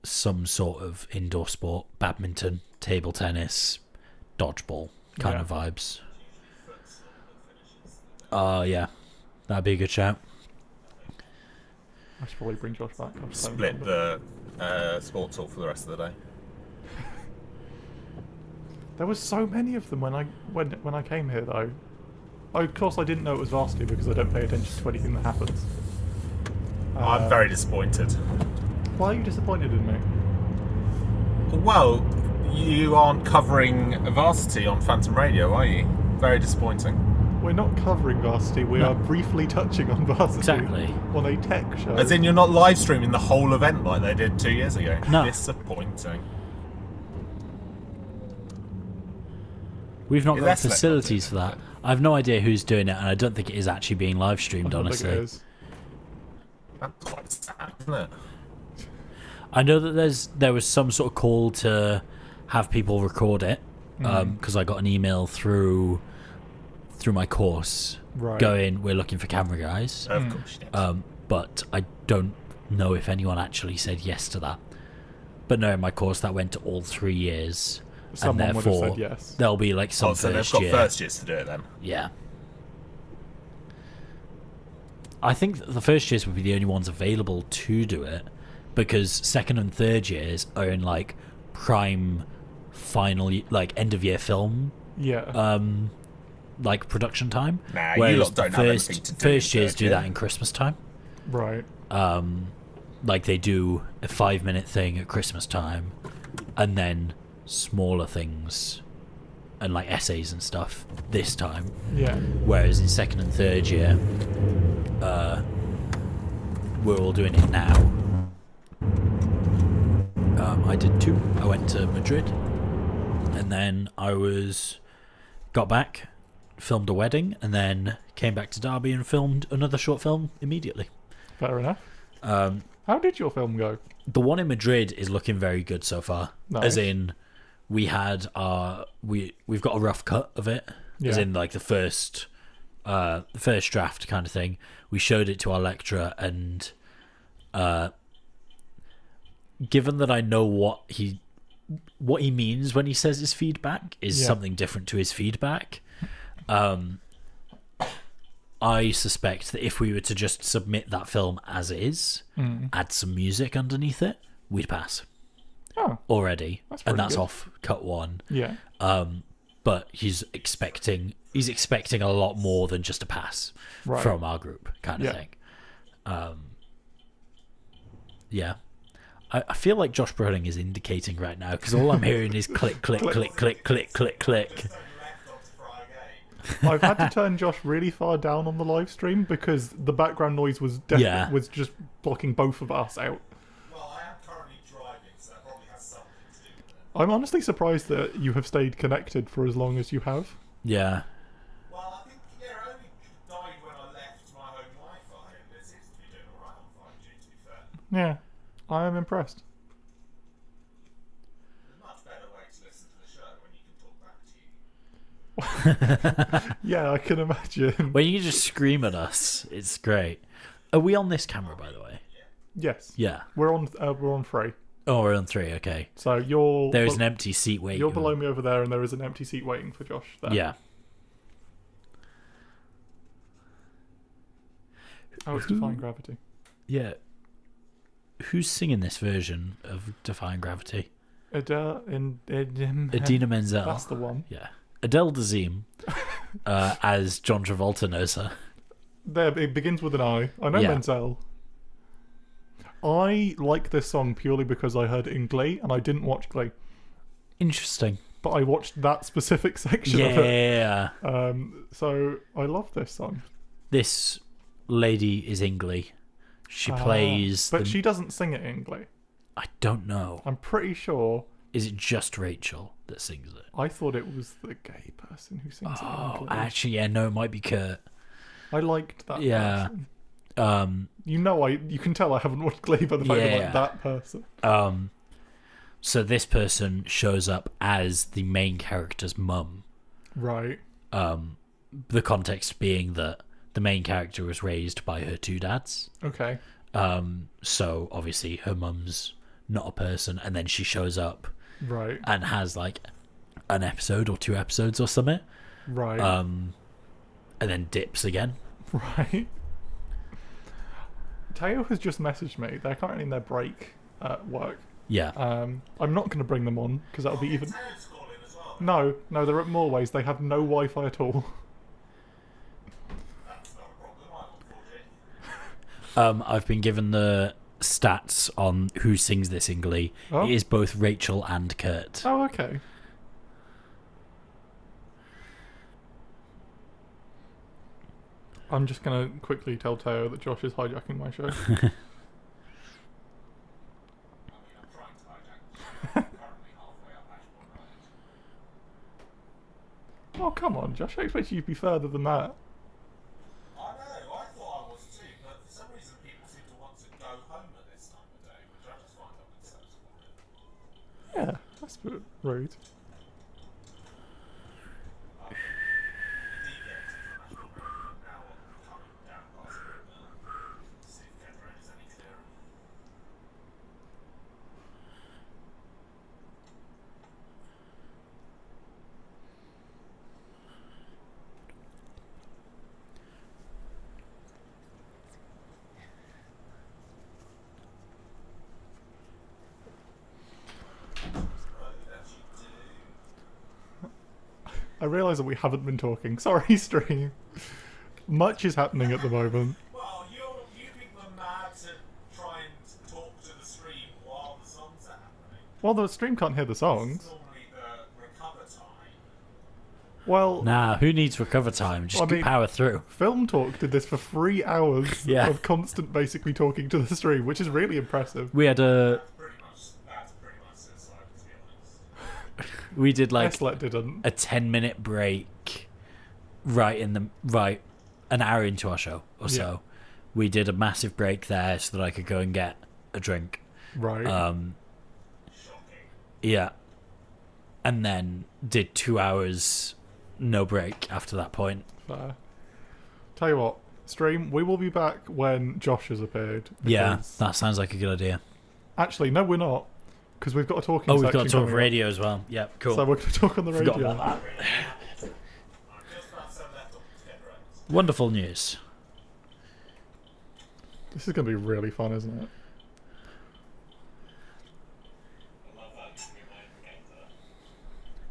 some sort of indoor sport, badminton, table tennis, dodgeball kind of vibes. Yeah, that'd be a good shout. I should probably bring Josh back. Split the sports hall for the rest of the day. There was so many of them when I came here though. Of course, I didn't know it was Varsity because I don't pay attention to anything that happens. I'm very disappointed. Why are you disappointed in me? Well, you aren't covering Varsity on Phantom Radio, are you? Very disappointing. We're not covering Varsity. We are briefly touching on Varsity. Exactly. On a tech show. As in, you're not live streaming the whole event like they did 2 years ago. No. Disappointing. We've not got That's facilities for that. I have no idea who's doing it, and I don't think it is actually being live streamed, I don't think it honestly. is. That's quite sad, isn't it? I know that there was some sort of call to have people record it, because I got an email through my course going, "We're looking for camera guys." Of course you did. But I don't know if anyone actually said yes to that. But no, in my course that went to all 3 years, Someone and would have therefore said yes. there'll be like some so they've first got year. first years to do it then. Yeah. I think that the first years would be the only ones available to do it, because second and third years are in like prime final, like end of year film, Yeah. like production time. Nah, you whereas lot don't have anything to do first in years third do year. that in Christmas time. Right. Like they do a 5-minute thing at Christmas time, and then smaller things and like essays and stuff this time. Yeah. Whereas in second and third year, we're all doing it now. I did 2. I went to Madrid, and then got back, filmed a wedding, and then came back to Derby and filmed another short film immediately. Fair enough. How did your film go? The one in Madrid is looking very good so far. Nice. As in, we had we've got a rough cut of it. As Yeah. in, like the first draft kind of thing. We showed it to our lecturer, and given that I know what he means when he says his feedback is something different to his feedback, I suspect that if we were to just submit that film as is, add some music underneath it, we'd pass Oh. already, That's and pretty that's good. off cut 1. Yeah. But he's expecting a lot more than just a pass Right. from our group, kind of Yeah. thing. Yeah. I feel like Josh Brolin is indicating right now, because all I'm hearing is click, click, click, click, click, click, click. I've had to turn Josh really far down on the live stream because the background noise was was just blocking both of us out. Well, I am currently driving, so that probably has something to do with it. I'm honestly surprised that you have stayed connected for as long as you have. Yeah. Well, I think it only died when I left my home Wi-Fi, and it seems to be doing alright on 5G, to be fair. Yeah. I am impressed. There's a much better way to listen to the show when you can talk back to you. Yeah, I can imagine. When you just scream at us, it's great. Are we on this camera, by the way? Yes. Yeah. We're on 3. Oh, we're on 3, okay. So you're There's an empty seat waiting. You're below me over there, and there is an empty seat waiting for Josh there. Yeah. Oh, it's Defying Gravity. Yeah. Who's singing this version of Defying Gravity? Idina Menzel. That's the one. Yeah. Adele Dazeem, as John Travolta knows her. There, it begins with an I. I know Yeah. Menzel. I like this song purely because I heard it in Glee, and I didn't watch Glee, Interesting. but I watched that specific section of it. Yeah. So I love this song. This lady is in Glee. She plays. But she doesn't sing it in Glee. I don't know. I'm pretty sure. Is it just Rachel that sings it? I thought it was the gay person who sings it in Oh, Glee. actually, yeah, no, it might be Kurt. I liked that Yeah. person. You can tell I haven't watched Glee by the fact that I Yeah. like that person. So this person shows up as the main character's mum. Right. The context being that the main character was raised by her two dads. Okay. So obviously her mum's not a person, and then she shows up Right. and has like an episode or 2 episodes or something, Right. and then dips again. Right. Teo has just messaged me. They're currently in their break at work. Yeah. I'm not going to bring them on because that'll be even. No, they're at Moorways. They have no Wi-Fi at all. I've been given the stats on who sings this in Glee. Oh. It is both Rachel and Kurt. Oh, okay. I'm just going to quickly tell Teo that Josh is hijacking my show. Oh, come on, Josh. I expect you to be further than that. I know, I thought I was too, but for some reason people seem to want to go home at this time of day, which I just find unacceptable. Yeah, that's a bit rude. I realise that we haven't been talking. Sorry, stream. Much is happening at the moment. Well, you people are mad to try and talk to the stream while the songs are happening. Well, the stream can't hear the It's songs. normally the recover time. Well, Nah, who needs recover time? Just I mean- power through. Film Talk did this for 3 hours Yeah. of constant basically talking to the stream, which is really impressive. We had That's pretty much suicide, to be honest. we did like Eslet didn't. a 10-minute break an hour into our show or so. Yeah. We did a massive break there so that I could go and get a drink. Right. Yeah. And then did 2 hours no break after that point. Fair. Tell you what, stream, we will be back when Josh has appeared. Yeah, because- that sounds like a good idea. Actually, no, we're not. Because we've got a talking Oh, we've section got to talk coming up. radio as well. Yeah, cool. So we're going to talk on the Forgot radio. about that. Wonderful news. This is going to be really fun, isn't it?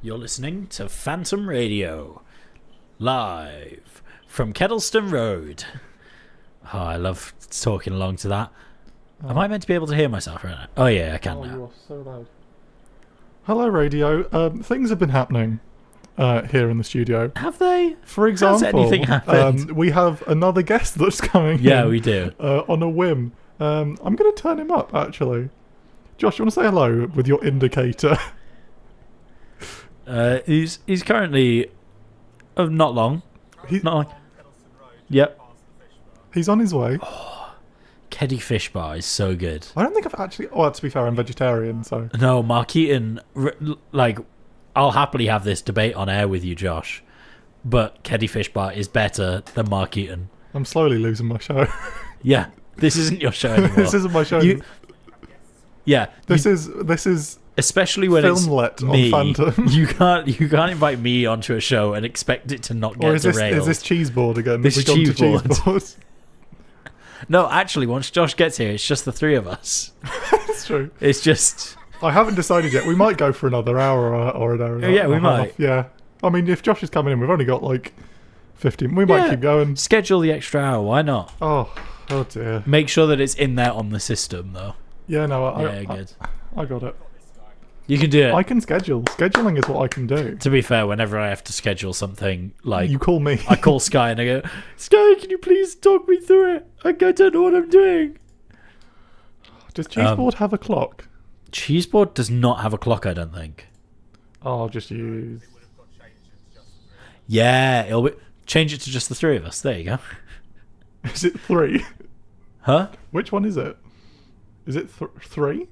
You're listening to Phantom Radio, live from Kettleston Road. Oh, I love talking along to that. Am I meant to be able to hear myself right now? Oh yeah, I can Oh, now. you are so loud. Hello, radio. Things have been happening here in the studio. Have they? For example, anything happened? we have another guest that's coming Yeah, in, we do. on a whim. I'm going to turn him up, actually. Josh, you want to say hello with your indicator? He's currently not long. He- Not long. Yep. He's on his way. Keddy Fish Bar is so good. I don't think I've actually... Oh, to be fair, I'm vegetarian, so... No, Mark Eaton, I'll happily have this debate on air with you, Josh, but Keddy Fish Bar is better than Mark Eaton. I'm slowly losing my show. Yeah, this isn't your show anymore. This isn't my show. This is especially when it's Filmlet on me. Phantom. You can't invite me onto a show and expect it to not get Or is derailed. this cheese board again? This Have is we gone to cheese board. cheese board? No, actually, once Josh gets here, it's just the three of us. That's true. It's just I haven't decided yet. We might go for another hour or an hour. And Yeah, we and a half. might. Yeah. I mean, if Josh is coming in, we've only got like 15. We might Yeah. keep going. Schedule the extra hour. Why not? Oh dear. Make sure that it's in there on the system, though. Yeah, no, Yeah, good. I got it. You can do it. I can schedule. Scheduling is what I can do. To be fair, whenever I have to schedule something, like You call me. I call Sky and I go, Sky, can you please talk me through it? I don't know what I'm doing. Does Cheeseboard have a clock? Cheeseboard does not have a clock, I don't think. Oh, I'll just use. Yeah, it'll be, change it to just the three of us. There you go. Is it 3? Huh? Which one is it? Is it 3?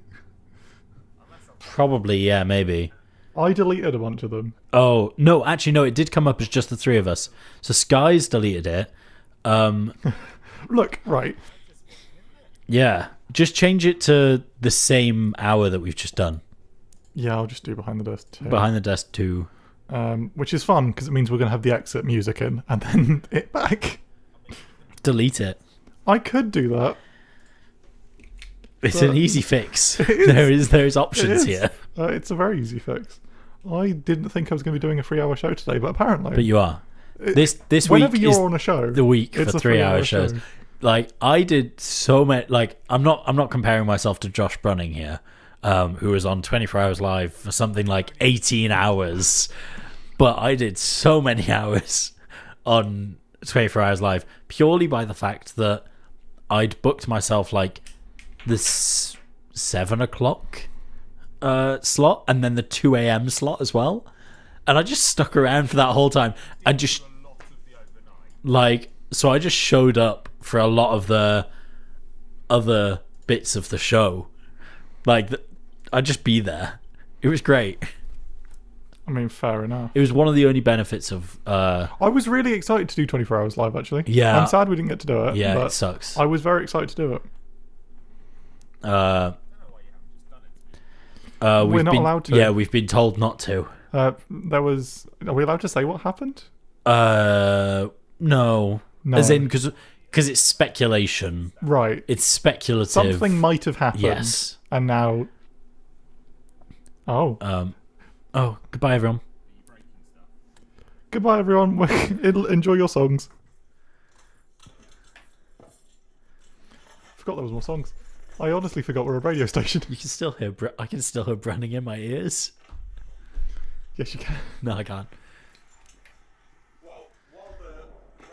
Probably, yeah, maybe. I deleted a bunch of them. Oh, no, actually, no, it did come up as just the three of us. So Sky's deleted it. Look, right. Yeah, just change it to the same hour that we've just done. Yeah, I'll just do behind the desk too. Behind the desk too. Which is fun because it means we're going to have the exit music in and then it back. Delete it. I could do that. It's But- an easy fix. is. There's options here. It's a very easy fix. I didn't think I was going to be doing a 3-hour show today, but apparently. But you are. This whenever week you're is on a show, the week it's for a 3-hour 3-hour shows. show. Like I did so many. Like I'm not comparing myself to Josh Brunning here, who was on 24 Hours Live for something like 18 hours. But I did so many hours on 24 Hours Live purely by the fact that I'd booked myself like this 7 o'clock slot and then the 2 a.m. slot as well. And I just stuck around for that whole time. I just like, so I just showed up for a lot of the other bits of the show. Like, I'd just be there. It was great. I mean, fair enough. It was one of the only benefits of I was really excited to do 24 Hours Live, actually. Yeah. I'm sad we didn't get to do it. yeah, but it sucks. I was very excited to do it. We've not been, allowed to. Yeah, we've been told not to. Are we allowed to say what happened? No. No. As in, because it's speculation. Right. It's speculative. Something might have happened. Yes. And now. Oh. Oh, goodbye, everyone. Goodbye, everyone. Enjoy your songs. Forgot there was more songs. I honestly forgot we're a radio station. You can still hear. I can still hear Branding in my ears. Yes, you can. No, I can't. Well, while the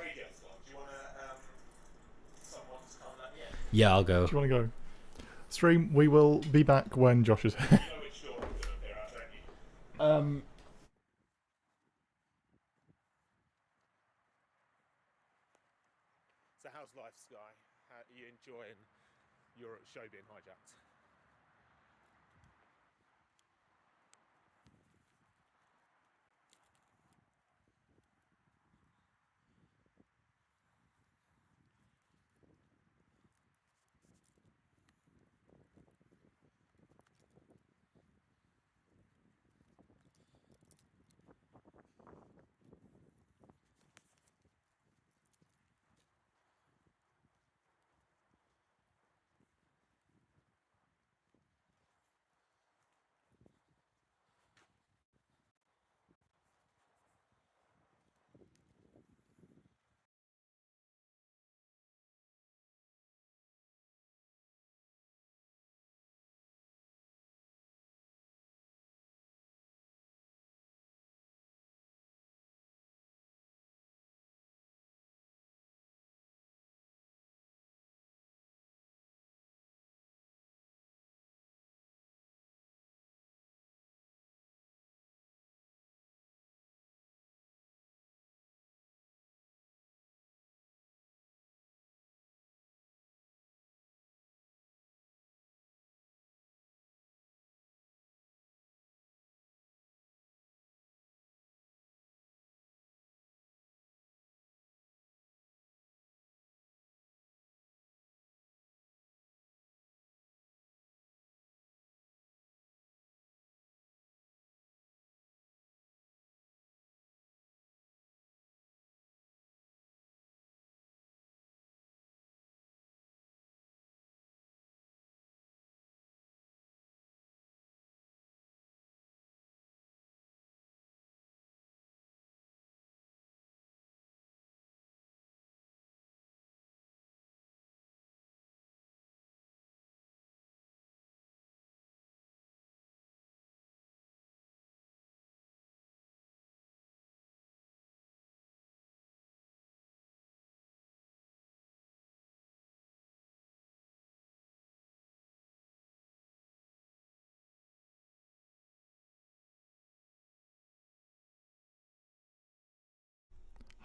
radio's on, do you want someone to come let me in? Yeah, I'll go. Do you want to go? Stream, we will be back when Josh is here. You know which door I'm going to appear at, don't you? So how's life, Sky? How are you enjoying your show being hijacked?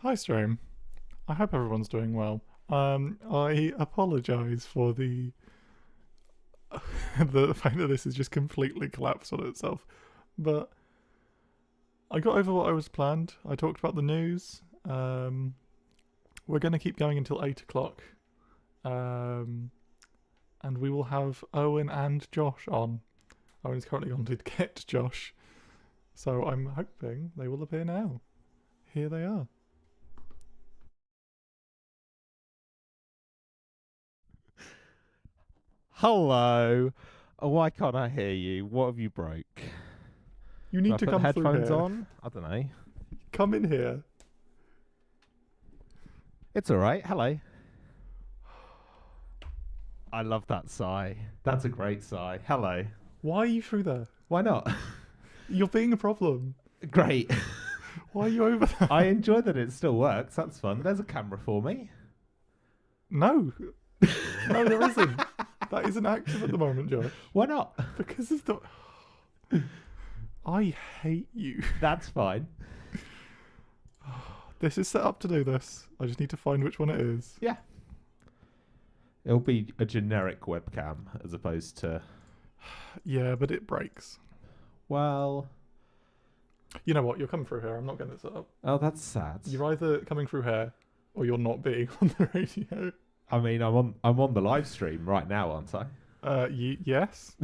Hi, stream. I hope everyone's doing well. I apologise for the the fact that this has just completely collapsed on itself, but I got over what I was planned. I talked about the news. We're going to keep going until 8 o'clock, and we will have Owen and Josh on. Owen's currently gone to get Josh, so I'm hoping they will appear now. Here they are. Hello. Oh, why can't I hear you? What have you broke? You Do I need to put come the headphones through here. on? I don't know. Come in here. It's all right. Hello. I love that sigh. That's a great sigh. Hello. Why are you through there? Why not? You're being a problem. Great. Why are you over there? I enjoy that it still works. That's fun. There's a camera for me. No. No, there isn't. That isn't active at the moment, Josh. Why not? Because of the... I hate you. That's fine. This is set up to do this. I just need to find which one it is. Yeah. It'll be a generic webcam as opposed to... Yeah, but it breaks. Well... You know what? You're coming through here. I'm not getting it set up. Oh, that's sad. You're either coming through here or you're not being on the radio. I mean, I'm on the live stream right now, aren't I? Yes.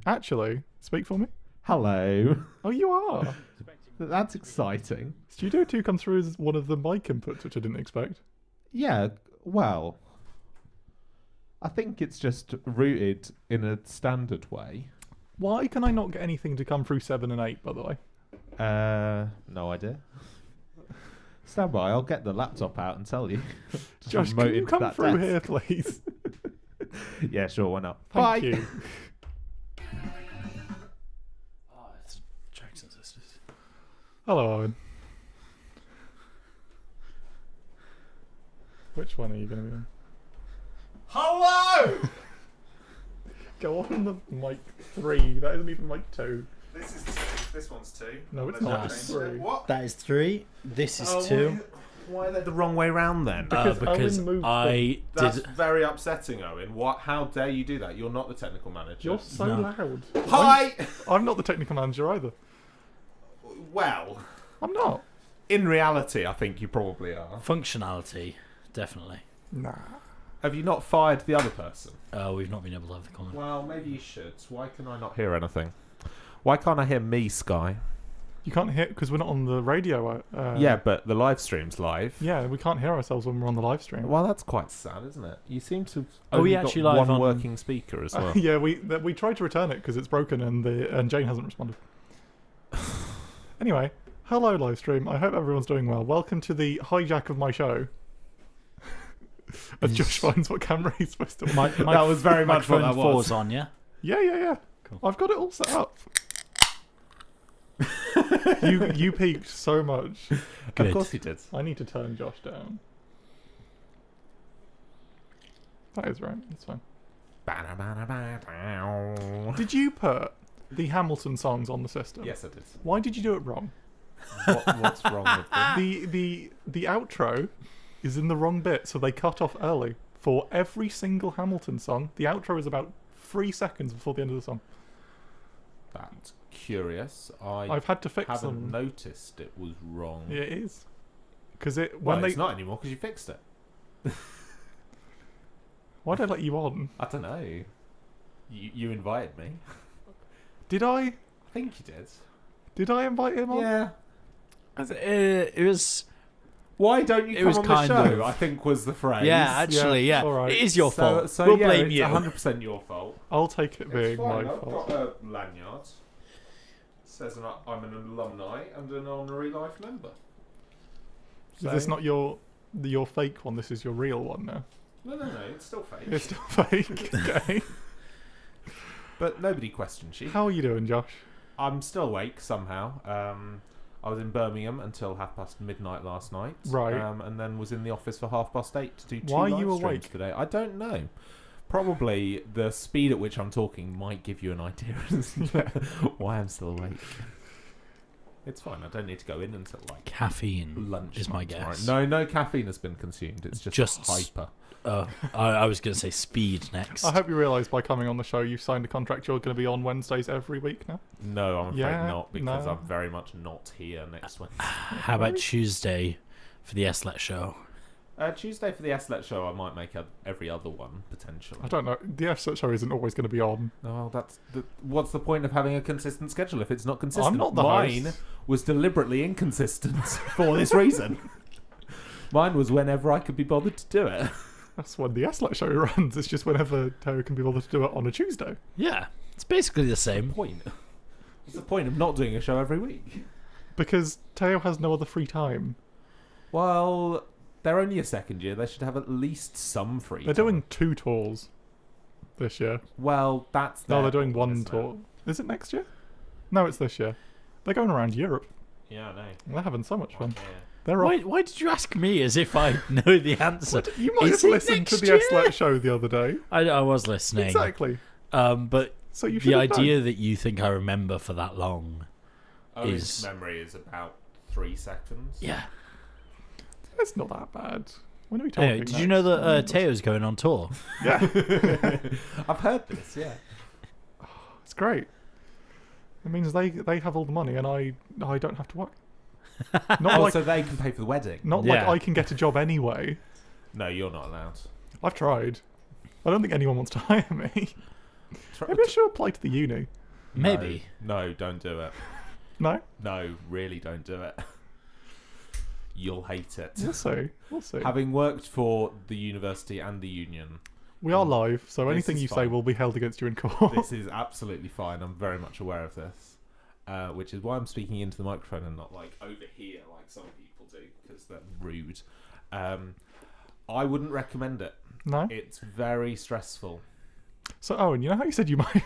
Actually, speak for me. Hello. Oh, you are. That's exciting. Studio 2 comes through as one of the mic inputs, which I didn't expect. Yeah, well, I think it's just rooted in a standard way. Why can I not get anything to come through 7 and 8, by the way? No idea. Stand by, I'll get the laptop out and tell you. Just Josh, remote can you into come that through desk. here, please? Yeah, sure, why not? Thank Bye. you. Oh, it's Jackson Sisters. Hello, Owen. Which one are you going to be on? Hello! Go on the mic 3. That isn't even mic 2. This is 2. This one's 2. No, it's No, not. it's It's 3. What? That is 3. This is 2. Why are they the wrong way round then? Because Because Owen moved I That's did. very upsetting, Owen. What? How dare you do that? You're not the technical manager. You're so No. loud. Hi! I'm not the technical manager either. Well, I'm not. in reality, I think you probably are. Functionality, definitely. Nah. Have you not fired the other person? We've not been able to have the comment. Well, maybe you should. Why can I not hear anything? Why can't I hear me, Sky? You can't hear because we're not on the radio. Yeah, but the live stream's live. Yeah, we can't hear ourselves when we're on the live stream. Well, that's quite sad, isn't it? You seem to have Are we only actually got live one on- working speaker as well. Yeah, we tried to return it because it's broken and Jane hasn't responded. Anyway, hello live stream. I hope everyone's doing well. Welcome to the hijack of my show. As Josh finds what camera he's supposed to. That was very much what Microphone that was. 4's on, yeah? Yeah. Cool. I've got it all set up. you peaked so much. Good. Of course he did. I need to turn Josh down. That is right. That's fine. Did you put the Hamilton songs on the system? Yes, I did. Why did you do it wrong? What's wrong with them? The outro is in the wrong bit, so they cut off early. For every single Hamilton song, the outro is about 3 seconds before the end of the song. That's curious. I've had to fix haven't them. noticed it was wrong. Yeah, it is. Because it Well, when they it's not anymore because you fixed it. why'd I let you on? I don't know. You invited me. Did I? I think you did. Did I invite him on? Yeah. It was. Why don't you It come was on the kind show? of- I think was the phrase. Yeah, actually, yeah. alright. It is your fault. So we'll yeah, blame it's you. 100% your fault. I'll take it being It's fine. my I've fault. got a lanyard. It says I'm an alumni and an honorary life member. Is this not your fake one? This is your real one now. No, it's still fake. It's still fake. Okay. But nobody questions you. How are you doing, Josh? I'm still awake somehow. I was in Birmingham until midnight last night. Right. And then was in the office for 8:30 to do 2 Why are live you streams awake? today. I don't know. Probably the speed at which I'm talking might give you an idea as to why I'm still awake. It's fine. I don't need to go in until like Caffeine lunch. is my guess. No caffeine has been consumed. It's just hyper. I was going to say speed next. I hope you realise by coming on the show you've signed a contract you're going to be on Wednesdays every week now. No, I'm afraid Yeah, not, because no. I'm very much not here next Wednesday. How about Tuesday for the SLET show? Tuesday for the SLET show, I might make every other one, potentially. I don't know. The F show isn't always going to be on. Oh, well, what's the point of having a consistent schedule if it's not consistent? I'm not the Mine host. was deliberately inconsistent for this reason. Mine was whenever I could be bothered to do it. That's when the SLET show runs. It's just whenever Teo can be bothered to do it on a Tuesday. Yeah, it's basically the same. What's the point of not doing a show every week? Because Teo has no other free time. Well, they're only a second year. They should have at least some free They're time. doing 2 tours this year. Well, that's No, their they're doing problem, 1 isn't it? tour. Is it next year? No, it's this year. They're going around Europe. Yeah, I know. They're having so much fun. Yeah. They're off. Why did you ask me as if I know the answer? You might Is have it listened to next the year? SLET show the other day. I was listening. Exactly. But So you should the have known. idea that you think I remember for that long. Owen's Is- memory is about 3 seconds. Yeah. It's not that bad. When are we talking Anyway, did you know next? that Teo's going on tour? Yeah, I've heard this, yeah. it's great. It means they have all the money and I don't have to work. Not Oh, like so they can pay for the wedding. not like Yeah. I can get a job anyway. No, you're not allowed. I've tried. I don't think anyone wants to hire me. Maybe I should apply to the uni. Maybe. No, don't do it. No? No, really don't do it. You'll hate it. We'll see. We'll see. Having worked for the university and the union, We are live, so This anything is you say fine. will be held against you in court. this is absolutely fine. I'm very much aware of this. Which is why I'm speaking into the microphone and not like over here like some people do, because they're rude. I wouldn't recommend it. No? It's very stressful. So, Owen, you know how you said you might...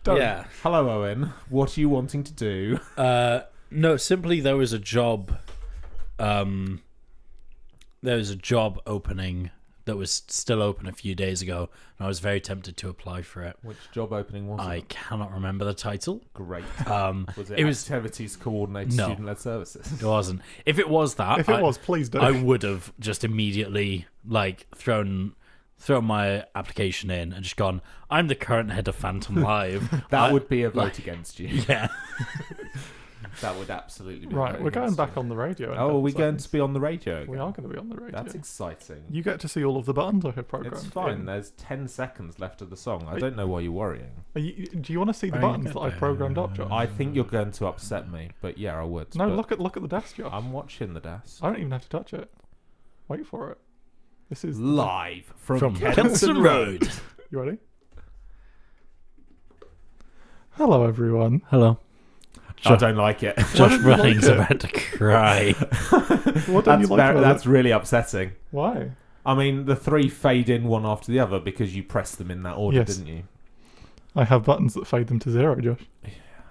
Don't. Yeah. Hello, Owen. What are you wanting to do? No, simply there was a job. There was a job opening that was still open a few days ago, and I was very tempted to apply for it. Which job opening was I it? cannot remember the title. Great. It Was it was- activities coordinated No. student-led services? It wasn't. If it was that, If it was, please do. I would have just immediately like thrown my application in and just gone, I'm the current head of Phantom Live. That I- would be a vote against you. Yeah. That would absolutely be a Right, vote we're going against back you. on the radio. in Oh, are 10 we going seconds. to be on the radio again? We are going to be on the radio. That's exciting. You get to see all of the buttons I have programmed. It's fine. in. There's 10 seconds left of the song. I don't know why you're worrying. Do you want to see the Are you buttons that I've programmed up, Josh? I think you're going to upset me, but yeah, I would. No, but look at the desk, Josh. I'm watching the desk. I don't even have to touch it. Wait for it. This is Live from From Kensington Road. You ready? Hello, everyone. Hello. I don't like it. Why Josh don't you like Running's it? about to cry. What don't you like about That's it? really upsetting. Why? I mean, the 3 fade in one after the other because you pressed them in that order, Yes. didn't you? I have buttons that fade them to 0, Josh.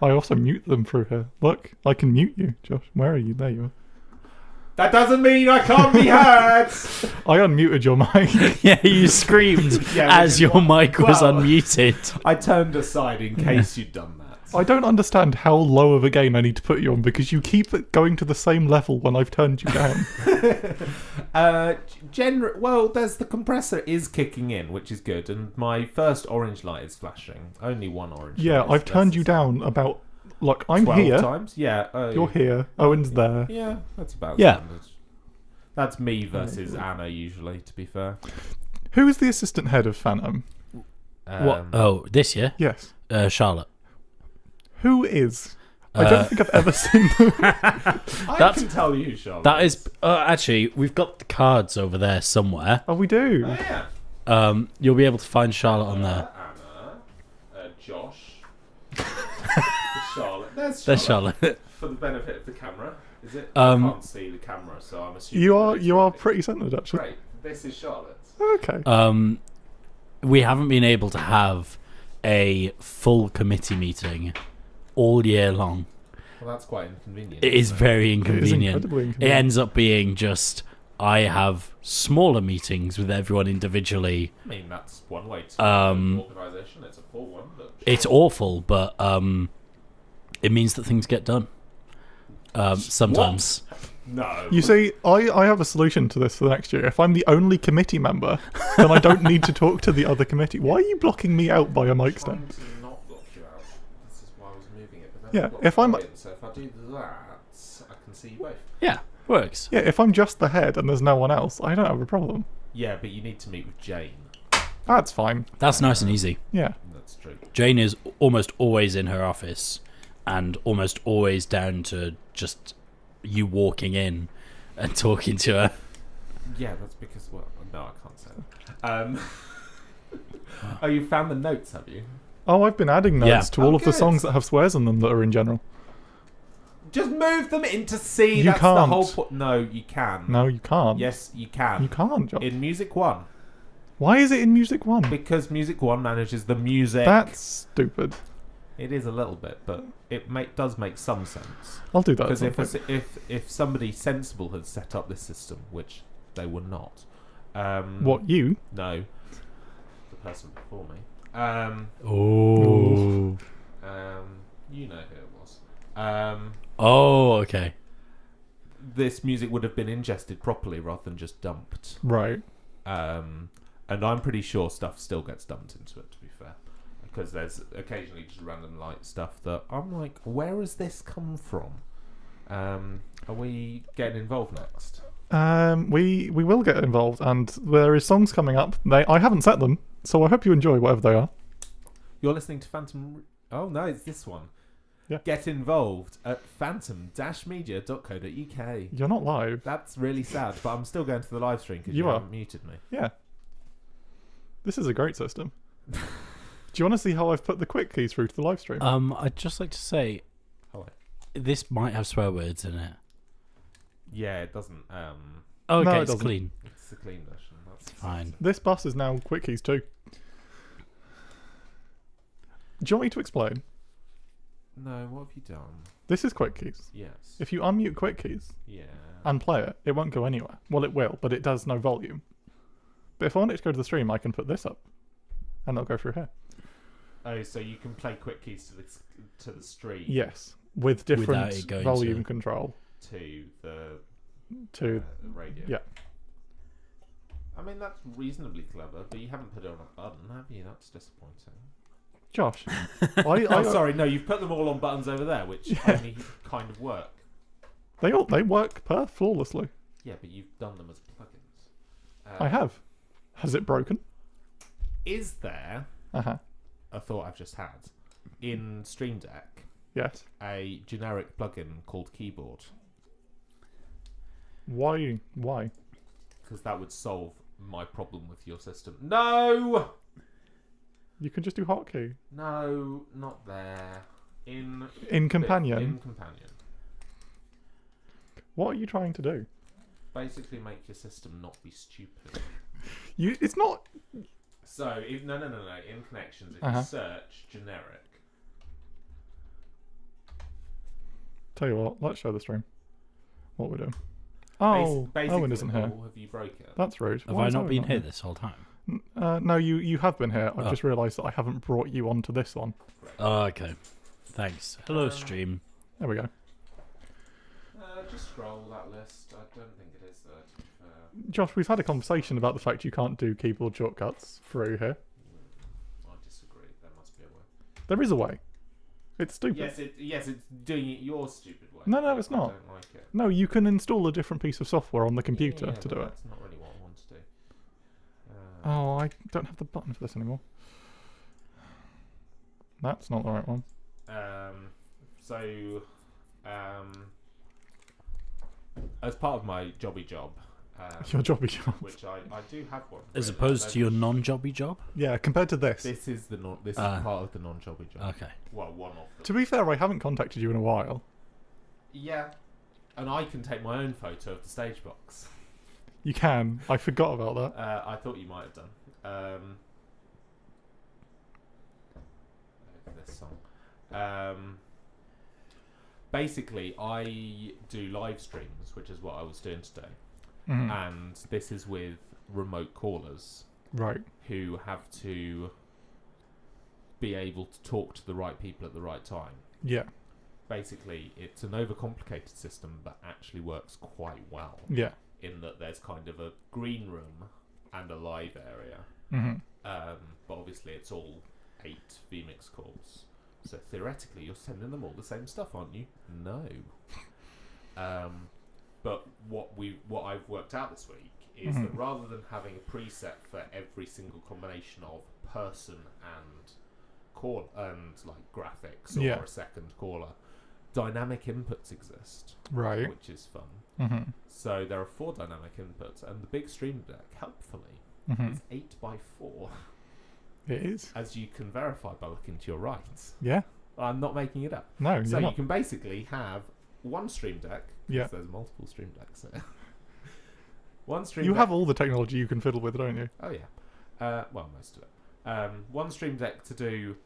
I also mute them through here. Look, I can mute you, Josh. Where are you? There you are. That doesn't mean I can't be heard. I unmuted your mic. Yeah, you screamed Yeah, as your mic was well- unmuted. I turned aside in case you'd done that. I don't understand how low of a gain I need to put you on because you keep it going to the same level when I've turned you down. Well, there's the compressor is kicking in, which is good, and my first orange light is flashing. Only one orange. Yeah, light is I've turned you necessary. down about... Look, I'm 12 here. times. Yeah. You're here. Owen's there. Yeah, that's about Yeah. standard. That's me versus Anna usually. To be fair. Who is the assistant head of Phantom? What? Oh, this year? Yes. Charlotte. Who is? I don't think I've ever seen them. I That's- can tell you, Charlotte. That is... actually, we've got the cards over there somewhere. Oh, we do. Oh, yeah. You'll be able to find Charlotte on there. Anna, Josh, Charlotte. There's Charlotte. For the benefit of the camera, is it? Um, I can't see the camera, so I'm assuming You are it's pretty centered, actually. great. This is Charlotte. Okay. We haven't been able to have a full committee meeting all year long. Well, that's quite inconvenient. It is isn't very It is inconvenient. incredibly It inconvenient. ends up being just I have smaller meetings with everyone individually. I mean, that's one way to Um, an organisation. It's a poor one, but It's awful, but it means that things get done. Sometimes. No. You see, I have a solution to this for the next year. If I'm the only committee member, then I don't need to talk to the other committee. Why are you blocking me out by a mic stand? To not block you out. This is why I was moving it. But Yeah, I've got if I'm- the volume, so if I do that, I can see you both. Yeah, works. Yeah, if I'm just the head and there's no one else, I don't have a problem. Yeah, but you need to meet with Jane. That's fine. That's nice and easy. Yeah. That's true. Jane is almost always in her office and almost always down to just you walking in and talking to her. Yeah, that's because, well, no, I can't say that. Oh, you found the notes, have you? Oh, I've been adding notes Yeah. to all Oh, of the good. songs that have swears in them that are in general. Just move them into C. You That's the can't. whole point. No, you can. No, you can't. Yes, you can. You can't, Josh. In Music 1. Why is it in Music 1? Because Music 1 manages the music. That's stupid. It is a little bit, but it does make some sense. I'll do that. Because at some point. if somebody sensible had set up this system, which they were not. What, you? No. The person before me. Oh. You know who it was. Oh, okay. This music would have been ingested properly rather than just dumped. Right. And I'm pretty sure stuff still gets dumped into it, to be fair. Because there's occasionally just random light stuff that I'm like, where has this come from? Are we getting involved next? We will get involved, and there is songs coming up. I haven't set them, so I hope you enjoy whatever they are. You're listening to Phantom... Oh, no, it's this one. Yeah. Get involved at phantom-media.co.uk. You're not live. That's really sad, but I'm still going to the live stream because You you are. haven't muted me. Yeah. This is a great system. Do you want to see how I've put the quick keys through to the live stream? I'd just like to say, Hello. this might have swear words in it. Yeah, it doesn't. Oh, okay, No, it it's doesn't. clean. It's the clean version. That's Fine. This bus is now quick keys too. Do you want me to explain? No, what have you done? This is quick keys. Yes. If you unmute quick keys Yeah. and play it, it won't go anywhere. Well, it will, but it does no volume. But if I want it to go to the stream, I can put this up, and it'll go through here. Oh, so you can play quick keys to the stream. Yes, with Without different it going volume to- control To the to. radio. Yeah. I mean, that's reasonably clever, but you haven't put it on a button, have you? That's disappointing. Josh, Oh, sorry, no, you've put them all on buttons over there, which only kind of work. they work flawlessly. Yeah, but you've done them as plugins. I have. Has it broken? Is there Uh-huh. a thought I've just had in Stream Deck Yes. a generic plugin called Keyboard? Why? Because that would solve my problem with your system. No! You can just do hotkey. No, not there. In Companion. In Companion. What are you trying to do? Basically make your system not be stupid. It's not. So, no. In Connections, if Uh-huh. you search generic, Tell you what. Let's show the stream. What we're doing. Oh, basically, Owen isn't here. have you broke it? That's rude. Have Why I is not Owen been here this whole time? No, you have been here. I've Oh. just realised that I haven't brought you onto this one. Oh, okay. Thanks. Hello, stream. There we go. Just scroll that list. I don't think it is there. To be fair. Josh, we've had a conversation about the fact you can't do keyboard shortcuts through here. I disagree. There must be a way. There is a way. It's stupid. Yes, it's doing it your stupid way. No, it's not. I don't like it. No, you can install a different piece of software on the computer Yeah, to but do it. That's not really what I want to do. Oh, I don't have the button for this anymore. That's not the right one. As part of my jobby job, Your jobby job. which I do have one. As really. opposed to your non-jobby job? Yeah, compared to this. This is the this is Ah. part of the non-jobby job. Okay. Well, one of them. To be fair, I haven't contacted you in a while. Yeah, and I can take my own photo of the stage box. You can. I forgot about that. I thought you might have done. This song. Basically, I do live streams, which is what I was doing today, Mhm. and this is with remote callers Right. who have to be able to talk to the right people at the right time. Yeah. basically it's an overcomplicated system that actually works quite well. Yeah. In that there's kind of a green room and a live area. Hmm. But obviously it's all 8 vMix calls. So theoretically you're sending them all the same stuff, aren't you? No. But what I've worked out this week is that rather than having a preset for every single combination of person and call and like graphics or a second caller, dynamic inputs exist, Right. which is fun. Hmm. So there are 4 dynamic inputs, and the big Stream Deck, helpfully, Hmm. is 8x4, It is. as you can verify by looking to your right. Yeah. I'm not making it up. No, So you're you not. can basically have one Stream Deck, because Yeah. there's multiple Stream Decks here. One Stream You Deck. have all the technology you can fiddle with, don't you? Oh yeah. Well, most of it. One Stream Deck to do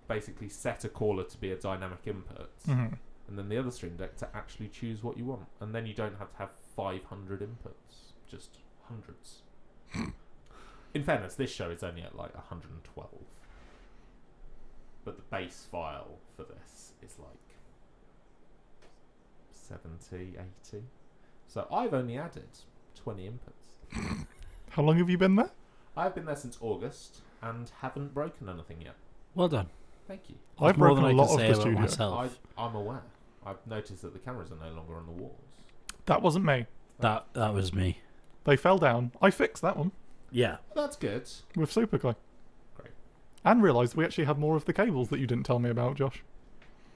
basically set a caller to be a dynamic input, Hmm. and then the other Stream Deck to actually choose what you want, and then you don't have to have 500 inputs, just hundreds. In fairness, this show is only at like 112, but the base file for this is like 70, 80. So I've only added 20 inputs. How long have you been there? I've been there since August and haven't broken anything yet. Well done. Thank you. I've More broken than a I lot can of say the about studio. myself. I'm aware. I've noticed that the cameras are no longer on the walls. That wasn't me. That was me. They fell down. I fixed that one Yeah. That's good. with Superglue. Great. And realised we actually had more of the cables that you didn't tell me about, Josh.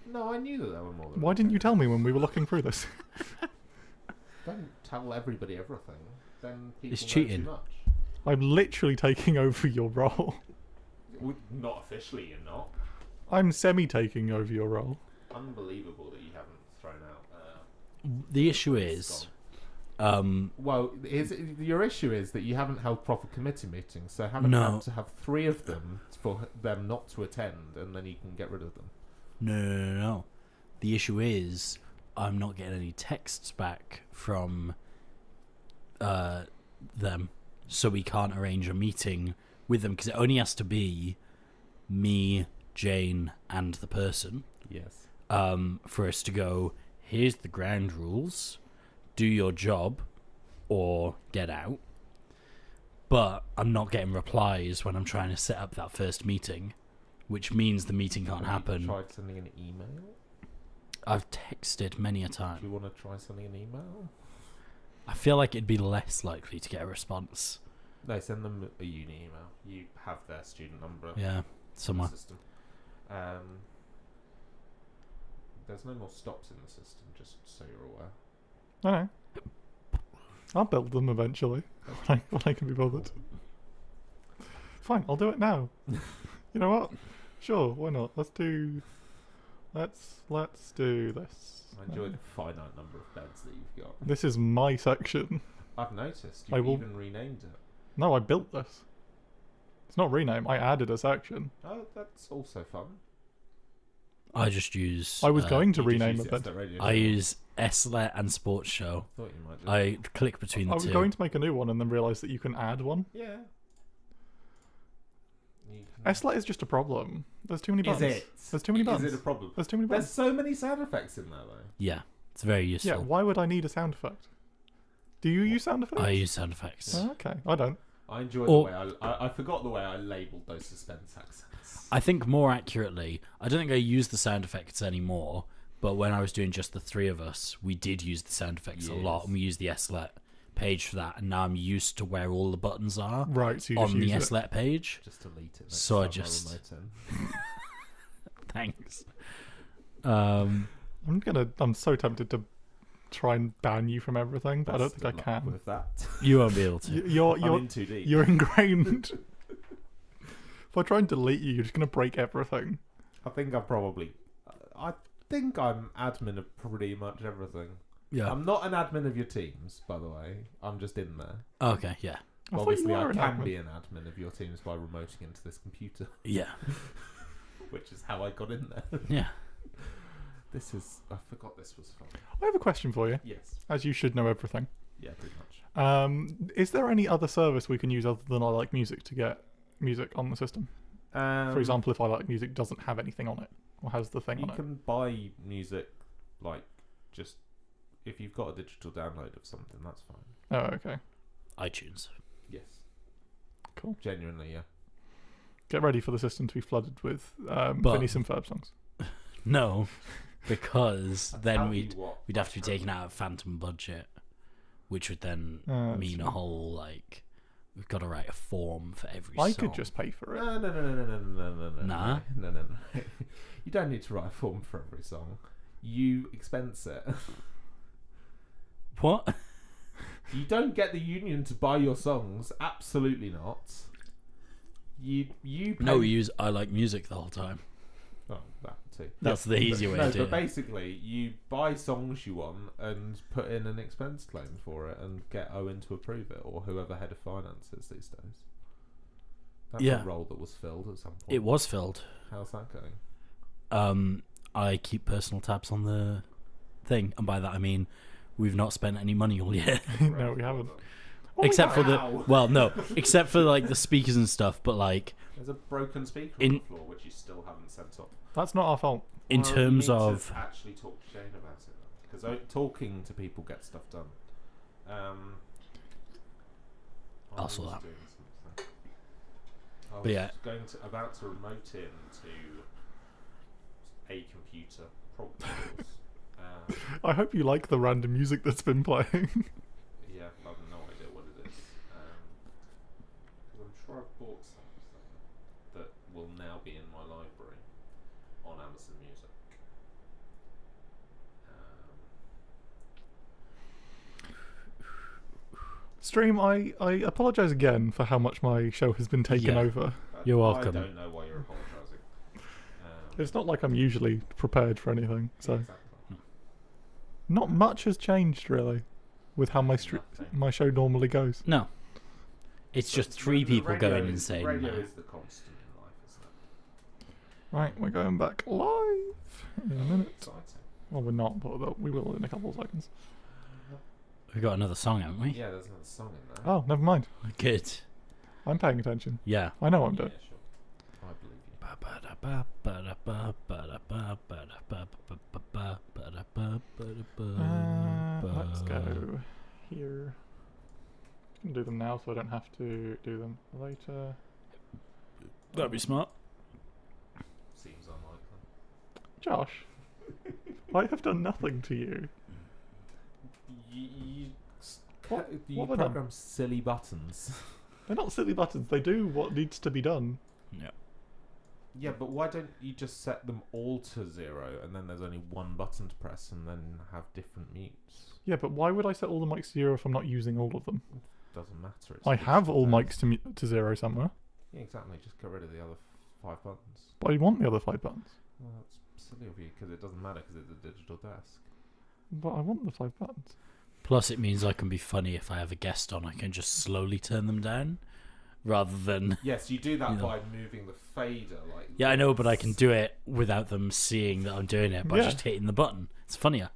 No, I knew that there were more than Why didn't you tell me when we were looking through this? Don't tell everybody everything. Then people It's know cheating. too much. I'm literally taking over your role. Not officially, you're not. I'm taking over your role. Unbelievable that you haven't thrown out. The issue is, Well, your issue is that you haven't held proper committee meetings, so haven't No. had to have 3 of them for them not to attend, and then you can get rid of them. no. The issue is, I'm not getting any texts back from them, so we can't arrange a meeting with them because it only has to be me, Jane, and the person. Yes. For us to go, here's the ground rules, do your job, or get out. But I'm not getting replies when I'm trying to set up that first meeting, which means the meeting can't Have you happen. tried sending an email? I've texted many a Do time. you want to try sending an email? I feel like it'd be less likely to get a response. No, send them a uni email. You have their student number Yeah, in the somewhere. system. There's no more stops in the system, just so you're aware. I know. I'll build them eventually when I can be bothered. Fine, I'll do it now. You know what? Sure, why not? Let's do this. I enjoy the finite number of beds that you've got. This is my section. I've noticed I you've will- even renamed it. No, I built this. It's not rename. I added a section. Oh, that's also fun. I just use. I was going to You just rename use it, it as but the radio I show. use SLET and Sports Show. Thought you might do. I click between I the was two. going to make a new one and then realised that you can add one. Yeah. You can- SLET is just a problem. There's too many buttons. Is it? There's too many buttons. Is it a problem? There's too many There's buttons. so many sound effects in there, though. Yeah, it's very useful. Yeah, why would I need a sound effect? Do you use sound effects? I use sound effects. Oh, okay, I don't. I enjoy Or- the way I forgot the way I labelled those suspense accents. I think more accurately, I don't think I use the sound effects anymore, but when I was doing just the 3 of us, we did use the sound effects a lot, Yes. and we used the SLET page for that, and now I'm used to where all the buttons are Right, so you just on the use it. SLET page. Just delete it. next So I time just- remote in. Thanks. I'm so tempted to try and ban you from everything, but I don't Best think I of luck can. with that. You won't be able to. You're I'm you're in too deep. you're ingrained. If I try and delete you, you're just gonna break everything. I think I'm admin of pretty much everything. Yeah. I'm not an admin of your teams, by the way. I'm just in there. Okay, yeah. I thought Obviously, you I were an can admin. be an admin of your teams by remoting into this computer, Yeah. which is how I got in there. Yeah. I forgot this was fun. I have a question for you, Yes. as you should know everything. Yeah, pretty much. Is there any other service we can use other than I Like Music to get music on the system? For example, if I Like Music doesn't have anything on it, or has the thing you on it. can buy music Like, just if you've got a digital download of something, that's fine. Oh, okay. iTunes. Yes. Cool. Genuinely, yeah. Get ready for the system to be flooded with But- Phineas and Ferb songs. No, because then Tell we'd you what, have to be taken out of Phantom budget, which would then That's mean a true. whole like we've got to write a form for every I song. could just pay for it. No. Nah. No. You don't need to write a form for every song. You expense it. What? You don't get the union to buy your songs. Absolutely not. You pay... No, we use I Like Music the whole time. Oh, that too. That's the easy way No, to do but it. basically, you buy songs you want and put in an expense claim for it and get Owen to approve it, or whoever head of finance is these days. That's Yeah. a role that was filled at some point. It was filled. How's that going? I keep personal tabs on the thing, and by that I mean we've not spent any money all year. No, we haven't. except for Wow. except for like the speakers and stuff, but like There's a broken speaker In- on the floor which you still haven't sent up. That's not our fault. in Well, terms you need of to actually talk to Shane about it, because talking to people gets stuff done. I I'll was sort that. doing something. I was But yeah. about to remote in to a computer, probably yours. I hope you like the random music that's been playing. Yeah, I have no idea what it is. 'Cause I'm sure I've bought something that will now be in my library on Amazon Music. Stream, I apologise again for how much my show has been taken Yeah. over. You're I welcome. don't know why you're apologising. It's not like I'm usually prepared for anything, so Exactly. not much has changed really with how Nothing. my show normally goes. no, it's just The- three the people radio going is- insane. The radio now. is the constant in life, isn't it? Right, we're going back live in a minute. Exciting. Well, we're not, but we will in a couple of seconds. We got another song, haven't we? Yeah, there's another song in there. Oh, never mind. Good. I'm paying attention. Yeah. I know what I'm doing. Yeah, sure. I believe you. Let's go here. I can do them now, so I don't have to do them later. That'd be smart. Seems unlikely. Josh, I have done nothing to you. You What- you what have I done? program silly buttons. They're not silly buttons. They do what needs to be done. Yeah. Yeah, but why don't you just set them all to 0 and then there's only one button to press and then have different mutes? Yeah, but why would I set all the mics to 0 if I'm not using all of them? Doesn't matter. It's I just have all there. mics to 0 somewhere, Yeah, exactly. Just get rid of the other 5 buttons. but I want the other 5 buttons. Well, that's silly of you because it doesn't matter because it's a digital desk. But I want the 5 buttons. Plus, it means I can be funny if I have a guest on. I can just slowly turn them down, rather than. Yes, you do that Yeah. by moving the fader. Like Yeah, I know, but I can do it without them seeing that I'm doing it by Yeah. just hitting the button. It's funnier.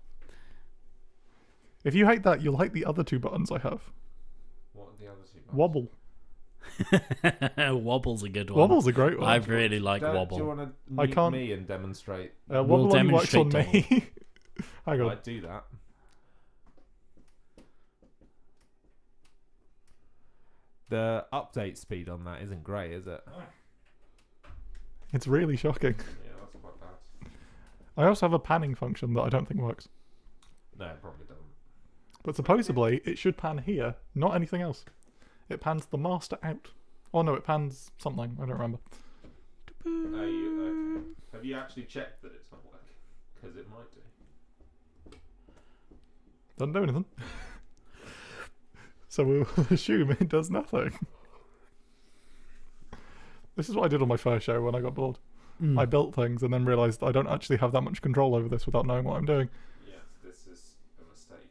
If you hate that, you'll hate the other 2 buttons I have. What are the other 2 buttons? Wobble. Wobble's a good one. Wobble's a great one. I really like Do you Wobble. want to I mute can't- me and demonstrate? Wobble We'll only works on demonstrate me. Hang on. I'd do that. The update speed on that isn't great, is it? It's really shocking. Yeah, that's quite bad. I also have a panning function that I don't think works. No, it probably doesn't. But supposedly, it should pan here, not anything else. It pans the master out. Oh no, it pans something. I don't remember. Okay. Have you actually checked that it's not working? Because it might do. Doesn't do anything. So we'll assume it does nothing. This is what I did on my first show when I got bored. I built things and then realised I don't actually have that much control over this without knowing what I'm doing. Yes, this is a mistake.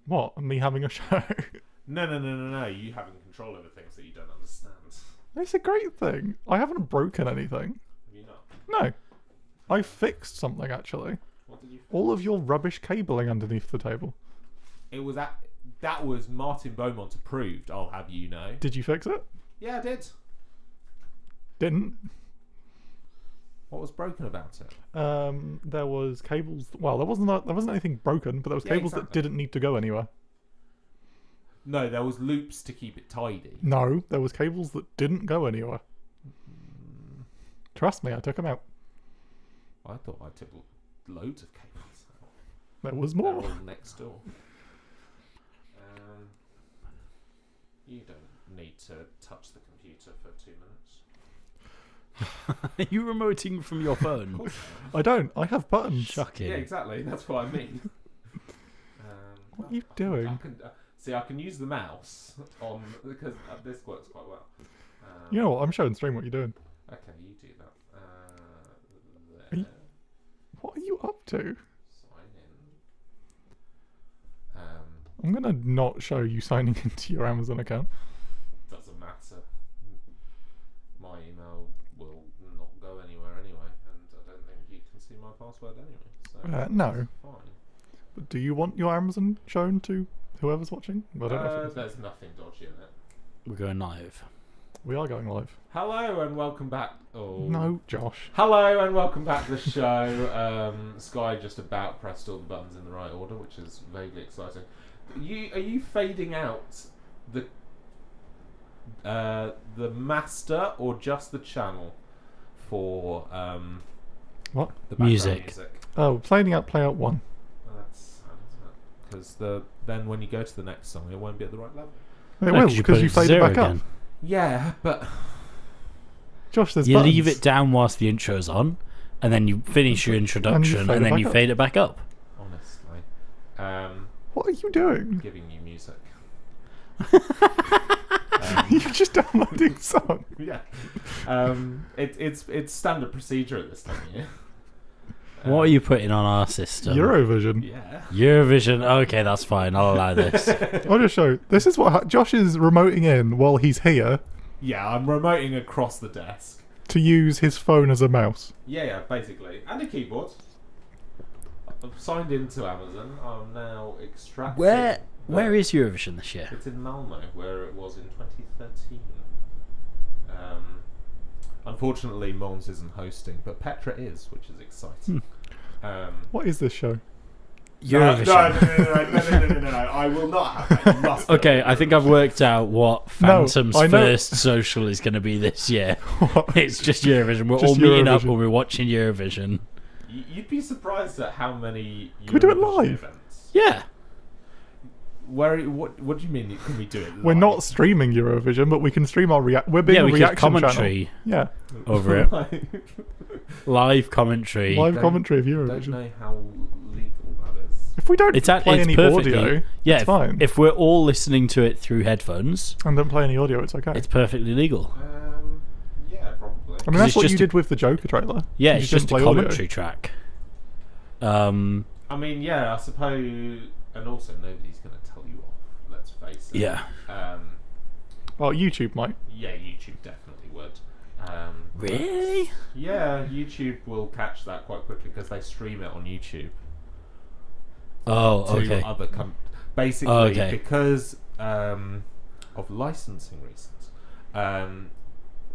What? Me having a show? No. You having control over things that you don't understand. It's a great thing. I haven't broken anything. Have you not? No. I fixed something actually. What did you? All of your rubbish cabling underneath the table. It was that was Martin Beaumont approved. I'll have you know. Did you fix it? Yeah, I did. Didn't. What was broken about it? There was cables. Well, there wasn't anything broken, but there was Yeah, cables that exactly. didn't need to go anywhere. No, there was loops to keep it tidy. No, there was cables that didn't go anywhere. Trust me, I took them out. I thought I took loads of cables. There was They're more. all next door. You don't need to touch the computer for 2 minutes. Are you remoting from your phone? I don't. I have buttons. Shocking. Yeah, exactly. That's what I mean. What are you doing? I can use the mouse on because this works quite well. You know what? I'm showing stream what you're doing. Okay, you do that. Are you- What are you up to? Sign in. I'm gonna not show you signing into your Amazon account. Doesn't matter. My email will not go anywhere anyway, and I don't think you can see my password anyway. So No. it's fine. But do you want your Amazon shown to whoever's watching? I don't know if it There's nothing dodgy in it. We're going live. is. We are going live. Hello and welcome back. Oh. No, Josh. Hello and welcome back to the show. Sky just about pressed all the buttons in the right order, which is vaguely exciting. Are you fading out the master or just the channel for What? the background Music. music? Oh, playing out play out 1. That's sad, isn't it? Because then when you go to the next song, it won't be at the right level. It No, will 'cause because put you it to fade it zero back again. up. Yeah, but Josh, there's You buttons. leave it down whilst the intro's on, and then you finish your introduction, fade and it then back you up. fade it back up. honestly, What are you doing? giving you music. You're just downloading song. Yeah, it's standard procedure at this time of year. What are you putting on our system? Eurovision. Yeah. Eurovision. Okay, that's fine. I'll allow this. I'll just show. This is what Josh is remoting in while he's here Yeah, I'm remoting across the desk. to use his phone as a mouse. Yeah, basically. And a keyboard. I've signed into Amazon. I'm now extracting... Where is Eurovision this year? It's in Malmo, where it was in 2013. Unfortunately, Mons isn't hosting, but Petra is, which is exciting. What is this show? Eurovision. No, I will not have that. You must know. Okay, I think I've worked out what Phantom's I know. first social is going to be this year. It's just Eurovision. We're Just all meeting up Eurovision. and we're watching Eurovision. You'd be surprised at how many Can we do it Eurovision live? events. Yeah. What do you mean? Can we do it live? We're not streaming Eurovision, but we can stream our We're being Yeah, a we could reaction commentary channel. over it. Live commentary. Yeah, live Don't- commentary of Don't Eurovision. know how legal that is. If we don't It's play any perfectly, audio, yeah, it's fine. If we're all listening to it through headphones, and don't play any audio, it's okay. it's perfectly legal. Yeah, probably. I mean, that's it's what just you a- did with the Joker trailer. Yeah, You it's didn't just a play audio. commentary track. I mean, yeah, I suppose, and also nobody's going to tell you off. Let's face it. Yeah. Well, YouTube might. Yeah, YouTube definitely would. Really? Yeah, YouTube will catch that quite quickly because they stream it on YouTube. Oh, To okay. other basically, Oh, okay. because of licensing reasons,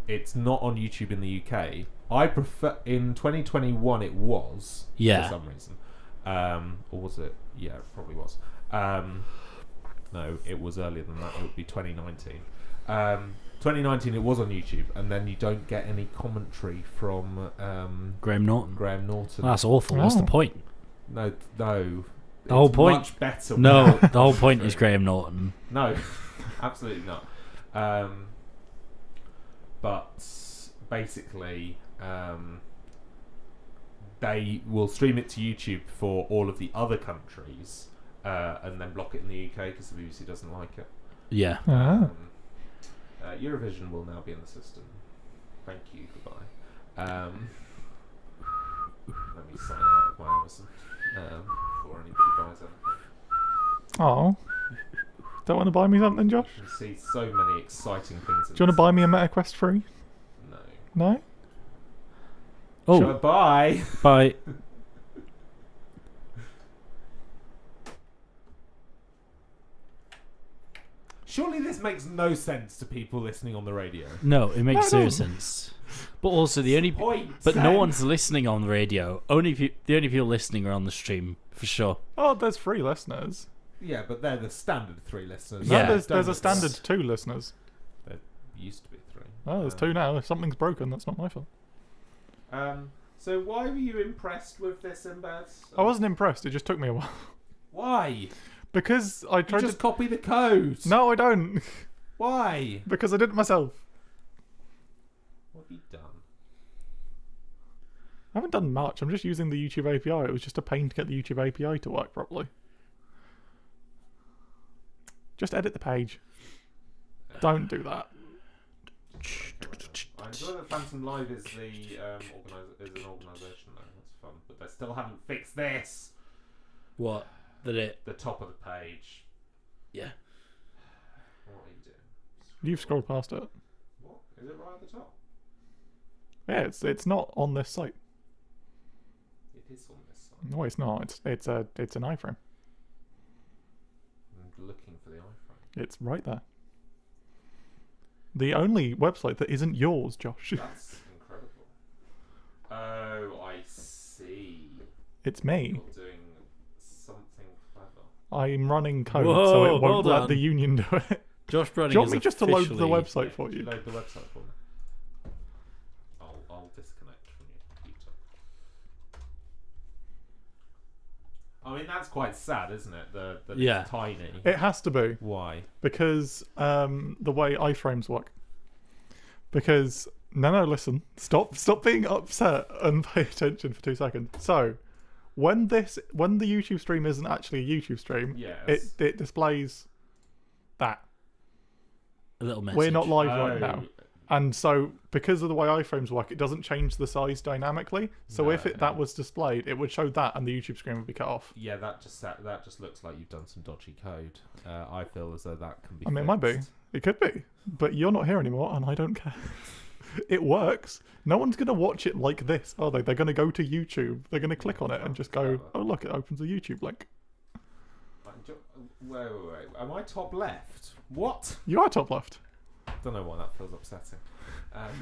it's not on YouTube in the UK. I prefer in 2021 it was Yeah. for some reason, or was it? Yeah, it probably was. No, it was earlier than that. It would be 2019. 2019 it was on YouTube, and then you don't get any commentary from Graham Norton. Graham Norton. That's awful. What's the Oh. point? No. The whole It's point- Much better. No, without the whole point commentary. is Graham Norton. No, absolutely not. But basically, they will stream it to YouTube for all of the other countries, and then block it in the UK because the BBC doesn't like it. Yeah. Ah. Eurovision will now be in the system. Thank you. Goodbye. Let me sign out of my Amazon before anybody buys anything. Oh. Don't want to buy me something, Josh? You can see so many exciting things. Do you want to buy me a MetaQuest 3? No. No? Oh, Sure, bye. bye. Surely this makes no sense to people listening on the radio. No, it makes No, no. zero sense. But also Point. but no one's listening on the radio. The only people listening are on the stream for sure. Oh, there's 3 listeners. Yeah, but they're the standard 3 listeners. No, Yeah. there's a standard 2 listeners. There used to be 3. Oh, there's 2 now. If something's broken, that's not my fault. So why were you impressed with this embed? I wasn't impressed. It just took me a while. Why? Because I You tried just to... copy the code. No, I don't. Why? Because I did it myself. What have you done? I haven't done much. I'm just using the YouTube API. It was just a pain to get the YouTube API to work properly. Just edit the page. Don't do that. I enjoy that Phantom Live is the is an organisation though. That's fun, but they still haven't fixed this. What? The top of the page. Yeah. What are you doing? You've scrolled past it. What? Is it right at the top? Yeah, it's not on this site. It is on this side. No, it's not. It's an iframe. I'm looking for the iPhone. It's right there. The only website that isn't yours, Josh. That's incredible. Oh, I see. It's me. You're doing something clever. I'm running code, so Whoa, it won't hold let on. the union do it. Josh Browning Do you want is me just to load the officially- website for Could you? load the website for me? I'll disconnect from your computer. I mean, that's quite sad, isn't it? That Yeah. it's tiny. It has to be. Why? Because the way iframes work. Because no, listen, stop being upset and pay attention for 2 seconds. So, when the YouTube stream isn't actually a YouTube stream, Yes. it displays that A little message. we're not live Oh. right now. And so, because of the way iframes work, it doesn't change the size dynamically. So if No. that was displayed, it would show that, and the YouTube screen would be cut off. Yeah, that just looks like you've done some dodgy code. I feel as though that can be. I mean, it might be. fixed. It could be. But you're not here anymore, and I don't care. It works. No one's going to watch it like this, are they? They're going to go to YouTube. They're going to click on it and just go, oh, look, it opens a YouTube link. Wait. Am I top left? What? You are top left. Don't know why that feels upsetting.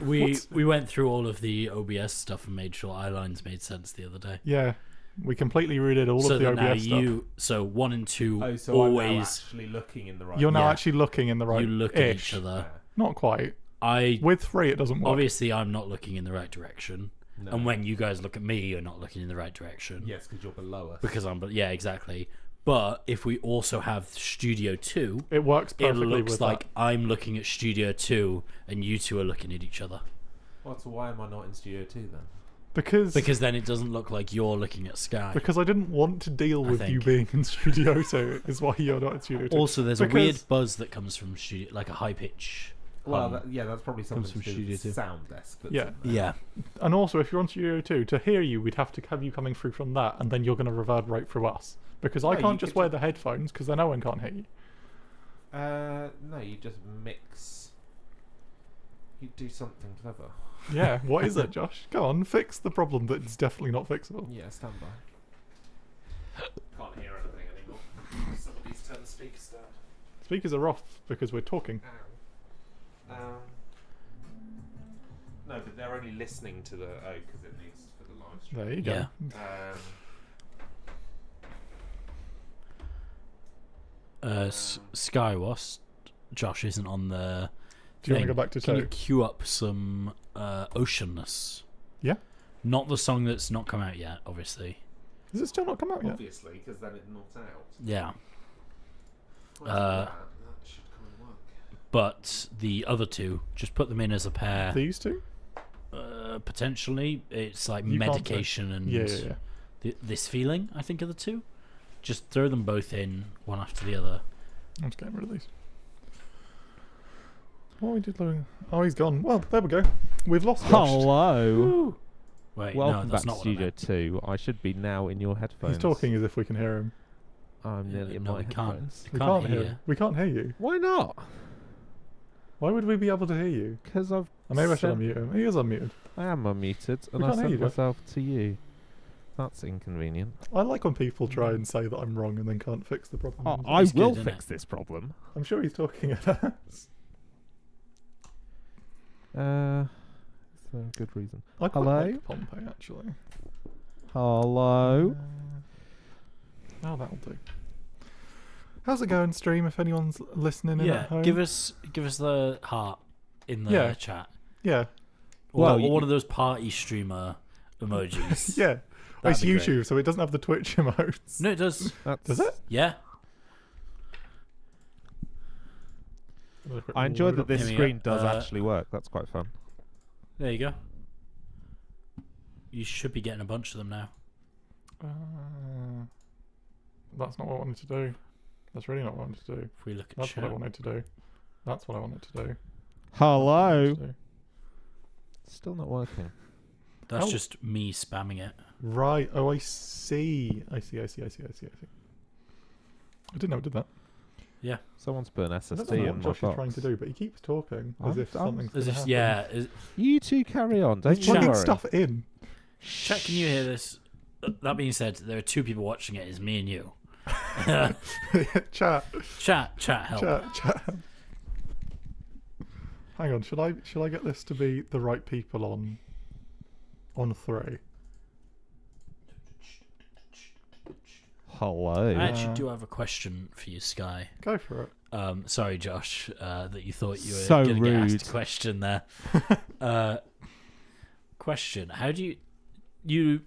We went through all of the OBS stuff and made sure eye lines made sense the other day. Yeah. We completely redid all so of the that now OBS stuff. so 1 and 2 Oh, so I'm now always actually looking in the right. You're now Yeah. actually looking in the right you look at each ish. other. Not quite. I With 3, it doesn't work. obviously I'm not looking in the right direction, No. and when you guys look at me, you're not looking in the right direction. Yes, because you're below us. Because yeah, exactly. But if we also have Studio 2, It works it perfectly looks with like that. I'm looking at Studio 2 and you two are looking at each other. Well, so why am I not in Studio 2 then? Because Then it doesn't look like you're looking at Sky. I didn't want to deal I with you think. being in Studio 2 is why you're not in Studio 2. Also, there's a Because- weird buzz that comes from Studio, like a high pitch. Well, that's probably something from to do Studio with 2. the sound desk. That's Yeah. in there. Yeah. And also, if you're on Studio 2, to hear you, we'd have to have you coming through from that, and then you're going to reverberate through us. Because I No, can't you just could wear the headphones, because then no one can't hear you. No, you just mix. You do something clever. Yeah, what is it, Josh? Go on, fix the problem that's definitely not fixable. Yeah, stand by. Can't hear anything anymore. Somebody's turned the speakers down. Speakers are off because we're talking. No, but they're only listening to the because it needs for the live stream. There you go. Yeah. Sky was Josh isn't on the. Do you want to thing. go back to Can you 2? queue up some Oceanness? Yeah. Not the song that's not come out yet, obviously. Has it still not come out yet? Obviously, because then it's not out. Yeah. That should come and work. But the other two, just put them in as a pair. These 2? Potentially, it's like You can't say. medication and Yeah. this feeling. I think are the two. Just throw them both in one after the other. I'm just getting rid of these. What we did, Louis? Oh, he's gone. Well, there we go. We've lost Josh. Hello. Wait, Welcome no, back that's to not what I Studio meant. 2. I should be now in your headphones. He's talking as if we can hear him. I'm nearly in No, my we can't. headphones. We Can't can't hear hear. you. We can't hear you. Why not? Why would we be able to hear you? Because I've. Or maybe I should sent- unmute him. He is unmuted. I am unmuted, and We I can't hear you, sent Josh. myself to you. That's inconvenient. I like when people try and say that I'm wrong and then can't fix the problem. Oh, I It's will good, isn't fix this problem. I'm sure he's talking at us. Is there a good reason? I quite Hello? like Pompey, actually. Hello? Oh, that'll do. How's it going, stream? If anyone's listening in Yeah, at home, give us the heart in the Yeah. chat. yeah, Or, Well, or one of those party streamer emojis. yeah. Well, it's That'd be great. YouTube, so it doesn't have the Twitch emotes. No, it does. Does it? Yeah. I enjoy that this Here we screen go. does actually work. That's quite fun. There you go. You should be getting a bunch of them now. That's not what I wanted to do. That's really not what I wanted to do. If we look at That's what I chat. wanted to do. That's what I wanted to do. Hello? To do. Still not working. That's Oh. just me spamming it. Right. Oh, I see. I didn't know it did that. Someone's put an I don't SSD know in what my Josh is box. trying to do, but he keeps talking as I'm- if I'm- something's As going to if, happen. yeah. You two carry on. Don't He's you plugging worry. stuff in. Chat, can you hear this? That being said, there are two people watching it. It's me and you. Chat. Chat, help. Chat. Hang on, should I get this to be the right people on 3? Hello? I actually do have a question for you, Sky. Go for it. Sorry, Josh, that you thought you were So going to get asked rude. a question there. Question: how do you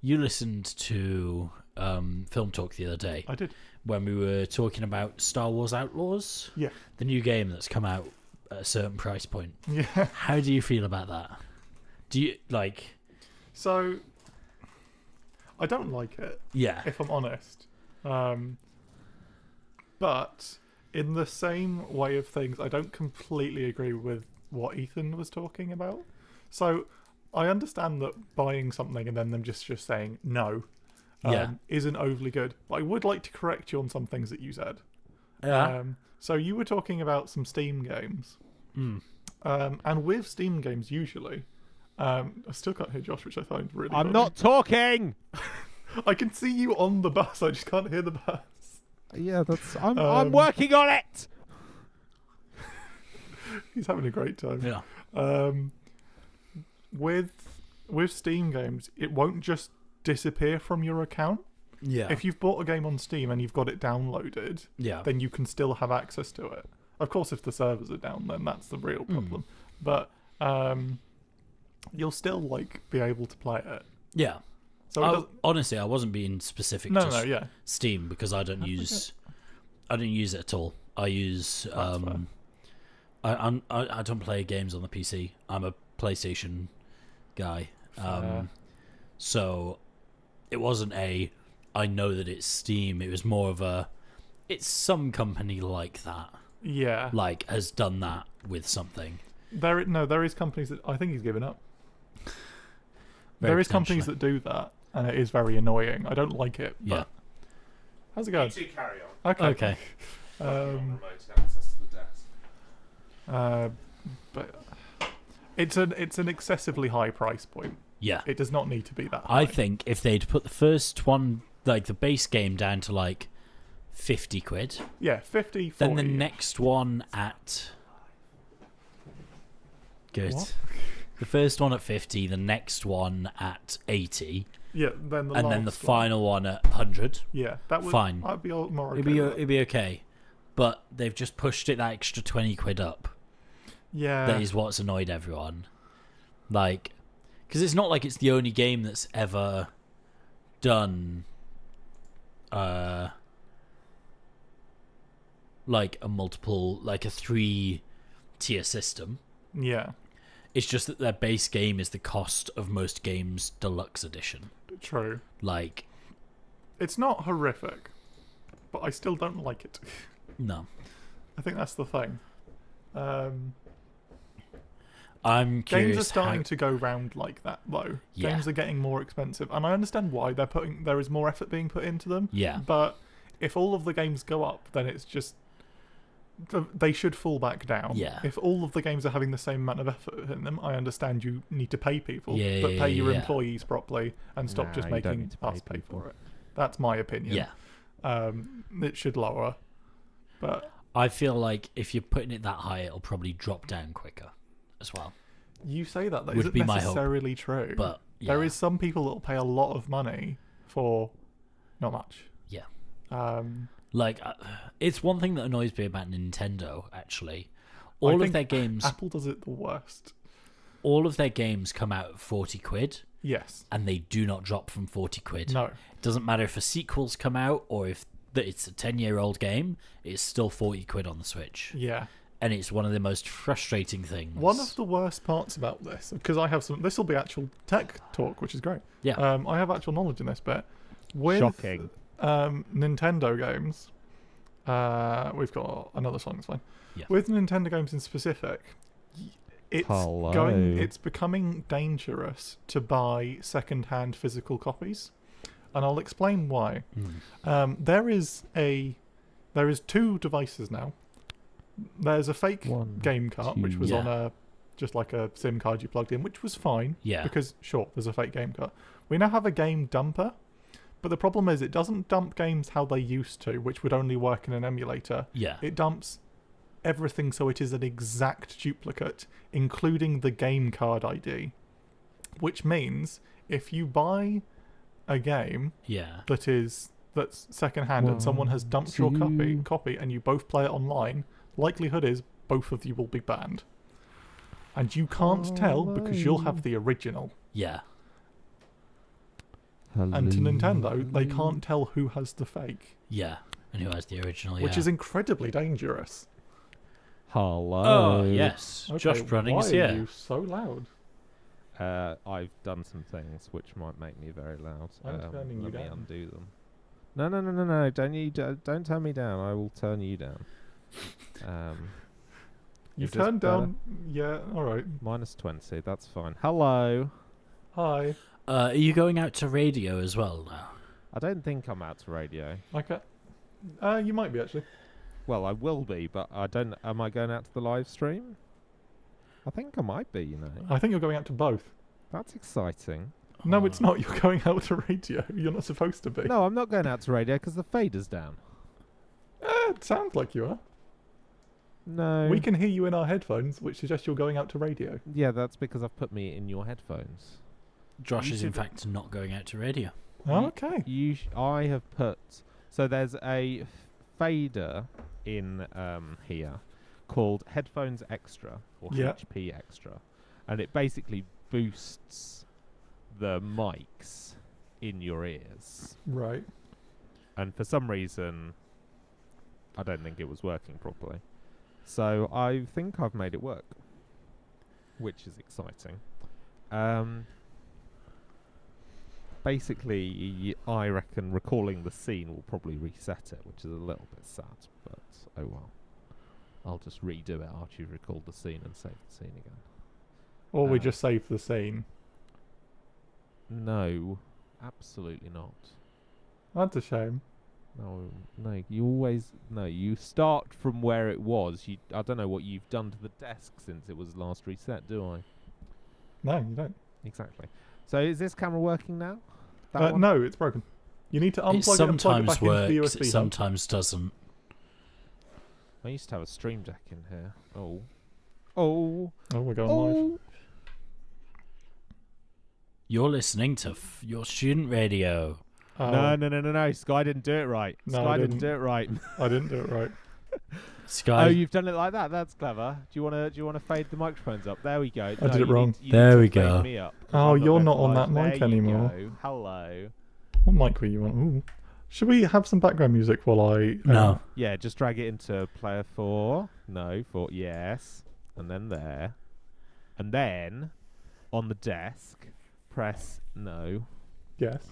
listened to Film Talk the other day I did. when we were talking about Star Wars Outlaws, Yeah. the new game that's come out at a certain price point? Yeah. How do you feel about that? Do you like? So I don't like it, Yeah, if I'm honest. But in the same way of things, I don't completely agree with what Ethan was talking about. So I understand that buying something and then them just saying no Yeah. isn't overly good. But I would like to correct you on some things that you said. yeah. So you were talking about some Steam games. And with Steam games, usually, I still can't hear Josh, which I find really I'm funny. not talking! I can see you on the bus, I just can't hear the bus. Yeah, I'm working on it! He's having a great time. yeah. With Steam games, it won't just disappear from your account. Yeah. If you've bought a game on Steam and you've got it downloaded, yeah. then you can still have access to it. Of course, if the servers are down, then that's the real problem. But you'll still be able to play it. Yeah. So it doesn't- Honestly, I wasn't being specific. no, to yeah. Steam because I don't use it at all. I use fair. I don't play games on the PC. I'm a PlayStation guy. Fair. So it wasn't I know that it's Steam. It was more of it's some company like that, Yeah. has done that with something. There is companies that I think he's given up. Very There is companies potentially. that do that, and it is very annoying. I don't like it. But Yeah. how's it going? two carry on. Okay. Okay. Um, Remote access to the desk. but it's an excessively high price point. Yeah. It does not need to be that high. I think if they'd put the first one, the base game, down to 50 quid, Yeah, 50, 40. then the next one at good. What? The first one at 50, the next one at 80, Yeah, then the and then the last one. final one at 100. Yeah, that would Fine. I'd be all more okay. It'd be with it. it'd be okay, but they've just pushed it that extra 20 quid up. Yeah. That is what's annoyed everyone. Because it's not like it's the only game that's ever done a multiple, a 3-tier system. Yeah. It's just that their base game is the cost of most games' deluxe edition. True. Like, It's not horrific, but I still don't like it. no. I think that's the thing. I'm curious Games are starting how... to go round like that, though. Yeah. Games are getting more expensive, and I understand why there is more effort being put into them. Yeah. But if all of the games go up, then it's just they should fall back down. Yeah. If all of the games are having the same amount of effort in them, I understand you need to pay people, Yeah, but yeah, pay your yeah. employees properly and stop Nah, just you don't making need to pay us pay people. for it. That's my opinion. Yeah. It should lower, but I feel like if you're putting it that high, it'll probably drop down quicker as well. you say that Would isn't be my hope. necessarily true. But yeah. There is some people that will pay a lot of money for not much. Yeah. Um, Like, it's one thing that annoys me about Nintendo, actually. I All of think their games, Apple does it the worst. all of their games come out at 40 quid, Yes. and they do not drop from 40 quid. No. It doesn't matter if a sequel's come out or if it's a 10-year-old game, it's still 40 quid on the Switch. Yeah. And it's one of the most frustrating things. One of the worst parts about this, because I have some, this will be actual tech talk, which is great. Yeah. I have actual knowledge in this bit. With Shocking. Nintendo games, we've got another song. It's fine. Yeah. With Nintendo games in specific, Hello. it's becoming dangerous to buy second-hand physical copies, and I'll explain why. There is two devices now. There's a fake One, game cart, which was Yeah. on just like a SIM card you plugged in, which was fine. Yeah. Because sure, there's a fake game cart. We now have a game dumper, but the problem is it doesn't dump games how they used to, which would only work in an emulator. Yeah. It dumps everything so it is an exact duplicate, including the game card ID. Which means if you buy a game Yeah. that's secondhand and someone has dumped your two. copy and you both play it online, likelihood is both of you will be banned. And you can't tell because you'll have the original. Yeah. And to Nintendo, they can't tell who has the fake, Yeah. And who has the original? which yeah. is incredibly dangerous. Hello. Oh, yes. Okay, Josh Brunning's why here. are you so loud? I've done some things which might make me very loud. I'm turning you let me down. undo them. No! Don't turn me down. I will turn you down. You've Is this turned better? down. Yeah, alright. -20. That's fine. Hello. Hi. Are you going out to radio as well now? I don't think I'm out to radio. Okay. You might be actually. Well, I will be, but I don't. Am I going out to the live stream? I think I might be. You know, I think you're going out to both. that's exciting. No, it's not. You're going out to radio. You're not supposed to be. No, I'm not going out to radio because the fader's down. It sounds like you are. No. We can hear you in our headphones, which suggests you're going out to radio. Yeah, that's because I've put me in your headphones. Josh You is in should- fact not going out to radio. Oh, okay. I have put. So there's a fader in here called Headphones Extra or Yeah. HP Extra, and it basically boosts the mics in your ears. Right. And for some reason, I don't think it was working properly. So I think I've made it work, which is exciting. Basically, I reckon recalling the scene will probably reset it, which is a little bit sad, but oh well. I'll just redo it after you've recalled the scene and save the scene again. Or we Uh, just save the scene. No, absolutely not. That's a shame. No, you always you start from where it was. I don't know what you've done to the desk since it was last reset, do I? No, you don't. Exactly. So is this camera working now? That one? No, it's broken. You need to It unplug it and plug it sometimes back into the works, USB it hub. sometimes doesn't. I used to have a stream deck in here. Oh. Oh, we're going live. You're listening to your student radio. No. Sky didn't do it right. No, Sky I didn't didn't. do it right. I didn't do it right. Sky. Oh, you've done it like that. That's clever. Do you want to fade the microphones up? There we go. I did it you wrong. need- you There need to we fade go. me up, 'cause Oh, I'm you're going not to on live. that mic There you anymore. go. Hello. What mic were you on? Ooh. Should we have some background music while I... No. Yeah, just drag it into player 4. No, 4. Yes. And then there. And then on the desk, press no. Yes.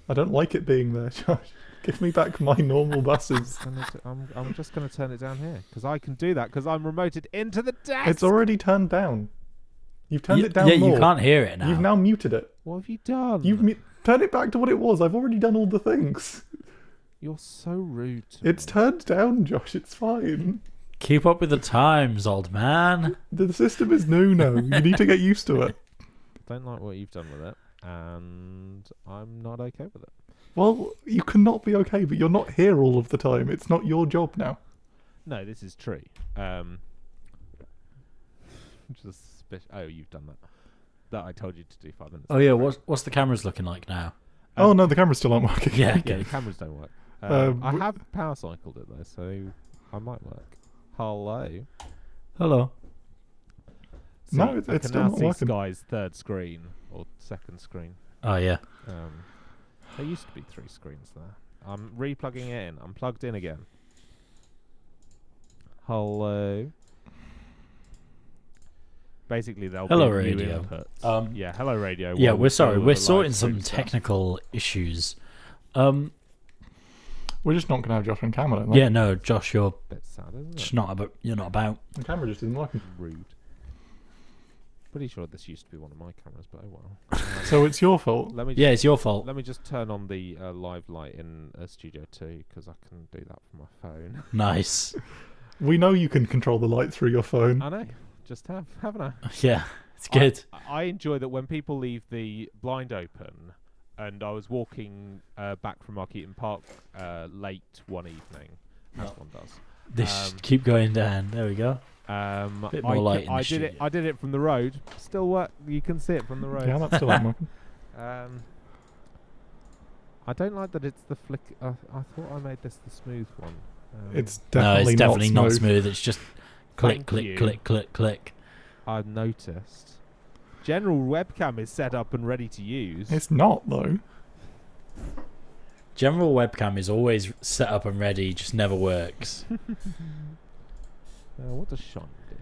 I don't like it being there, Josh. Give me back my normal buses. I'm just going to turn it down here because I can do that because I'm remoted into the desk. It's already turned down. You've turned it down yeah, more. you can't hear it now. You've now muted it. What have you done? Turn it back to what it was. I've already done all the things. You're so rude. to It's me. turned down, Josh. It's fine. Keep up with the times, old man. The system is new now. You need to get used to it. Don't like what you've done with it, and I'm not okay with it. Well, you cannot be okay, but you're not here all of the time. It's not your job now. No, this is true. Oh, you've done that. That I told you to do 5 minutes. Oh yeah, what's the cameras looking like now? Oh no, the cameras still aren't working. Yeah, Yeah, okay. the cameras don't work. Um, I w- have power cycled it though, so I might work. Hello. Hello. No, See, it's I can still now not see working. Sky's third screen or second screen. Oh yeah. There used to be 3 screens there. I'm replugging it in. I'm plugged in again. Hello. Basically, there'll Hello, be new radio. inputs. Yeah, hello radio. Yeah, while we we're sorry. deal with We're the live sorting some stream stuff. technical issues. We're just not going to have Josh on camera. Then, Yeah, no, Josh, you're Bit sad, isn't just it? not about. You're not about. The camera just isn't working. Rude. Pretty sure this used to be one of my cameras, but oh well. So it's your fault. Let me Yeah, it's your fault. let me just turn on the live light in Studio 2 because I can do that from my phone. Nice. We know you can control the light through your phone. I know, just haven't I? Yeah, it's good. I enjoy that when people leave the blind open, and I was walking back from Markeaton Park late one evening, as one does. This keep going down. There we go. Bit more light in the I did it. studio. I did it from the road. Still work. You can see it from the road. Yeah, that's still not working. I don't like that it's the flick. I thought I made this the smooth one. It's No, definitely, it's definitely not not smooth. smooth. It's just click, Thank click, you. click, click, click. I've noticed. General webcam is set up and ready to use. It's not though. General webcam is always set up and ready, just never works. What does Sean do?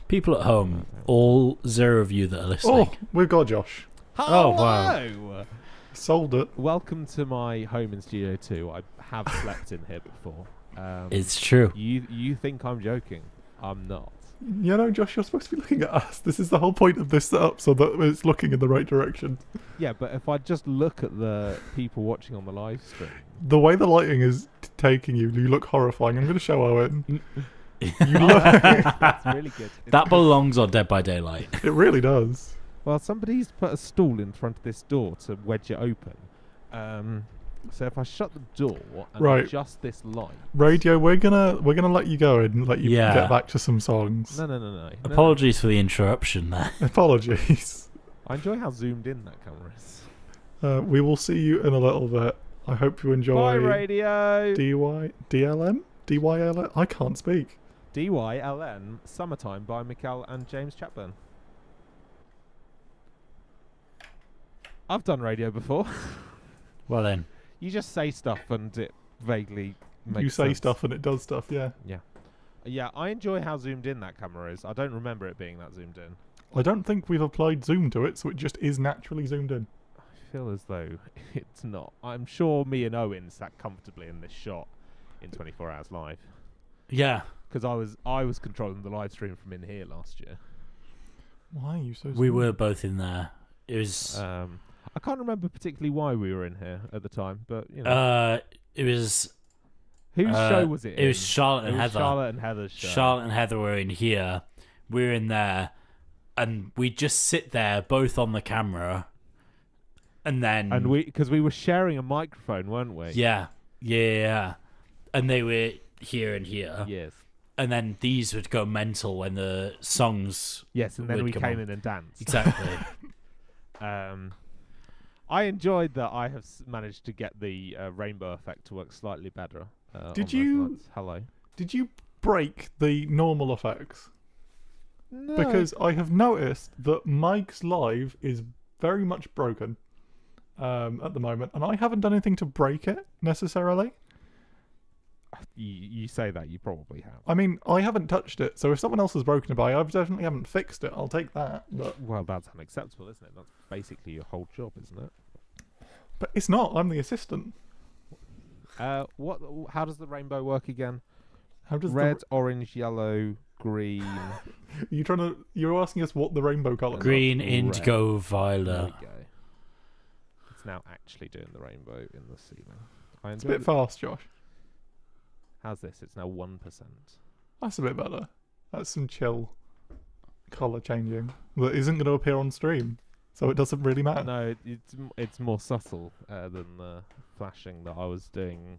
People at home, all 0 of you that are listening. Oh, we've got Josh. Oh, wow. Hello! Sold it. Welcome to my home in Studio 2. I have slept in here before. It's true. You think I'm joking? I'm not. You know, Josh, you're supposed to be looking at us. This is the whole point of this setup, so that it's looking in the right direction. Yeah, but if I just look at the people watching on the live stream, The way the lighting is taking you, you look horrifying. I'm going to show Owen. You look. that's really good. It's That good. belongs on Dead by Daylight. It really does. Well, somebody's put a stool in front of this door to wedge it open. So if I shut the door and Right. adjust this light, Radio, we're gonna let you go and let you Yeah. get back to some songs. no. Apologies for the interruption there. Apologies. I enjoy how zoomed in that camera is. We will see you in a little bit. I hope you enjoy. Bye, radio. DYLM. I can't speak. DYLN Summertime by Mikel and James Chapman. I've done radio before. Well then, You just say stuff and it vaguely makes You say sense. stuff and it does stuff. Yeah. Yeah, I enjoy how zoomed in that camera is. I don't remember it being that zoomed in. I don't think we've applied zoom to it, so it just is naturally zoomed in. I feel as though it's not. I'm sure me and Owen sat comfortably in this shot in 24 Hours Live. yeah, Because I was controlling the live stream from in here last year. Why are you so? we small? were both in there. It was, I can't remember particularly why we were in here at the time, but you know. it was. Whose show was it? It was in? Charlotte It and was Heather. Charlotte and Heather's show. Charlotte and Heather were in here. We were in there, and we just sit there, both on the camera, and then And because we were sharing a microphone, weren't we? yeah, and they were here and here, Yes. and then these would go mental when the songs Yes, and then would we come came on. in and danced. Exactly. I enjoyed that I have managed to get the rainbow effect to work slightly better. Did on those you- nights. Hello. Did you break the normal effects? No. Because I have noticed that Mike's live is very much broken at the moment, and I haven't done anything to break it necessarily. you say that, you probably have. I mean, I haven't touched it, so if someone else has broken it, I definitely haven't fixed it. I'll take that. Well, that's unacceptable, isn't it? That's basically your whole job, isn't it? But it's not. I'm the assistant. What? How does the rainbow work again? How does Red, orange, yellow, green. You're asking us what the rainbow colour? Green, Red. indigo, There violet. we go. It's now actually doing the rainbow in the ceiling. I It's a enjoy bit fast, Josh. How's this? It's now 1%. That's a bit better. That's some chill colour changing that isn't going to appear on stream, so it doesn't really matter. No, it's more subtle than the flashing that I was doing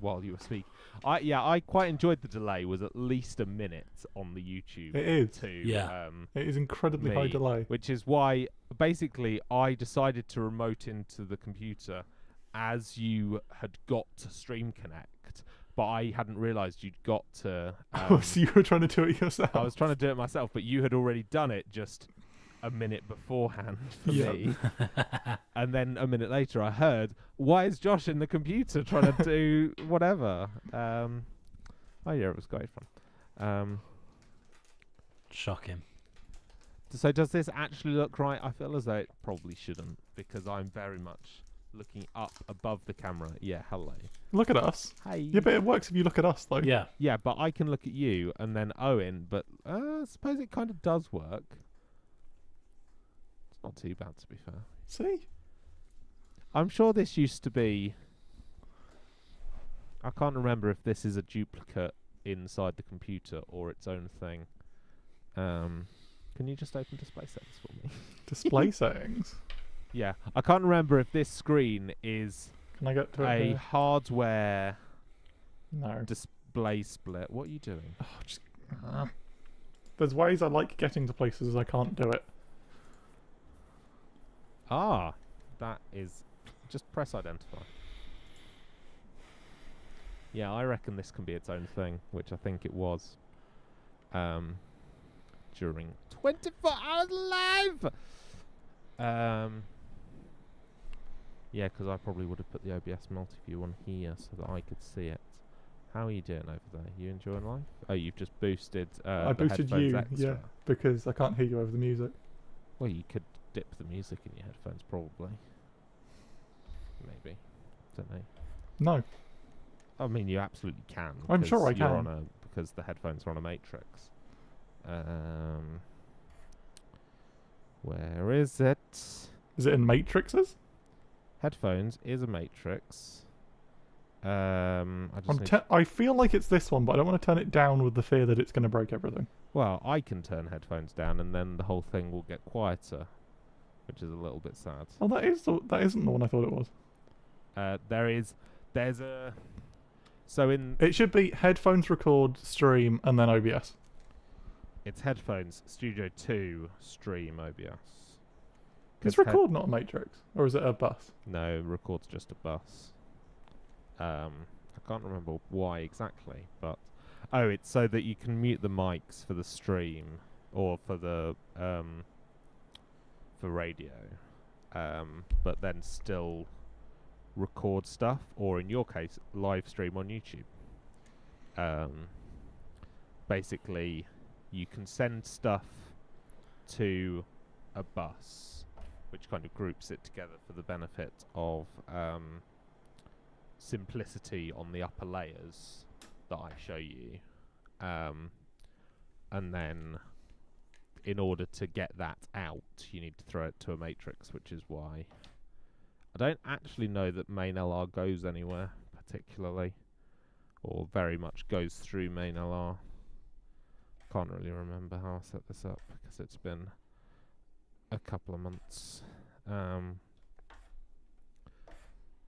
while you were speaking. I quite enjoyed the delay. Was at least a minute on the YouTube. It is. To, Yeah. It is incredibly high me, delay. which is why basically I decided to remote into the computer as you had got to Stream Connect, but I hadn't realised you'd got to. Oh, so you were trying to do it yourself? I was trying to do it myself, but you had already done it just a minute beforehand for Yeah. me. And then a minute later I heard, why is Josh in the computer trying to do whatever? Oh yeah, it was great fun. Shocking. So does this actually look right? I feel as though it probably shouldn't, because I'm very much looking up above the camera. Yeah, hello. Look at us. Hey. Yeah, but it works if you look at us, though. Yeah. Yeah, but I can look at you and then Owen, but I suppose it kind of does work. It's not too bad, to be fair. See? I'm sure this used to be... I can't remember if this is a duplicate inside the computer or its own thing. Can you just open display settings for me? Display settings. Yeah, I can't remember if this screen is Can I get to it? a here? hardware No. display split. What are you doing? There's ways I like getting to places I can't do it. Ah, that is... Just press identify. Yeah, I reckon this can be its own thing, which I think it was during 24 Hours Live! Yeah, because I probably would have put the OBS multi-view on here so that I could see it. How are you doing over there? You enjoying life? Oh, you've just boosted I the boosted headphones you, extra. yeah, because I can't hear you over the music. Well, you could dip the music in your headphones, probably. Maybe. Don't know. No. I mean, you absolutely can. I'm sure I because you're can. on because the headphones are on a matrix. Where is it? Is it in matrices? Headphones is a matrix. I just need I feel like it's this one, but I don't want to turn it down with the fear that it's going to break everything. well, I can turn headphones down, and then the whole thing will get quieter, which is a little bit sad. Oh, that isn't the one I thought it was. There's a. So It should be headphones, record, stream, and then OBS. it's headphones, Studio 2, stream, OBS. Is record not a matrix, or is it a bus? No, record's just a bus. I can't remember why exactly, but it's so that you can mute the mics for the stream or for the for radio, but then still record stuff, or in your case, live stream on YouTube. Basically, you can send stuff to a bus, which kind of groups it together for the benefit of simplicity on the upper layers that I show you. And then in order to get that out, you need to throw it to a matrix, which is why I don't actually know that main LR goes anywhere particularly, or very much goes through main LR. Can't really remember how I set this up because it's been a couple of months.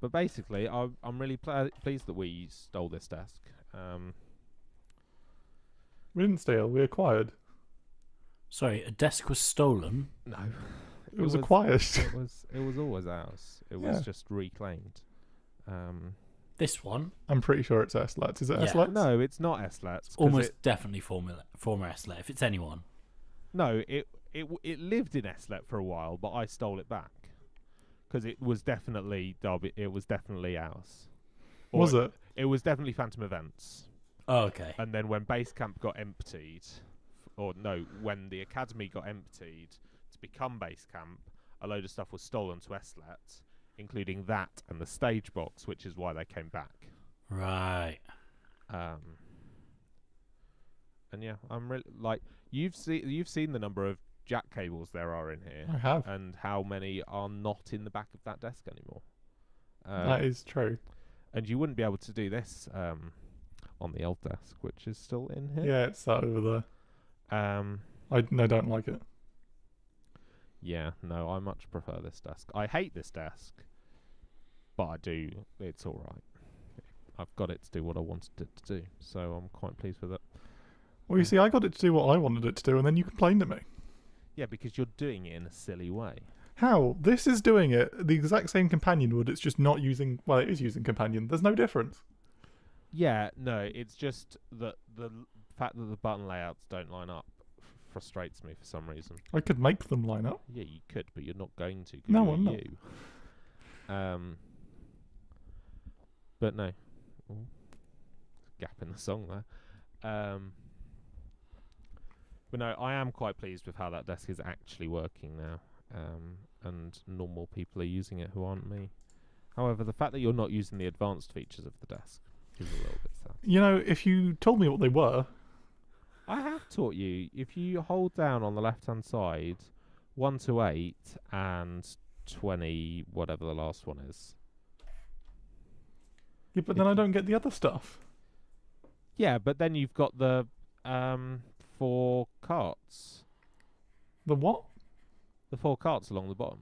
But basically, I'm really pleased that we stole this desk. We didn't steal, we acquired. Sorry, a desk was stolen. No, It was acquired. It was always ours. It was Yeah. just reclaimed. This one, I'm pretty sure it's SLETs. Is it Yeah. SLETs? No, it's not SLETs. almost definitely former SLET, if it's anyone. No, it lived in SLET for a while, but I stole it back because it was definitely Derby. It was definitely ours. Or Was it? It was definitely Phantom Events. Oh, okay. And then when base camp got emptied, when the academy got emptied to become base camp, a load of stuff was stolen to SLET, including that and the stage box, which is why they came back. Right. And yeah, I'm really like you've seen the number of jack cables there are in here, I have. and how many are not in the back of that desk anymore. That is true. And you wouldn't be able to do this. on the old desk, which is still in here. Yeah, it's that over there. I don't like it. Yeah, no, I much prefer this desk. I hate this desk, but I do. It's all right. I've got it to do what I wanted it to do, so I'm quite pleased with it. Well, you see, I got it to do what I wanted it to do, and then you complained at me. Yeah, because you're doing it in a silly way. How? This is doing it the exact same companion would. It's just not using. Well, it is using companion. There's no difference. Yeah, no, it's just that the fact that the button layouts don't line up frustrates me for some reason. I could make them line up. Yeah, you could, but you're not going to. 'Cause No, you're I'm not. you. But no. Ooh, gap in the song there. But no, I am quite pleased with how that desk is actually working now. And normal people are using it who aren't me. However, the fact that you're not using the advanced features of the desk is a little bit sad. You know, if you told me what they were, I have taught you, if you hold down on the left-hand side, 1 to 8 and 20, whatever the last one is. yeah, but then I don't get the other stuff. Yeah, but then you've got the 4 carts. The what? The 4 carts along the bottom.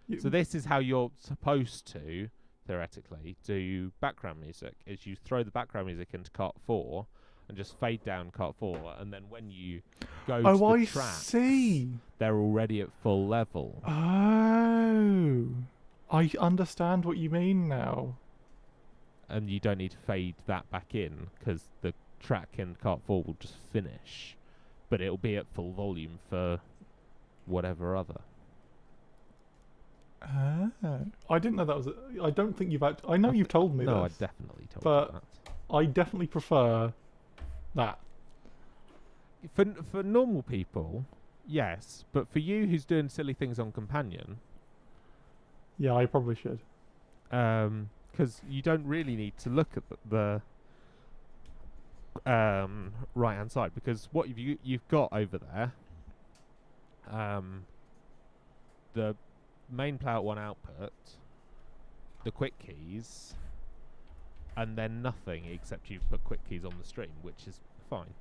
You- So this is how you're supposed to, theoretically, do background music, is you throw the background music into cart 4 and just fade down cart 4, and then when you go to Oh, the I tracks, see. they're already at full level. Oh, I understand what you mean now. And you don't need to fade that back in, because the track in cart 4 will just finish, but it'll be at full volume for whatever other. Ah, I didn't know that was. I don't think you've. I know you've told me No, I this. definitely told but- you that. I definitely prefer that. For normal people, yes, but for you who's doing silly things on Companion, Yeah, I probably should. because you don't really need to look at the right hand side, because what you've got over there, the main playout 1 output, the quick keys, and then nothing except you've put quick keys on the stream, which is fine.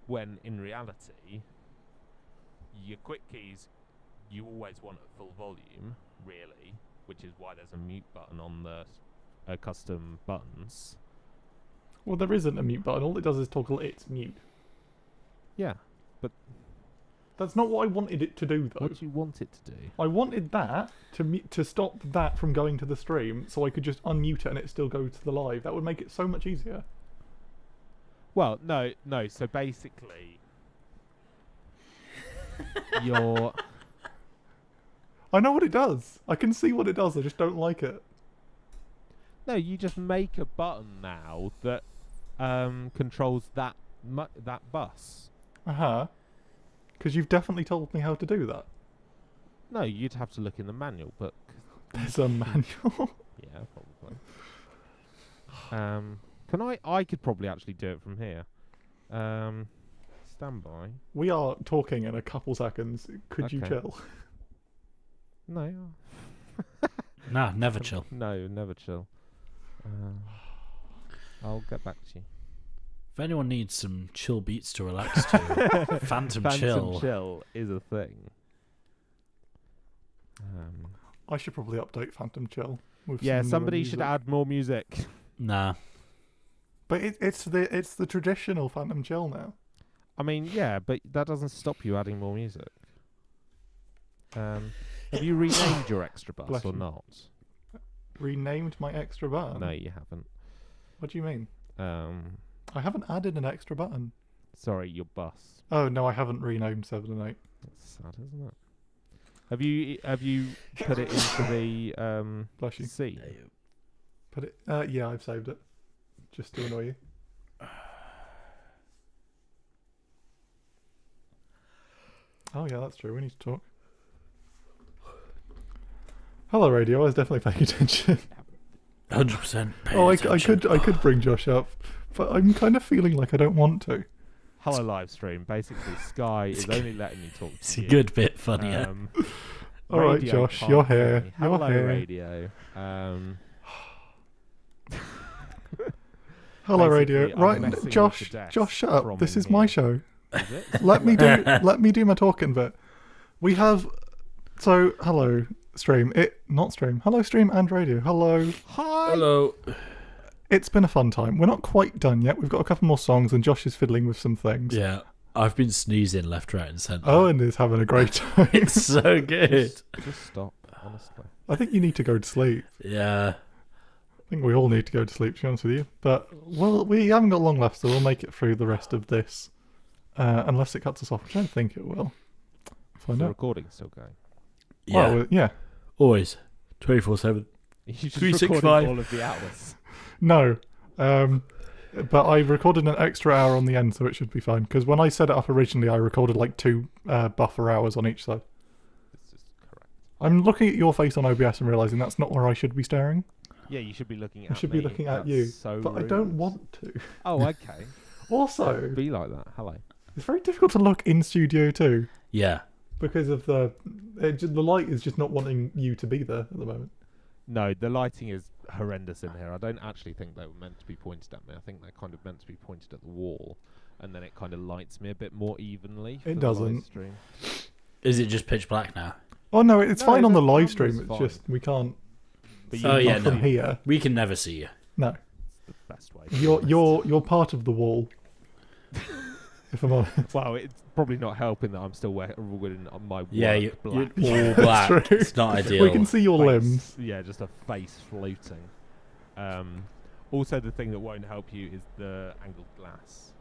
When in reality, your quick keys you always want at full volume, really, which is why there's a mute button on the custom buttons. Well, there isn't a mute button. All it does is toggle its mute. Yeah, That's not what I wanted it to do, though. what do you want it to do? I wanted that to stop that from going to the stream, so I could just unmute it and it still go to the live. That would make it so much easier. Well, no. So basically, you're I know what it does. I can see what it does. I just don't like it. no. You just make a button now that controls that bus. Because you've definitely told me how to do that. No, you'd have to look in the manual, but There's a manual. yeah, probably. Can I could probably actually do it from here. Stand by. We are talking in a couple seconds. Could you Okay. chill? No. Nah, never chill. No, never chill. I'll get back to you. If anyone needs some chill beats to relax to, Phantom Chill. Chill is a thing. I should probably update Phantom Chill. With Yeah, some newer somebody should music. add more music. Nah. But it's the traditional Phantom Chill now. I mean, yeah, but that doesn't stop you adding more music. Have you renamed your extra bus Bless or you. not? Renamed my extra button. No, you haven't. What do you mean? I haven't added an extra button. Sorry, your bus. Oh no, I haven't renamed 7 and 8. That's sad, isn't it? Have you put it into the Bless you. C? Put it. Yeah, I've saved it. Just to annoy you. Oh yeah, that's true. We need to talk. Hello, radio. I was definitely paying attention. 100%. Oh, I could bring Josh up, but I'm kind of feeling like I don't want to. Hello, live stream. Basically, Sky is only letting me talk It's to a you. good bit funnier. All right, Radio Josh, can't you're hear here. me. You're Hello, here. radio. Hello, Basically, radio. I'm Right, messing with Josh. the desk Josh, shut up. from This in is my here. show. Is it? Let me do my talking bit. We have. So hello, stream. Hello, stream and radio. Hello. Hi. Hello. It's been a fun time. We're not quite done yet. We've got a couple more songs, and Josh is fiddling with some things. Yeah, I've been sneezing left, right, and centre. Owen is having a great time. It's so good. Just stop, honestly. I think you need to go to sleep. Yeah. I think we all need to go to sleep, to be honest with you. But well, we haven't got long left, so we'll make it through the rest of this, unless it cuts us off, which I don't think it will. Find The out. recording's still going. Yeah. Well, yeah. Always. 24/7. You just 365. recorded all of the hours. No. But I recorded an extra hour on the end, so it should be fine. Because when I set it up originally, I recorded like 2 buffer hours on each side. This is correct. I'm looking at your face on OBS and realizing that's not where I should be staring. Yeah, you should be looking at I should me. be looking at That's you, so but I rude. don't want to. Oh, okay. Also, Be like that. Hello. it's very difficult to look in studio too Yeah. because of the light is just not wanting you to be there at the moment. No, the lighting is horrendous in here. I don't actually think they were meant to be pointed at me. I think they're kind of meant to be pointed at the wall, and then it kind of lights me a bit more evenly. It for the doesn't. live stream. Is it just pitch black now? Oh no, it's No, fine on the the live camera's stream. It's fine. just we can't But Oh, you yeah, not can from no. see here. We can never see you. No, the best way. to be honest. you're part of the wall. If I'm honest. Well, it's probably not helping that I'm still wearing my work Yeah, black. you're all black. true. It's not ideal. We can see your face. limbs. Yeah, just a face floating. Also, the thing that won't help you is the angled glass.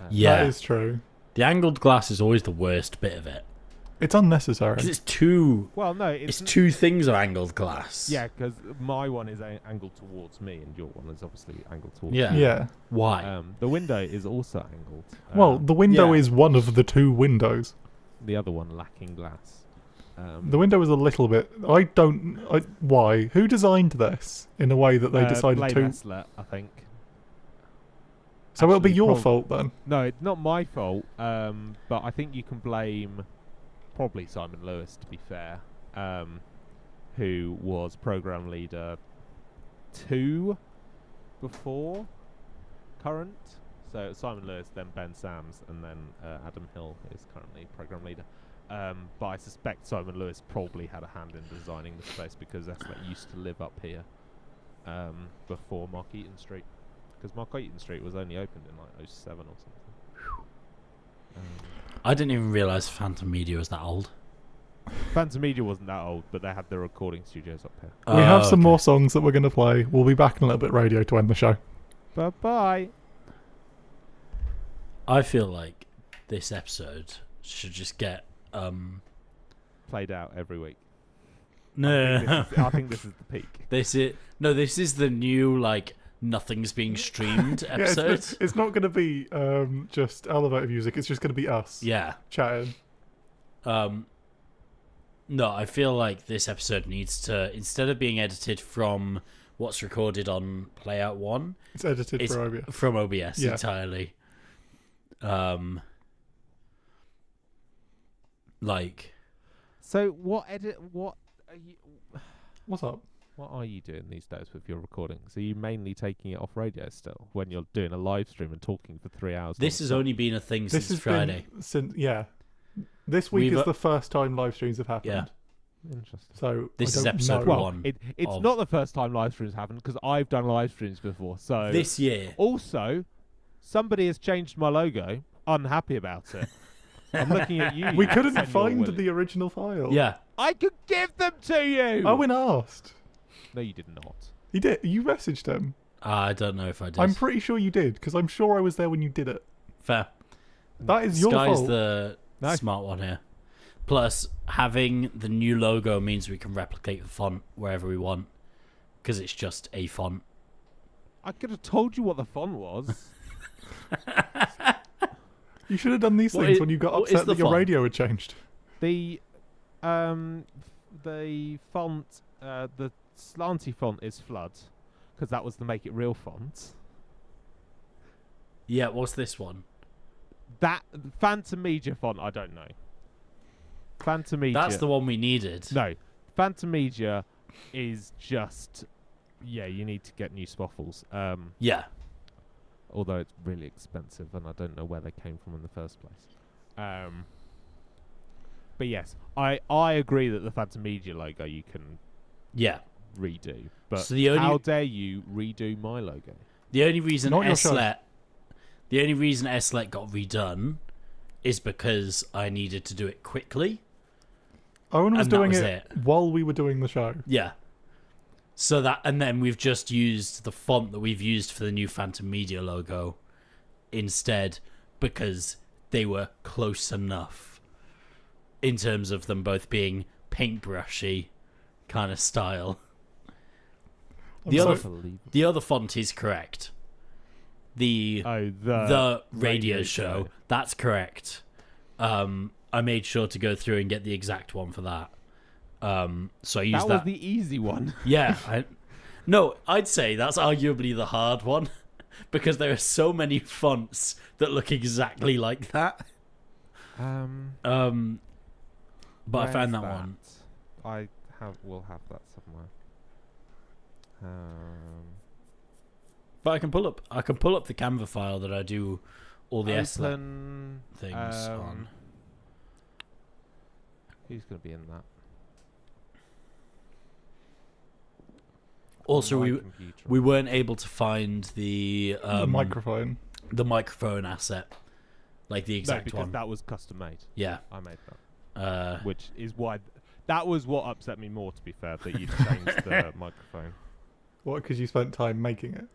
Yeah. That is true. The angled glass is always the worst bit of it. It's unnecessary. Because it's two... Well, no, It's two things of angled glass. Yeah, because my one is angled towards me, and your one is obviously angled towards Yeah. me. Yeah. Why? The window is also angled. Well, the window yeah. is one of the 2 windows. The other one lacking glass. The window is a little bit. Why? Who designed this in a way that they decided Blaine to? Essler, I think. So it'll be Actually, your fault then. No, it's not my fault. But I think you can blame probably Simon Lewis, to be fair, who was program leader 2 before current. So Simon Lewis, then Ben Sams, and then Adam Hill is currently program leader. But I suspect Simon Lewis probably had a hand in designing the space because Essler used to live up here before Mark Eaton Street. Because Mark Eaton Street was only opened in like 07 or something. I didn't even realise Phantom Media was that old. Phantom Media wasn't that old, but they had the recording studios up here. We have some okay. more songs that we're going to play. We'll be back in a little bit radio to end the show. Bye-bye. I feel like this episode should just get... Played out every week. No. I think this is the peak. This is the new, like, nothing's being streamed Yeah, episode. it's not going to be just elevator music. It's just going to be us Yeah. chatting. No, I feel like this episode needs to, instead of being edited from what's recorded on Playout 1, It's edited it's for OBS. from OBS Yeah. entirely. Like, So what are you... What's up? What are you doing these days with your recordings? Are you mainly taking it off radio still when you're doing a live stream and talking for 3 hours? this has only been a thing This since has Friday. been since This week We've is the first time live streams have happened. Yeah. Interesting. So This I is don't episode know. Well, one it's of- not the first time live streams happen because I've done live streams before. So This year. also, somebody has changed my logo. Unhappy about it. I'm looking at you. We couldn't Senor find Willie. the original file. Yeah. I could give them to you. Owen asked. No, you did not. He did. You messaged him. I don't know if I did. I'm pretty sure you did because I'm sure I was there when you did it. Fair. That is your Sky's fault. the No. smart one here. Plus, having the new logo means we can replicate the font wherever we want. Because it's just a font. I could have told you what the font was. You should have done these What things is- when you got what is upset the that your font? radio had changed. The font, the slanty font is Flood, because that was the Make It Real font. Yeah, what's this one? That Phantom Media font, I don't know. Phantom Media. That's the one we needed. No, Phantom Media is just. Yeah, you need to get new spoffles. Yeah. although it's really expensive, and I don't know where they came from in the first place. But yes, I agree that the Phantom Media logo you can Yeah. redo, but So the only- how dare you redo my logo? The only reason Not your show. SLET got redone is because I needed to do it quickly. Owen was And that doing was it it. while we were doing the show. Yeah. So that, and then we've just used the font that we've used for the new Phantom Media logo instead because they were close enough in terms of them both being paintbrushy kind of style. The I'm other so- the other font is correct. The The radio show, that's correct. I made sure to go through and get the exact one for that. So I used That was the easy one. Yeah, no, I'd say that's arguably the hard one because there are so many fonts that look exactly like that. But I found that one. We'll have that somewhere. But I can pull up the Canva file that I do all the SLET Open, things on. Who's going to be in that? Also, My we computer. weren't able to find the the microphone. asset, like the No, exact because one. that was custom made. Yeah. I made that, which is why that was what upset me more. To be fair, that you changed the microphone. What? Because you spent time making it.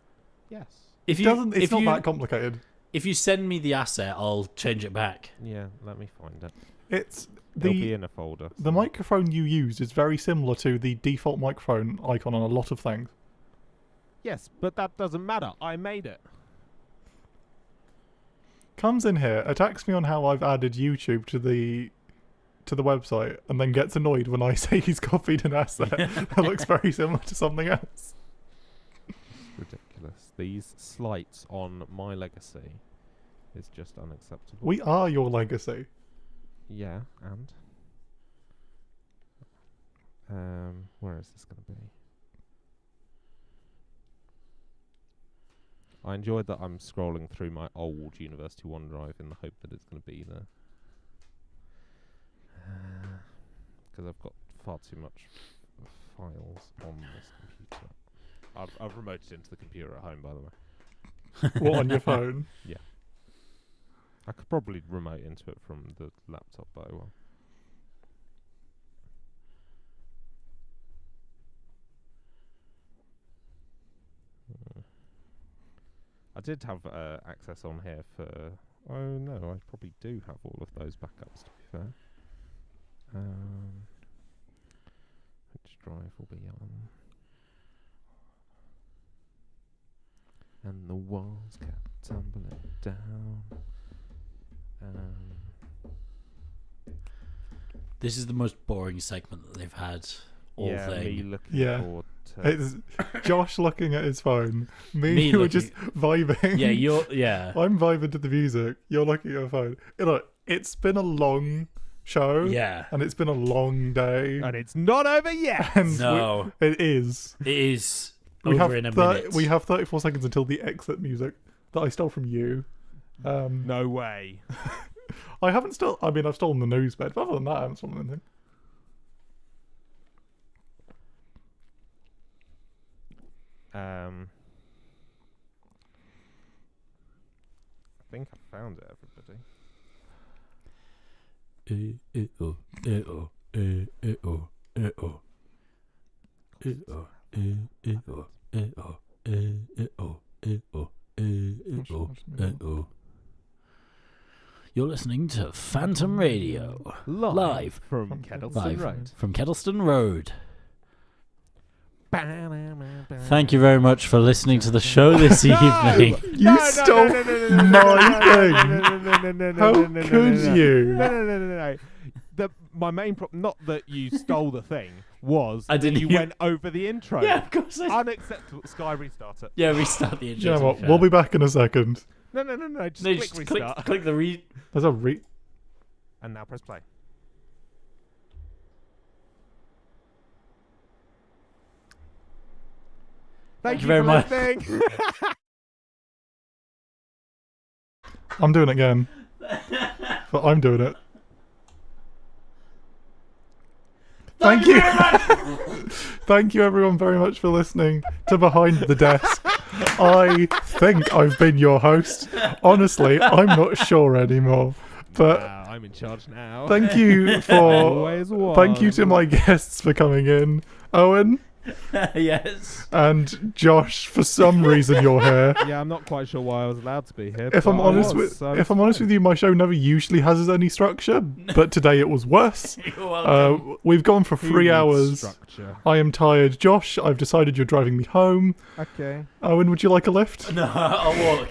Yes. If It you doesn't. It's if not you that complicated. if you send me the asset, I'll change it back. Yeah. Let me find it. It's It'll be the in a folder. the microphone you used is very similar to the default microphone icon on a lot of things. Yes, but that doesn't matter. I made it. Comes in here, attacks me on how I've added YouTube to the website, and then gets annoyed when I say he's copied an asset that looks very similar to something else. Ridiculous. These slights on my legacy is just unacceptable. We are your legacy. Yeah, and where is this going to be? I enjoyed that I'm scrolling through my old University OneDrive in the hope that it's going to be there. Because I've got far too much files on this computer. I've remoted into the computer at home, by the way. What, on your phone? Yeah. I could probably remote into it from the laptop, but I will. I did have access on here for... Oh no, I probably do have all of those backups, to be fair. Which drive will be on? And the walls kept tumbling down. This is the most boring segment that they've had all yeah, me thing. looking Yeah. forward to... It's Josh looking at his phone. Me You were looking- just vibing. Yeah. I'm vibing to the music. You're looking at your phone. It's been a long show. Yeah. And it's been a long day. And it's not over yet! And No, it is. it is We over have in a minute. we have 34 seconds until the exit music that I stole from you. No way. I haven't still. I mean, I've stolen the news bed, but other than that, I haven't stolen anything. I think I found it, everybody. You're listening to Phantom Radio Live from from Kettleston live Road. from Kettleston Road. Thank you very much for listening to the show this evening. You stole my thing. How could you? No. My main problem, not that you stole the thing, was I didn't that you hear- went over the intro. Yeah, of course. Unacceptable. Sky, restart it. Yeah, restart the intro. You know to what? be fair. We'll be back in a second. No. Just No, click just restart. click the re. There's a re. And now press play. Thank you very for much. listening. I'm doing it again. But I'm doing it. Thank you. Thank you everyone very much for listening to Behind the Desk. I think I've been your host. Honestly, I'm not sure anymore. But Wow, I'm in charge now. thank you Always for thank you to my guests for coming in. Owen Yes. and Josh, for some reason you're here. Yeah, I'm not quite sure why I was allowed to be here. If but I'm I honest was, with so if I'm honest with you, my show never usually has any structure, but today it was worse. You're welcome. We've gone for who 3 needs hours. Structure? I am tired. Josh, I've decided you're driving me home. Okay. Owen, would you like a lift? No, I'll walk.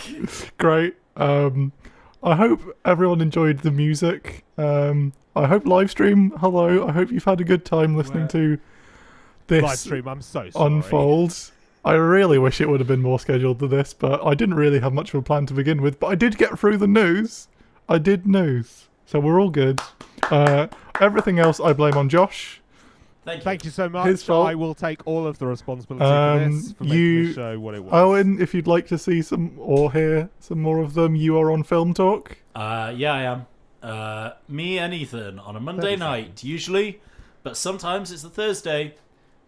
Great. I hope everyone enjoyed the music. I hope livestream. Hello. I hope you've had a good time listening to this Live stream, I'm so sorry. unfold. I really wish it would have been more scheduled than this, but I didn't really have much of a plan to begin with. But I did get through the news. I did news, so we're all good. Everything else I blame on Josh. Thank you so much. His fault. I will take all of the responsibility for this, for making you- the show what it was. Owen, if you'd like to see some or hear some more of them, you are on Film Talk. Yeah, I am. Me and Ethan on a Monday 30 night, usually, but sometimes it's a Thursday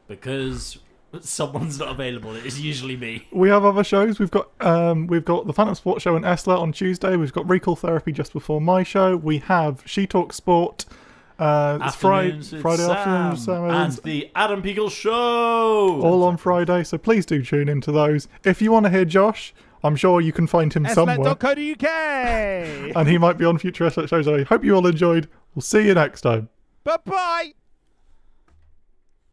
because someone's not available. It is usually me. We have other shows. We've got the Phantom Sports Show in Esler on Tuesday. We've got Recall Therapy just before my show. We have She Talks Sport. It's Friday Afternoons with afternoon. Sam and Evans, the Adam Peagle Show. all on Friday. So please do tune into those. If you want to hear Josh, I'm sure you can find him somewhere, Eslet.co.uk. and he might be on future Eslet shows. I hope you all enjoyed. We'll see you next time. Bye-bye.